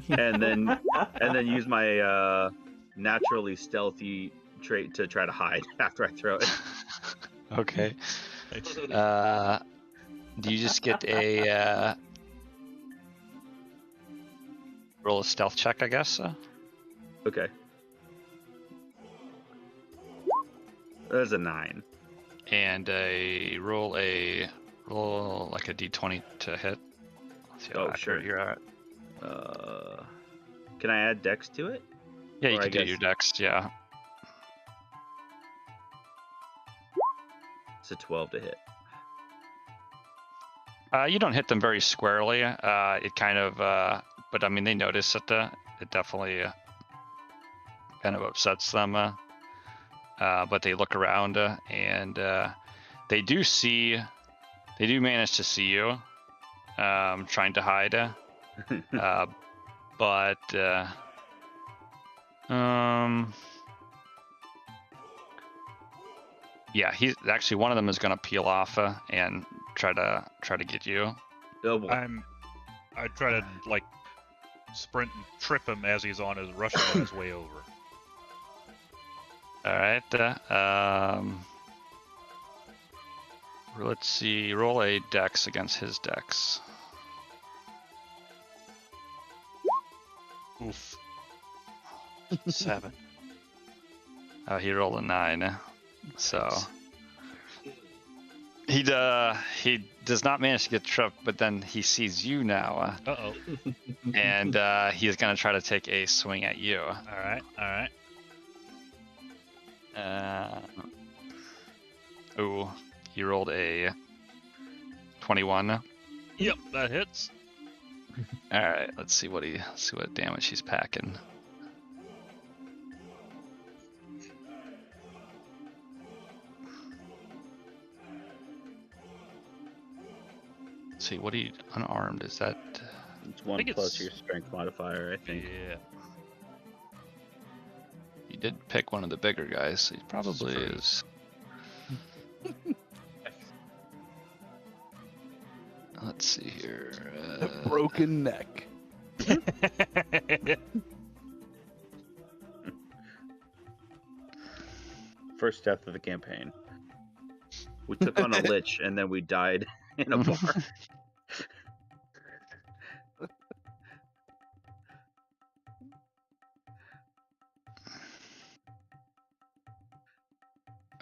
and then use my naturally stealthy trait to try to hide after I throw it. Okay. Do you just get roll a stealth check, I guess? Okay. There's a 9. And roll like a d20 to hit. Let's see how accurate sure. you're at. Can I add dex to it? Yeah, you Or I can do guess- your dex, yeah. It's a 12 to hit. You don't hit them very squarely. It kind of, but I mean, they notice it. It definitely kind of upsets them. But they look around and they do manage to see you, trying to hide. But yeah, he's actually one of them is gonna peel off and try to get you. Oh, boy. I try to like sprint and trip him as he's rushing on his way over. All right. Let's see. Roll a dex against his dex. Oof. 7. Oh, he rolled a 9. So he does not manage to get tripped, but then he sees you now, Uh-oh. and he's gonna try to take a swing at you. All right. Ooh, he rolled a 21. Yep, that hits. All right, let's see what damage he's packing. Let's see what he unarmed is that? It's 1 think plus it's- your strength modifier, I think. Yeah. He did pick one of the bigger guys. So he probably Sorry. is. Let's see here. Broken neck. First death of the campaign. We took on a lich and then we died in a bar.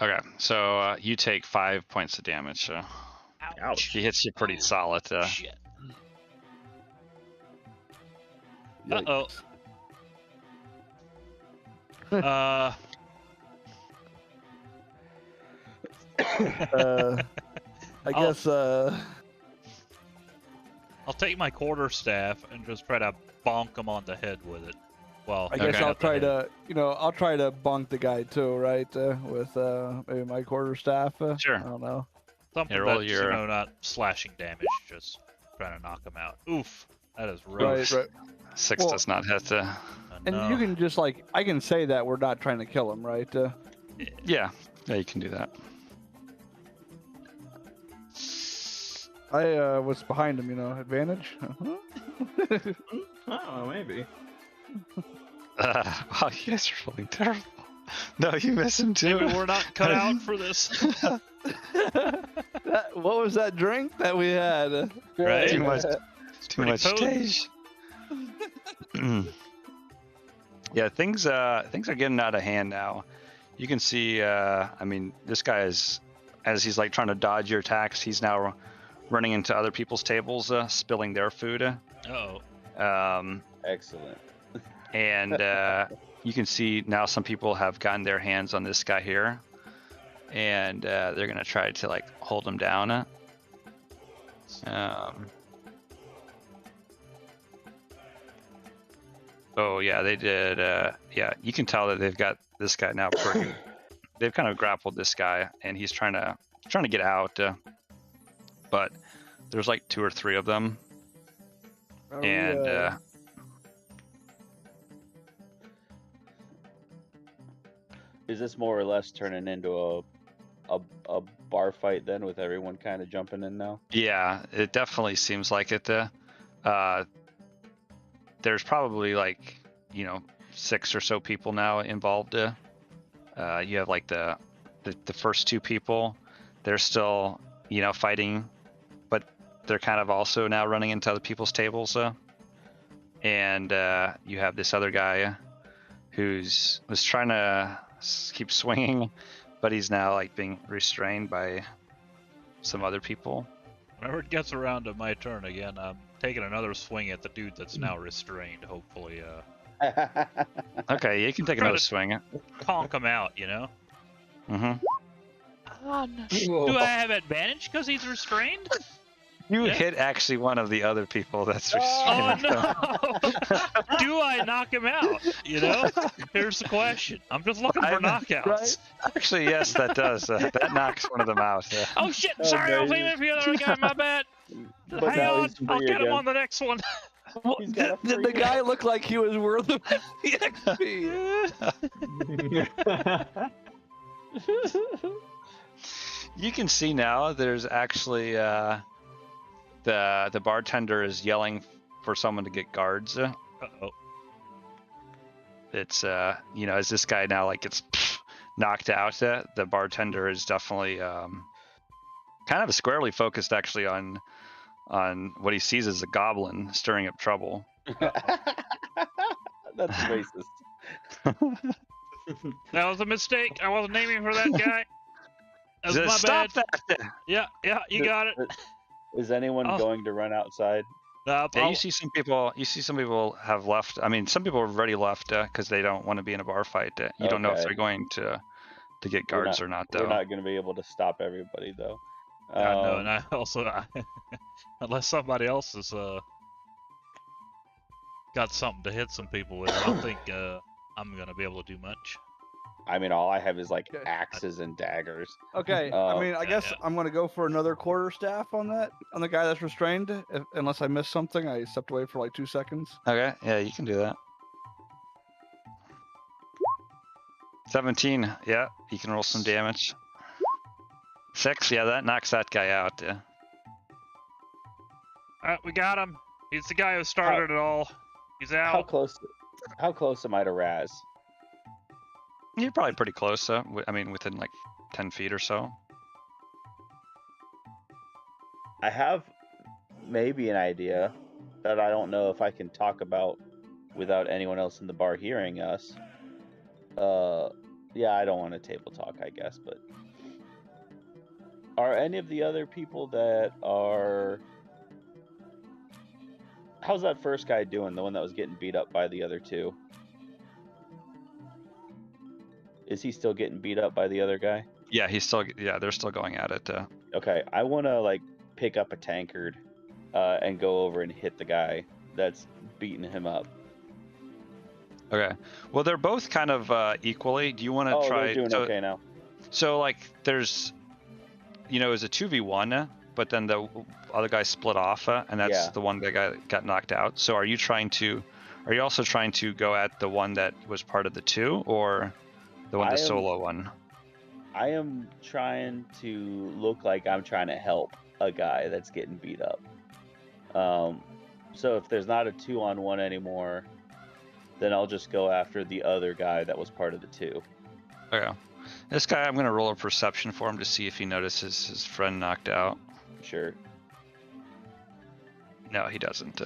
Okay, so you take 5 points of damage. Ouch. He hits you pretty solid. Shit. Uh-oh. I guess. I'll take my quarterstaff and just try to bonk him on the head with it. Well, I guess Okay. I'll try to, I'll try to bonk the guy too, right? With maybe my quarterstaff. Sure. I don't know. something Yeah, roll that's your- not slashing damage, just trying to knock him out. Oof, that is rough. Right. 6 Well- does not hit. And No. you can just I can say that we're not trying to kill him, right? Yeah, you can do that. I was behind him, advantage. Oh, maybe. Wow, you guys are rolling terrible. No, you miss him too. Maybe we're not cut out for this. What was that drink that we had? Right? Too much, pretty potent. stage. Yeah, things are getting out of hand now. You can see, this guy is, as he's like trying to dodge your attacks, he's now running into other people's tables, spilling their food. Uh-oh. Excellent. And you can see now some people have gotten their hands on this guy here, and they're gonna try to hold him down. Oh yeah, they did. Yeah, you can tell that they've got this guy now. They've kind of grappled this guy, and he's trying to get out. But there's like 2 or 3 of them, and Is this more or less turning into a bar fight then, with everyone kind of jumping in now? yeah, it definitely seems like it. There's probably 6 or so people now involved. You have the first 2 people. They're still fighting, but they're kind of also now running into other people's tables. And you have this other guy was trying to keep swinging, but he's now being restrained by some other people. Whenever it gets around to my turn again, I'm taking another swing at the dude that's now restrained. Hopefully, Okay, you can take Try another to- swing. conk him out. Mm-hmm. Oh, no. Do I have advantage because he's restrained? You Yeah. hit actually one of the other people that's Oh restrained. no! Do I knock him out? Here's the question. I'm just looking for knockouts. right? Actually, yes, that does. That knocks one of them out. Oh shit! Oh, Sorry, I was baby. aiming for the other guy. My bad. But Hang now on, he's free I'll get him again. on the next one. Well, He's got a did the free- guy look like he was worth the XP? You can see now there's actually the bartender is yelling for someone to get guards. Uh-oh. It's as this guy now gets knocked out, the bartender is definitely kind of squarely focused actually on what he sees as a goblin stirring up trouble. That's racist. That was a mistake. I wasn't aiming for that guy. That was my Stop bad. that! Yeah, you got it. Is anyone Oh. going to run outside? Yeah, I'll- you see some people have left. I mean, some people have already left because they don't want to be in a bar fight. You don't know if Okay. they're going to get We're guards or not, though. We're not going to be able to stop everybody, though. no, and I also, unless somebody else has got something to hit some people with, I don't think I'm gonna be able to do much. I mean, all I have is Okay. axes and daggers. Okay, Oh, I yeah, guess yeah. I'm gonna go for another quarterstaff on the guy that's restrained. Unless I missed something, I stepped away for 2 seconds. Okay, yeah, you can do that. 17, yeah, you can roll some damage. 6, yeah, that knocks that guy out. Yeah. All right, we got him. He's the guy who started it all. He's How out. close? How close am I to Raz? You're probably pretty close. Within 10 feet or so. I have maybe an idea that I don't know if I can talk about without anyone else in the bar hearing us. Yeah, I don't want to table talk, I guess, but are any of the other people that are... how's that first guy doing? The one that was getting beat up by the other two. Is he still getting beat up by the other guy? Yeah, they're still going at it. Okay, I want to like pick up a tankard, and go over and hit the guy that's beating him up. Okay. Well, they're both kind of equally. Do you want to Oh, try? they're doing okay now. So like, there's, it was a 2v1, but then the other guy split off, and that's the one that got knocked out. So are you also trying to go at the one that was part of the two, or the solo one? I am trying to look like I'm trying to help a guy that's getting beat up. So if there's not a 2-on-1 anymore, then I'll just go after the other guy that was part of the two. Okay. This guy, I'm going to roll a perception for him to see if he notices his friend knocked out. Sure. No, he doesn't.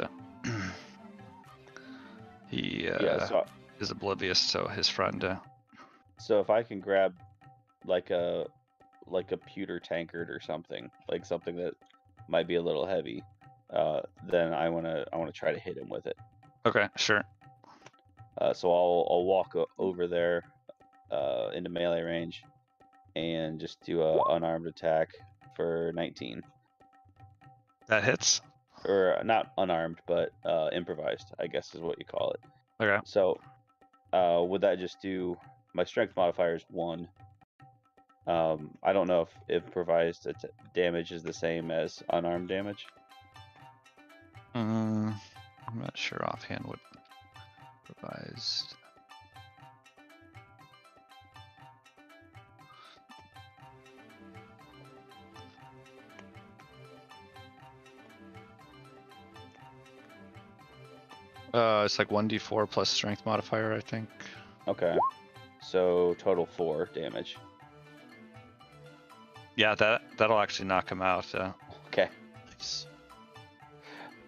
He is oblivious to his friend. So if I can grab like a pewter tankard or something, like something that might be a little heavy, then I want to try to hit him with it. Okay, sure. So I'll walk over there into melee range and just do a unarmed attack for 19. That hits? Or not unarmed, but improvised, I guess is what you call it. Okay. So would that just do... My strength modifier is 1. I don't know if improvised damage is the same as unarmed damage. I'm not sure offhand what improvised. It's like 1d4 plus strength modifier, I think. Okay. So total 4 damage. Yeah, that'll actually knock him out. Okay. Nice.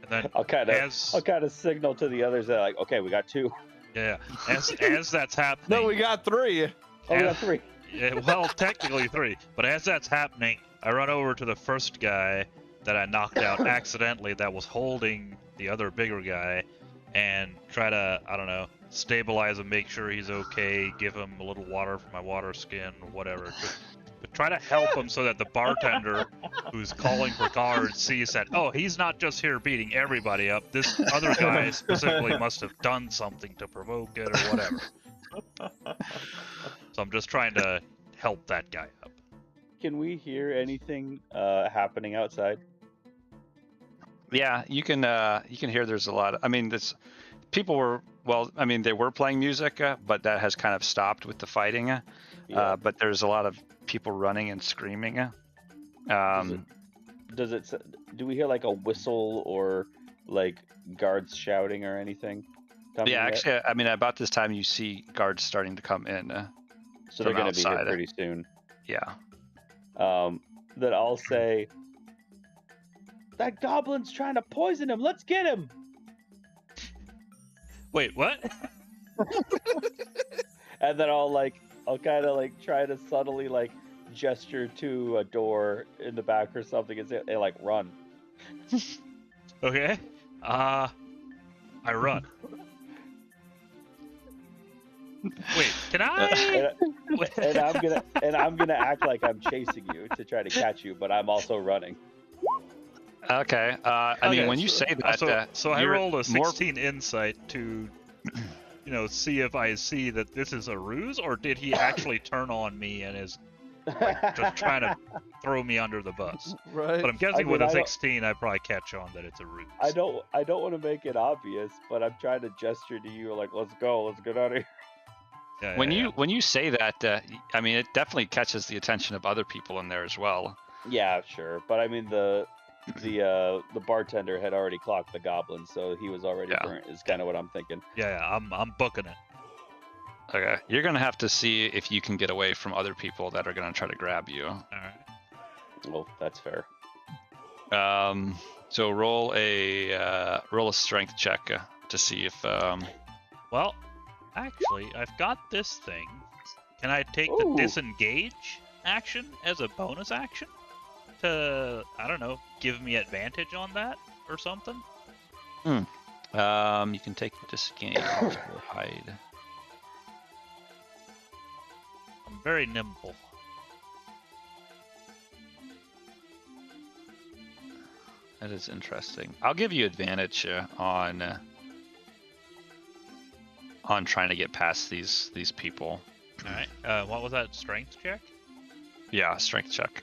And then I'll kind of signal to the others that like, okay, we got 2. Yeah. As that's happening. No, we got 3. Oh, we got 3. Yeah, well, technically 3. But as that's happening, I run over to the first guy that I knocked out accidentally that was holding the other bigger guy, and try to, I don't know, stabilize him, make sure he's okay, give him a little water from my water skin or whatever. But try to help him so that the bartender who's calling for cards sees that, oh, he's not just here beating everybody up. This other guy specifically must have done something to provoke it or whatever. So I'm just trying to help that guy up. Can we hear anything happening outside? Yeah, you can hear there's a lot of, people were, they were playing music, but that has kind of stopped with the fighting. But there's a lot of people running and screaming. Do we hear like a whistle or like guards shouting or anything? Yeah, actually, about this time you see guards starting to come in. So they're going to be here pretty soon. Yeah. Then I'll say, that goblin's trying to poison him. Let's get him. Wait, what? And then I'll kind of like try to subtly like gesture to a door in the back or something and say, hey, like run. Okay. I run. Wait, can I? and I'm gonna act like I'm chasing you to try to catch you, but I'm also running. Okay. When you say that, so I rolled a 16 insight to, see if I see that this is a ruse, or did he actually turn on me and is just trying to throw me under the bus? Right. But I'm guessing with a 16, I probably catch on that it's a ruse. I don't want to make it obvious, but I'm trying to gesture to you like, let's get out of here. Yeah, when you say that, it definitely catches the attention of other people in there as well. Yeah, sure, but the bartender had already clocked the goblin, so he was already burnt. Is kind of what I'm thinking. Yeah, I'm booking it. Okay, you're gonna have to see if you can get away from other people that are gonna try to grab you. All right. Well, that's fair. So roll a strength check to see if. Well, actually, I've got this thing. Can I take the disengage action as a bonus action to, I don't know, give me advantage on that or something? You can take this game off or hide. I'm very nimble. That is interesting. I'll give you advantage on trying to get past these people. All right. What was that? Strength check? Yeah, strength check.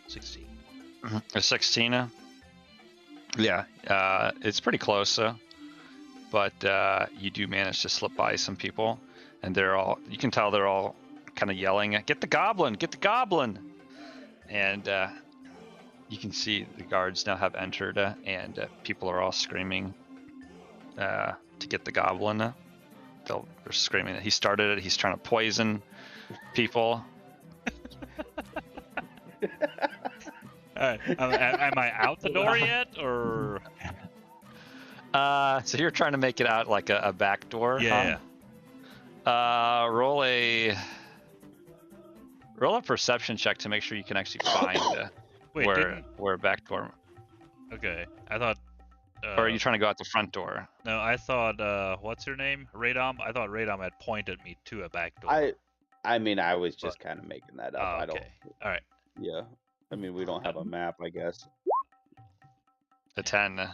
16. A 16. Yeah, it's pretty close, but you do manage to slip by some people, and you can tell they're all kind of yelling, "Get the goblin! Get the goblin!" And you can see the guards now have entered, and people are all screaming to get the goblin. They're screaming that he started it. He's trying to poison people. All right. Am I out the door yet, or? So you're trying to make it out like a back door? Yeah. Huh? Roll a perception check to make sure you can actually find Wait, where a back door. Okay, I thought. Or are you trying to go out the front door? No, I thought. What's her name? Radom. I thought Radom had pointed me to a back door. I mean, I was just kind of making that up. Oh, I don't. okay. All right. Yeah. I mean, we don't have a map, I guess. A 10. All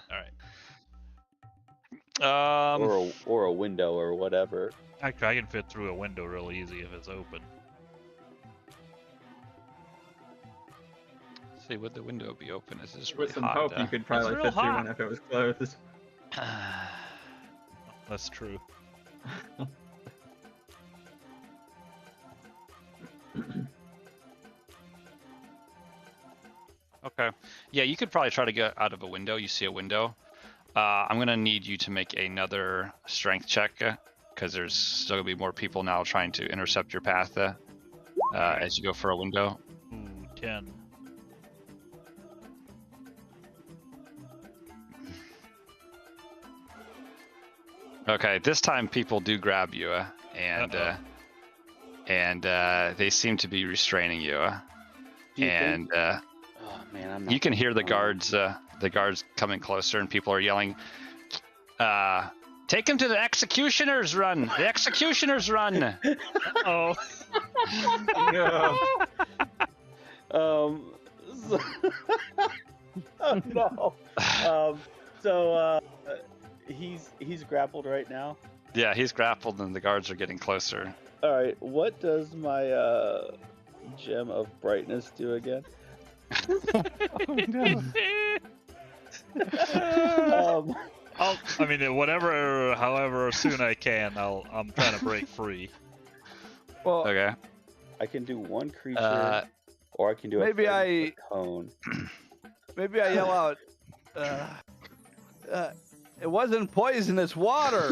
right. Or a window or whatever. Actually, I can fit through a window real easy if it's open. Let's see, would the window be open? Is this really With some hot? hope, you could probably real fit through hot. one if it was closed. That's true. Okay. Yeah, you could probably try to get out of a window. You see a window. I'm going to need you to make another strength check because there's still going to be more people now trying to intercept your path as you go for a window. Ooh, 10. Okay, this time people do grab you and they seem to be restraining you. Do you And oh man, I'm not you can hear the gonna- guards coming closer, and people are yelling, "Take him to the executioner's run! The executioner's run!" Oh. No. So, oh no. So he's grappled right now. Yeah, he's grappled, and the guards are getting closer. All right. What does my gem of brightness do again? Oh, no. I mean, however soon I can, I'm trying to break free. Well, Okay. I can do one creature, or I can do maybe a cone. maybe I yell out, it wasn't poisonous water.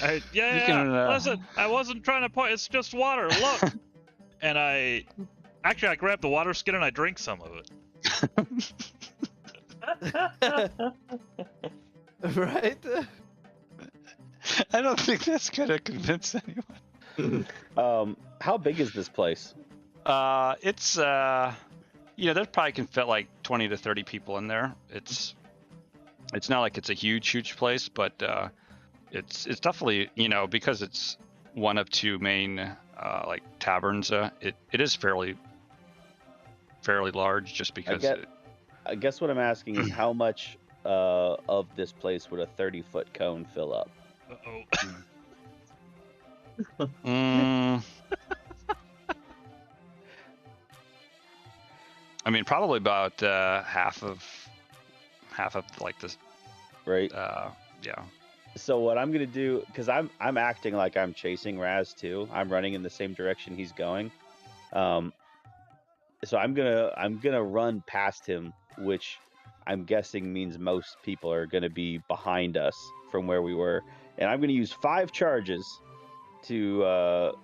Listen, I wasn't trying to point. It's just water. Look. And I grab the water skin and I drink some of it. Right? I don't think that's gonna convince anyone. How big is this place? It's there probably can fit like 20 to 30 people in there. It's not like it's a huge place, but it's definitely, because it's one of two main like taverns. It is fairly large, just because. I guess what I'm asking is how much of this place would a 30-foot cone fill up? Uh-oh. I mean, probably about half of like this. Right. Yeah. So what I'm gonna do, because I'm acting like I'm chasing Raz too. I'm running in the same direction he's going. So I'm gonna run past him, which I'm guessing means most people are gonna be behind us from where we were, and I'm gonna use 5 charges to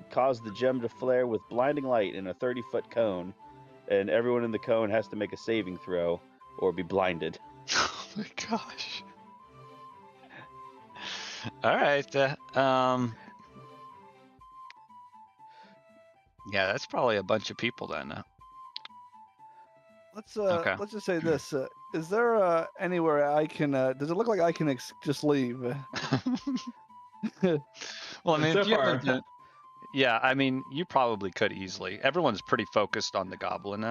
cause the gem to flare with blinding light in a 30-foot cone, and everyone in the cone has to make a saving throw or be blinded. Oh my gosh. All right. Yeah, that's probably a bunch of people then. Okay. let's just say this. Is there anywhere I can? Does it look like I can just leave? Well, I mean, So if you far. haven't done- yeah, I mean, you probably could easily. Everyone's pretty focused on the goblin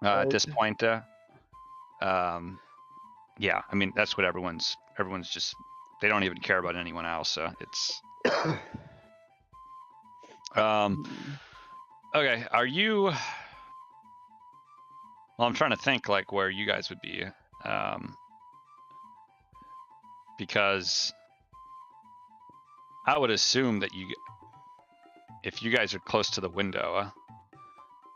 at this point. Yeah, I mean, that's what everyone's just. They don't even care about anyone else. It's. Okay, are you? Well, I'm trying to think like where you guys would be, because I would assume that if you guys are close to the window,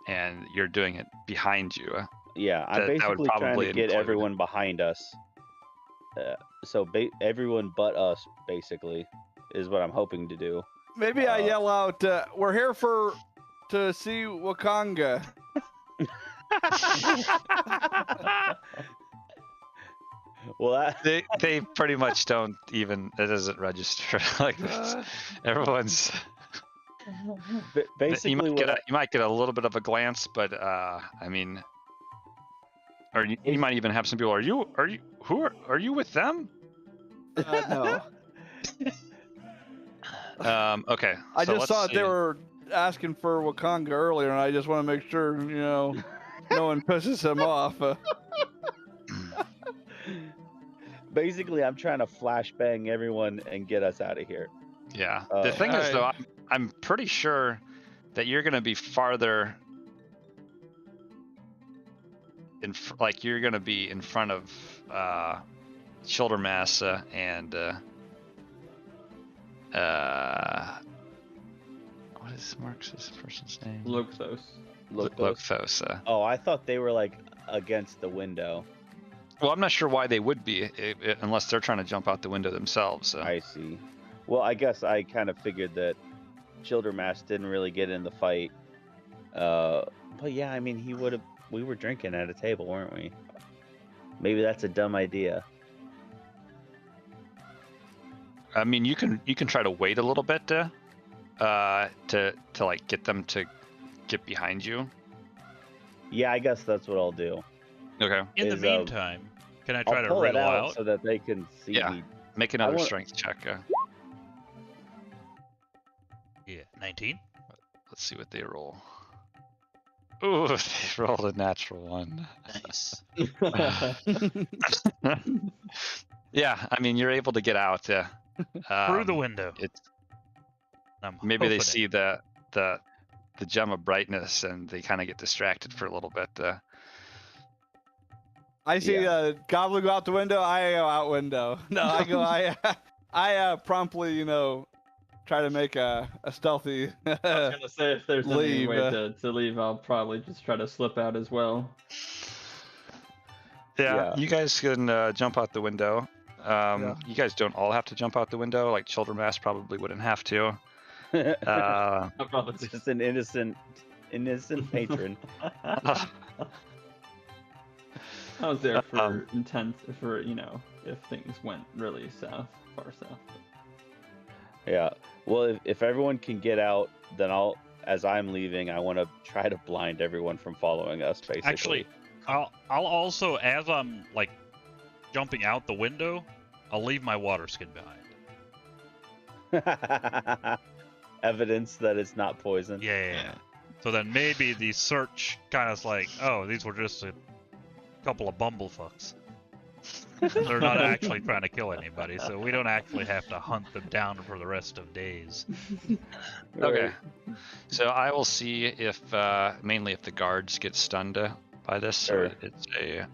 and you're doing it behind you. Yeah, I'm that would basically trying probably to get include- everyone behind us. So everyone but us, basically, is what I'm hoping to do. Maybe I yell out, "We're here to see Wakanga." Well, They pretty much don't even. It doesn't register like this. Everyone's. basically, You might get a little bit of a glance, but I mean, or you might even have some people. Are you with them? No. Okay. I so just let's thought see. they were asking for Wakanga earlier, and I just want to make sure, no one pisses him off. basically, I'm trying to flashbang everyone and get us out of here. Yeah. The thing is, though, I'm pretty sure that you're gonna be farther. Like you're gonna be in front of shoulder mass and what is Marx's person's name? Loxos. Loxos. Oh, I thought they were like against the window. Well, I'm not sure why they would be unless they're trying to jump out the window themselves. I see. Well, I guess I kind of figured that Childermass didn't really get in the fight. But yeah, I mean, we were drinking at a table, weren't we? Maybe that's a dumb idea. I mean, you can try to wait a little bit to like get them to get behind you. Yeah, I guess that's what I'll do. Okay. In the Is, meantime, can I try I'll to pull it wriggle out out? so that they can see Yeah. me. Make another want- strength check. Yeah, 19. Let's see what they roll. Ooh, they rolled a natural one. Nice. Yeah, I mean, you're able to get out. Through the window. Maybe they hoping see the gem of brightness and they kind of get distracted for a little bit. I see Goblin go out the window. I go out window. No, I go. I promptly, try to make a stealthy. I was gonna say if there's any Leave, way to leave, I'll probably just try to slip out as well. Yeah, you guys can jump out the window. You guys don't all have to jump out the window. Like Childermass probably wouldn't have to. I'll probably It's just an innocent patron. I was there for if things went really far south. Yeah. Well, if everyone can get out, then as I'm leaving, I want to try to blind everyone from following us. Basically. Actually, I'll also, as I'm like jumping out the window, I'll leave my water skin behind. Evidence that it's not poison. Yeah. So then maybe the search kind of like, oh, these were just a couple of bumblefucks. They're not actually trying to kill anybody, so we don't actually have to hunt them down for the rest of days. Okay. So I will see if mainly if the guards get stunned by this. So Sure. it's a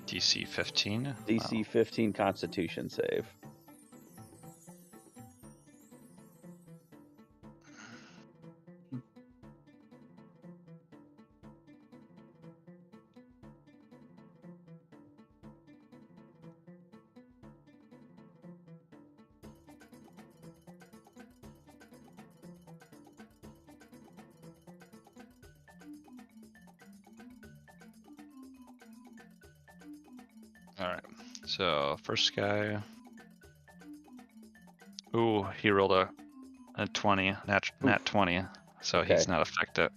DC 15. DC 15 Constitution save. All right. So first guy. Ooh, he rolled a 20, nat 20. So he's not affected.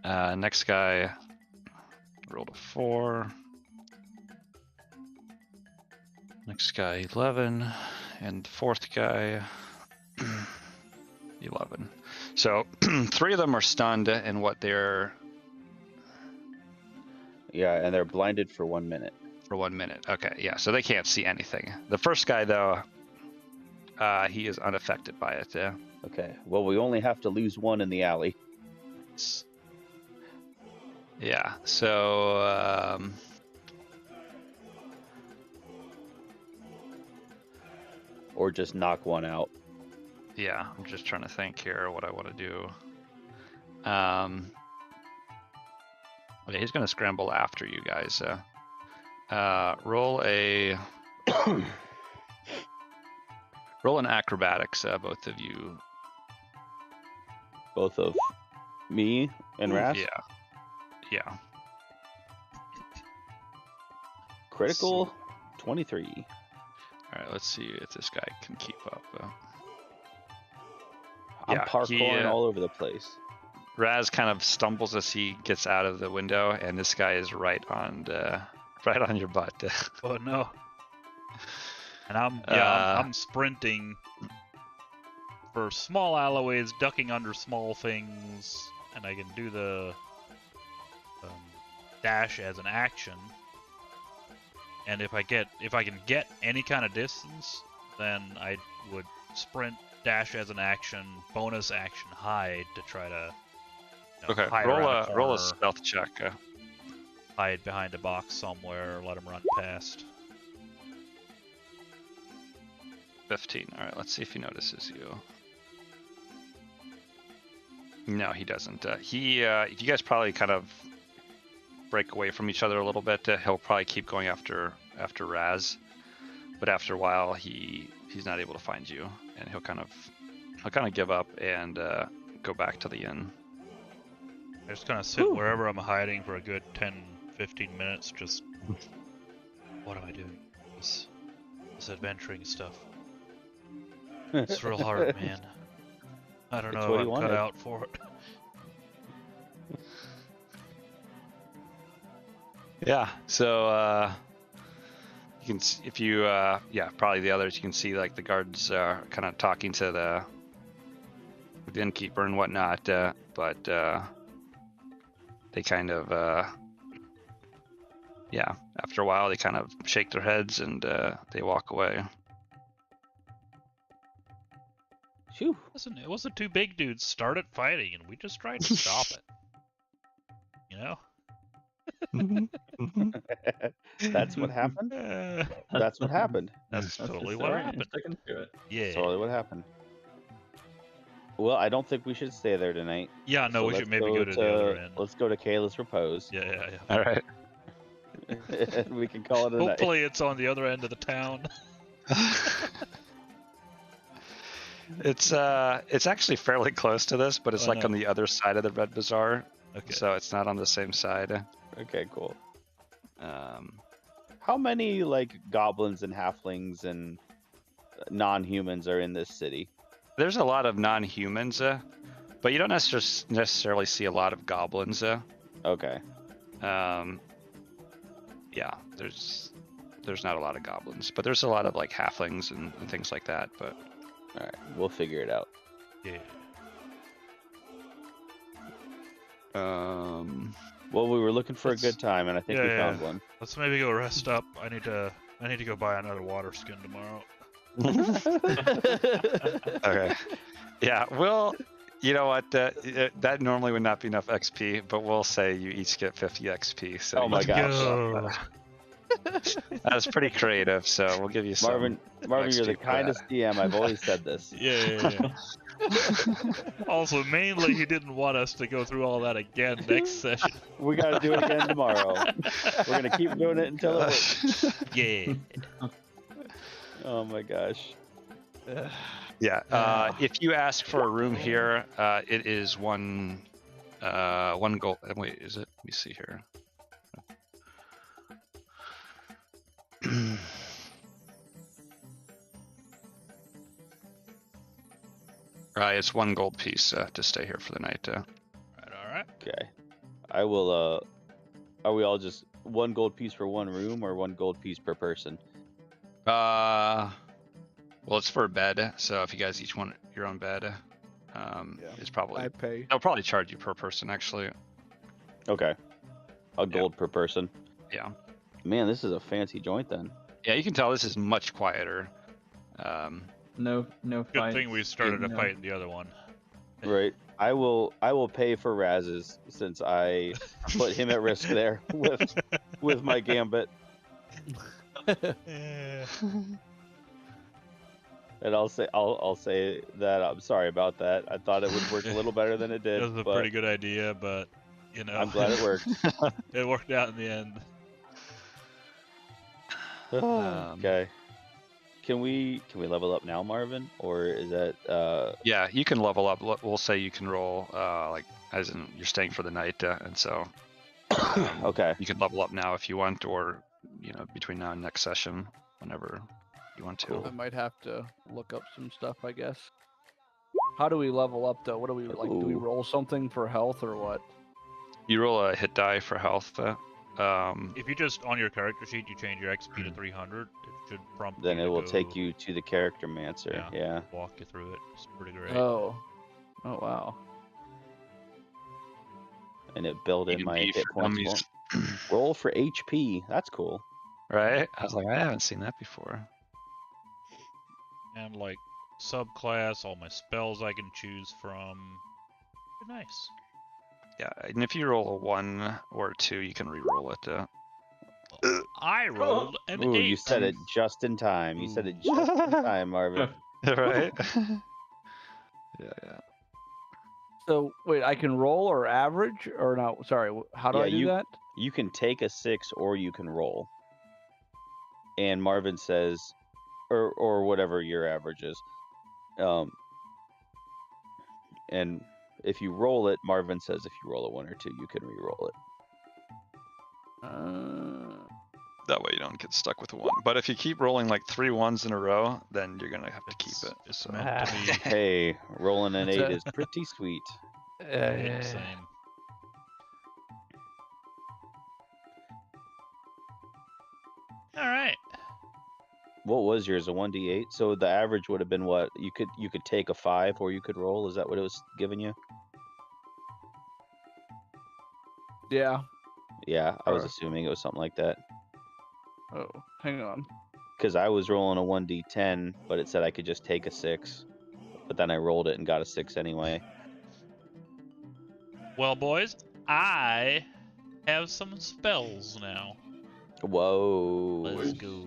Next guy rolled a 4. Next guy 11, and the fourth guy 11. So 3 of them are stunned, and what they're Yeah, and they're blinded for 1 minute. for 1 minute. Okay, yeah, so they can't see anything. The first guy though, he is unaffected by it. Yeah. Okay. Well, we only have to lose one in the alley. Yeah. So Or just knock one out. yeah, I'm just trying to think here what I want to do. Okay, he's gonna scramble after you guys. Roll an acrobatics, both of you. Both of me and Ras. Yeah. Critical 23. All right, let's see if this guy can keep up. I'm Yeah, parkouring all over the place. Raz kind of stumbles as he gets out of the window, and this guy is right on your butt. Oh no. And I'm sprinting for small alleyways, ducking under small things, and I can do the dash as an action. And if I can get any kind of distance, then I would sprint, dash as an action, bonus action hide to try to Okay, hide around a roll corner, a stealth check. hide behind a box somewhere, let him run past. 15. All right, let's see if he notices you. No, he doesn't. If you guys probably kind of break away from each other a little bit, he'll probably keep going after Raz. But after a while, he's not able to find you, and he'll kind of give up and go back to the inn. I just kind of sit wherever I'm hiding for a good 10-15 minutes, just what am I doing? This adventuring stuff. It's real hard, man. I don't know if I'm cut out for it. Yeah, so you can probably the others, you can see like the guards kind of talking to the innkeeper and whatnot, but they kind of after a while they kind of shake their heads and they walk away. Phew. It wasn't two big dudes started fighting, and we just tried to stop it. You know? That's what happened? That's what happened. That's totally what happened. Sticking to it. Yeah. That's totally what happened. Well, I don't think we should stay there tonight. Yeah, no, So we should maybe go to the other end. Let's go to Kayla's Repose. Yeah. All right. We can call it a night. Hopefully it's on the other end of the town. It's actually fairly close to this, but it's on the other side of the Red Bazaar. Okay. So it's not on the same side. Okay, cool. How many like goblins and halflings and non-humans are in this city? There's a lot of non-humans, but you don't necessarily see a lot of goblins. Okay. Yeah, there's not a lot of goblins, but there's a lot of like halflings and things like that. But all right, we'll figure it out. Yeah. Well, we were looking for a good time, and I think we found one. Let's maybe go rest up. I need to go buy another water skin tomorrow. Okay. Yeah. Well, you know what? That normally would not be enough XP, but we'll say you each get 50 XP. So oh my gosh. That was pretty creative. So we'll give you some. Marvin, you're the kindest DM. I've always said this. Yeah. Also, mainly he didn't want us to go through all that again next session. We got to do it again tomorrow. We're gonna keep doing it until it works. Yeah. Oh my gosh. Yeah. If you ask for a room here, it is one gold. Wait, is it? Let me see here. It's 1 gold piece to stay here for the night. All right. Okay. I will Are we all just 1 gold piece for 1 room, or 1 gold piece per person? Well, it's for a bed, so if you guys each want your own bed, it's probably I pay. they'll probably charge you per person actually. Okay. A gold per person. Yeah. Man, this is a fancy joint then. Yeah, you can tell this is much quieter. No Good fights. thing we started a no- fight in the other one. Right. I will pay for Raz's since I put him at risk there with my gambit. Yeah. And I'll say that I'm sorry about that. I thought it would work a little better than it did. That was a but pretty good idea, but you know, I'm glad it worked. it worked out in the end. Okay. Can we level up now, Marvin? Or is that Yeah, you can level up. We'll say you can roll, like, as in you're staying for the night, and so okay. you can level up now if you want, or between now and next session, whenever you want to. Cool. I might have to look up some stuff, I guess. How do we level up though? What do we like? Do we Ooh. roll something for health or what? You roll a hit die for health. If you just on your character sheet you change your XP to 300, it should prompt. Then you it to will go take you to the character mancer. Yeah. walk you through it. It's pretty great. Oh wow. And it built in You can my be hit for points. dummies. Roll for HP. That's cool. Right? I was like, I haven't seen that before. And like subclass, all my spells I can choose from. Pretty nice. Yeah, and if you roll a 1 or a 2, you can re-roll it. I rolled an Ooh, 8. you said it just in time. You said it just in time, Marvin. Right? Yeah. So wait, I can roll or average or no? Sorry, how do Yeah, I do that? You can take a 6 or you can roll. And Marvin says, or whatever your average is. And if you roll it, Marvin says if you roll a 1 or 2, you can re-roll it. That way you don't get stuck with a 1. But if you keep rolling like 3 1s in a row, then you're gonna have to keep it. It's So. meant to be. Hey, rolling an That's 8 a- is pretty sweet. Same. All right. What was yours? A 1d8? So the average would have been what? You could take a 5 or you could roll. Is that what it was giving you? Yeah. Yeah, I was Or- assuming it was something like that. Oh, hang on. Because I was rolling a 1d10, but it said I could just take a 6. But then I rolled it and got a 6 anyway. Well, boys, I have some spells now. Whoa. Let's go.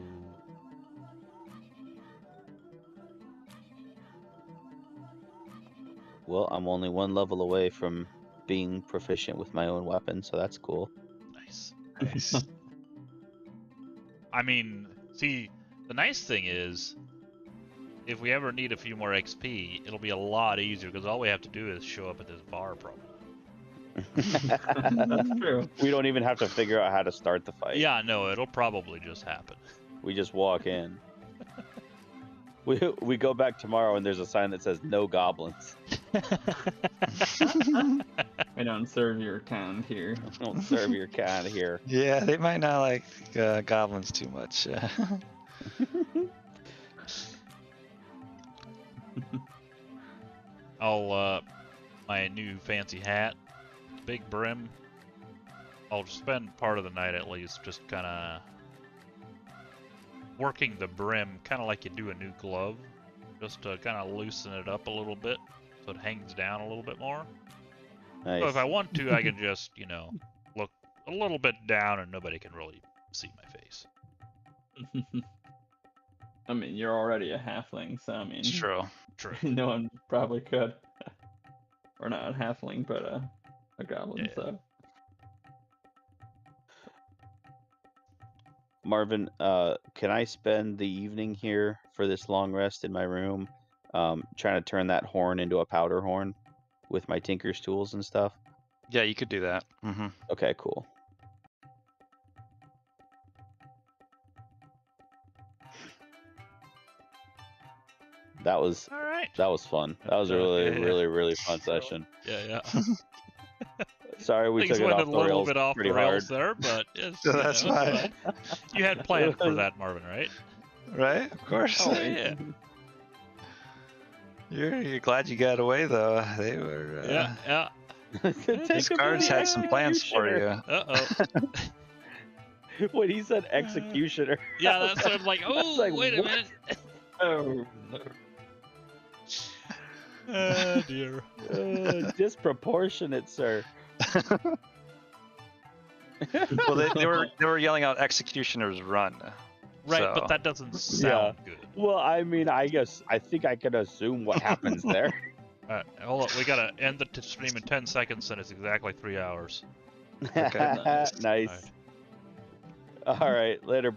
Well, I'm only 1 level away from being proficient with my own weapon, so that's cool. Nice. Nice. I mean, see, the nice thing is, if we ever need a few more XP, it'll be a lot easier because all we have to do is show up at this bar, probably. That's true. We don't even have to figure out how to start the fight. Yeah, no, it'll probably just happen. We just walk in. We go back tomorrow and there's a sign that says no goblins. I don't serve your kind here. Don't serve your kind here. Yeah, they might not like goblins too much. I'll, my new fancy hat, big brim. I'll spend part of the night at least just kind of working the brim, kind of like you do a new glove, just to kind of loosen it up a little bit so it hangs down a little bit more. Nice. So if I want to, I can just, look a little bit down and nobody can really see my face. I mean, you're already a halfling, so I mean, It's true. True. no one probably could. Or not a halfling, but a goblin, Yeah. so. Marvin, can I spend the evening here for this long rest in my room, trying to turn that horn into a powder horn with my tinker's tools and stuff? Yeah, you could do that. Okay, cool. That was All right. fun. That was a really, Okay. really, really fun session. Yeah. Sorry, we Things took it went off a the little rails bit off the pretty rails hard. there, but it's, That's fine. You had planned for that, Marvin, right? Right? Of course. Oh, Yeah. You're glad you got away though. They were. Yeah. These guards had some plans for you. Uh-oh. When he said executioner. Yeah, that's what I'm like, oh, like, wait a what? minute. Oh, no. Oh, dear. Disproportionate, sir. Well, they were yelling out "executioners run." Right, so. but that doesn't sound good. Well, I mean, I think I can assume what happens there. All right, hold on. We gotta end the stream in 10 seconds, and it's exactly 3 hours. Okay. Nice. All right, later, boys.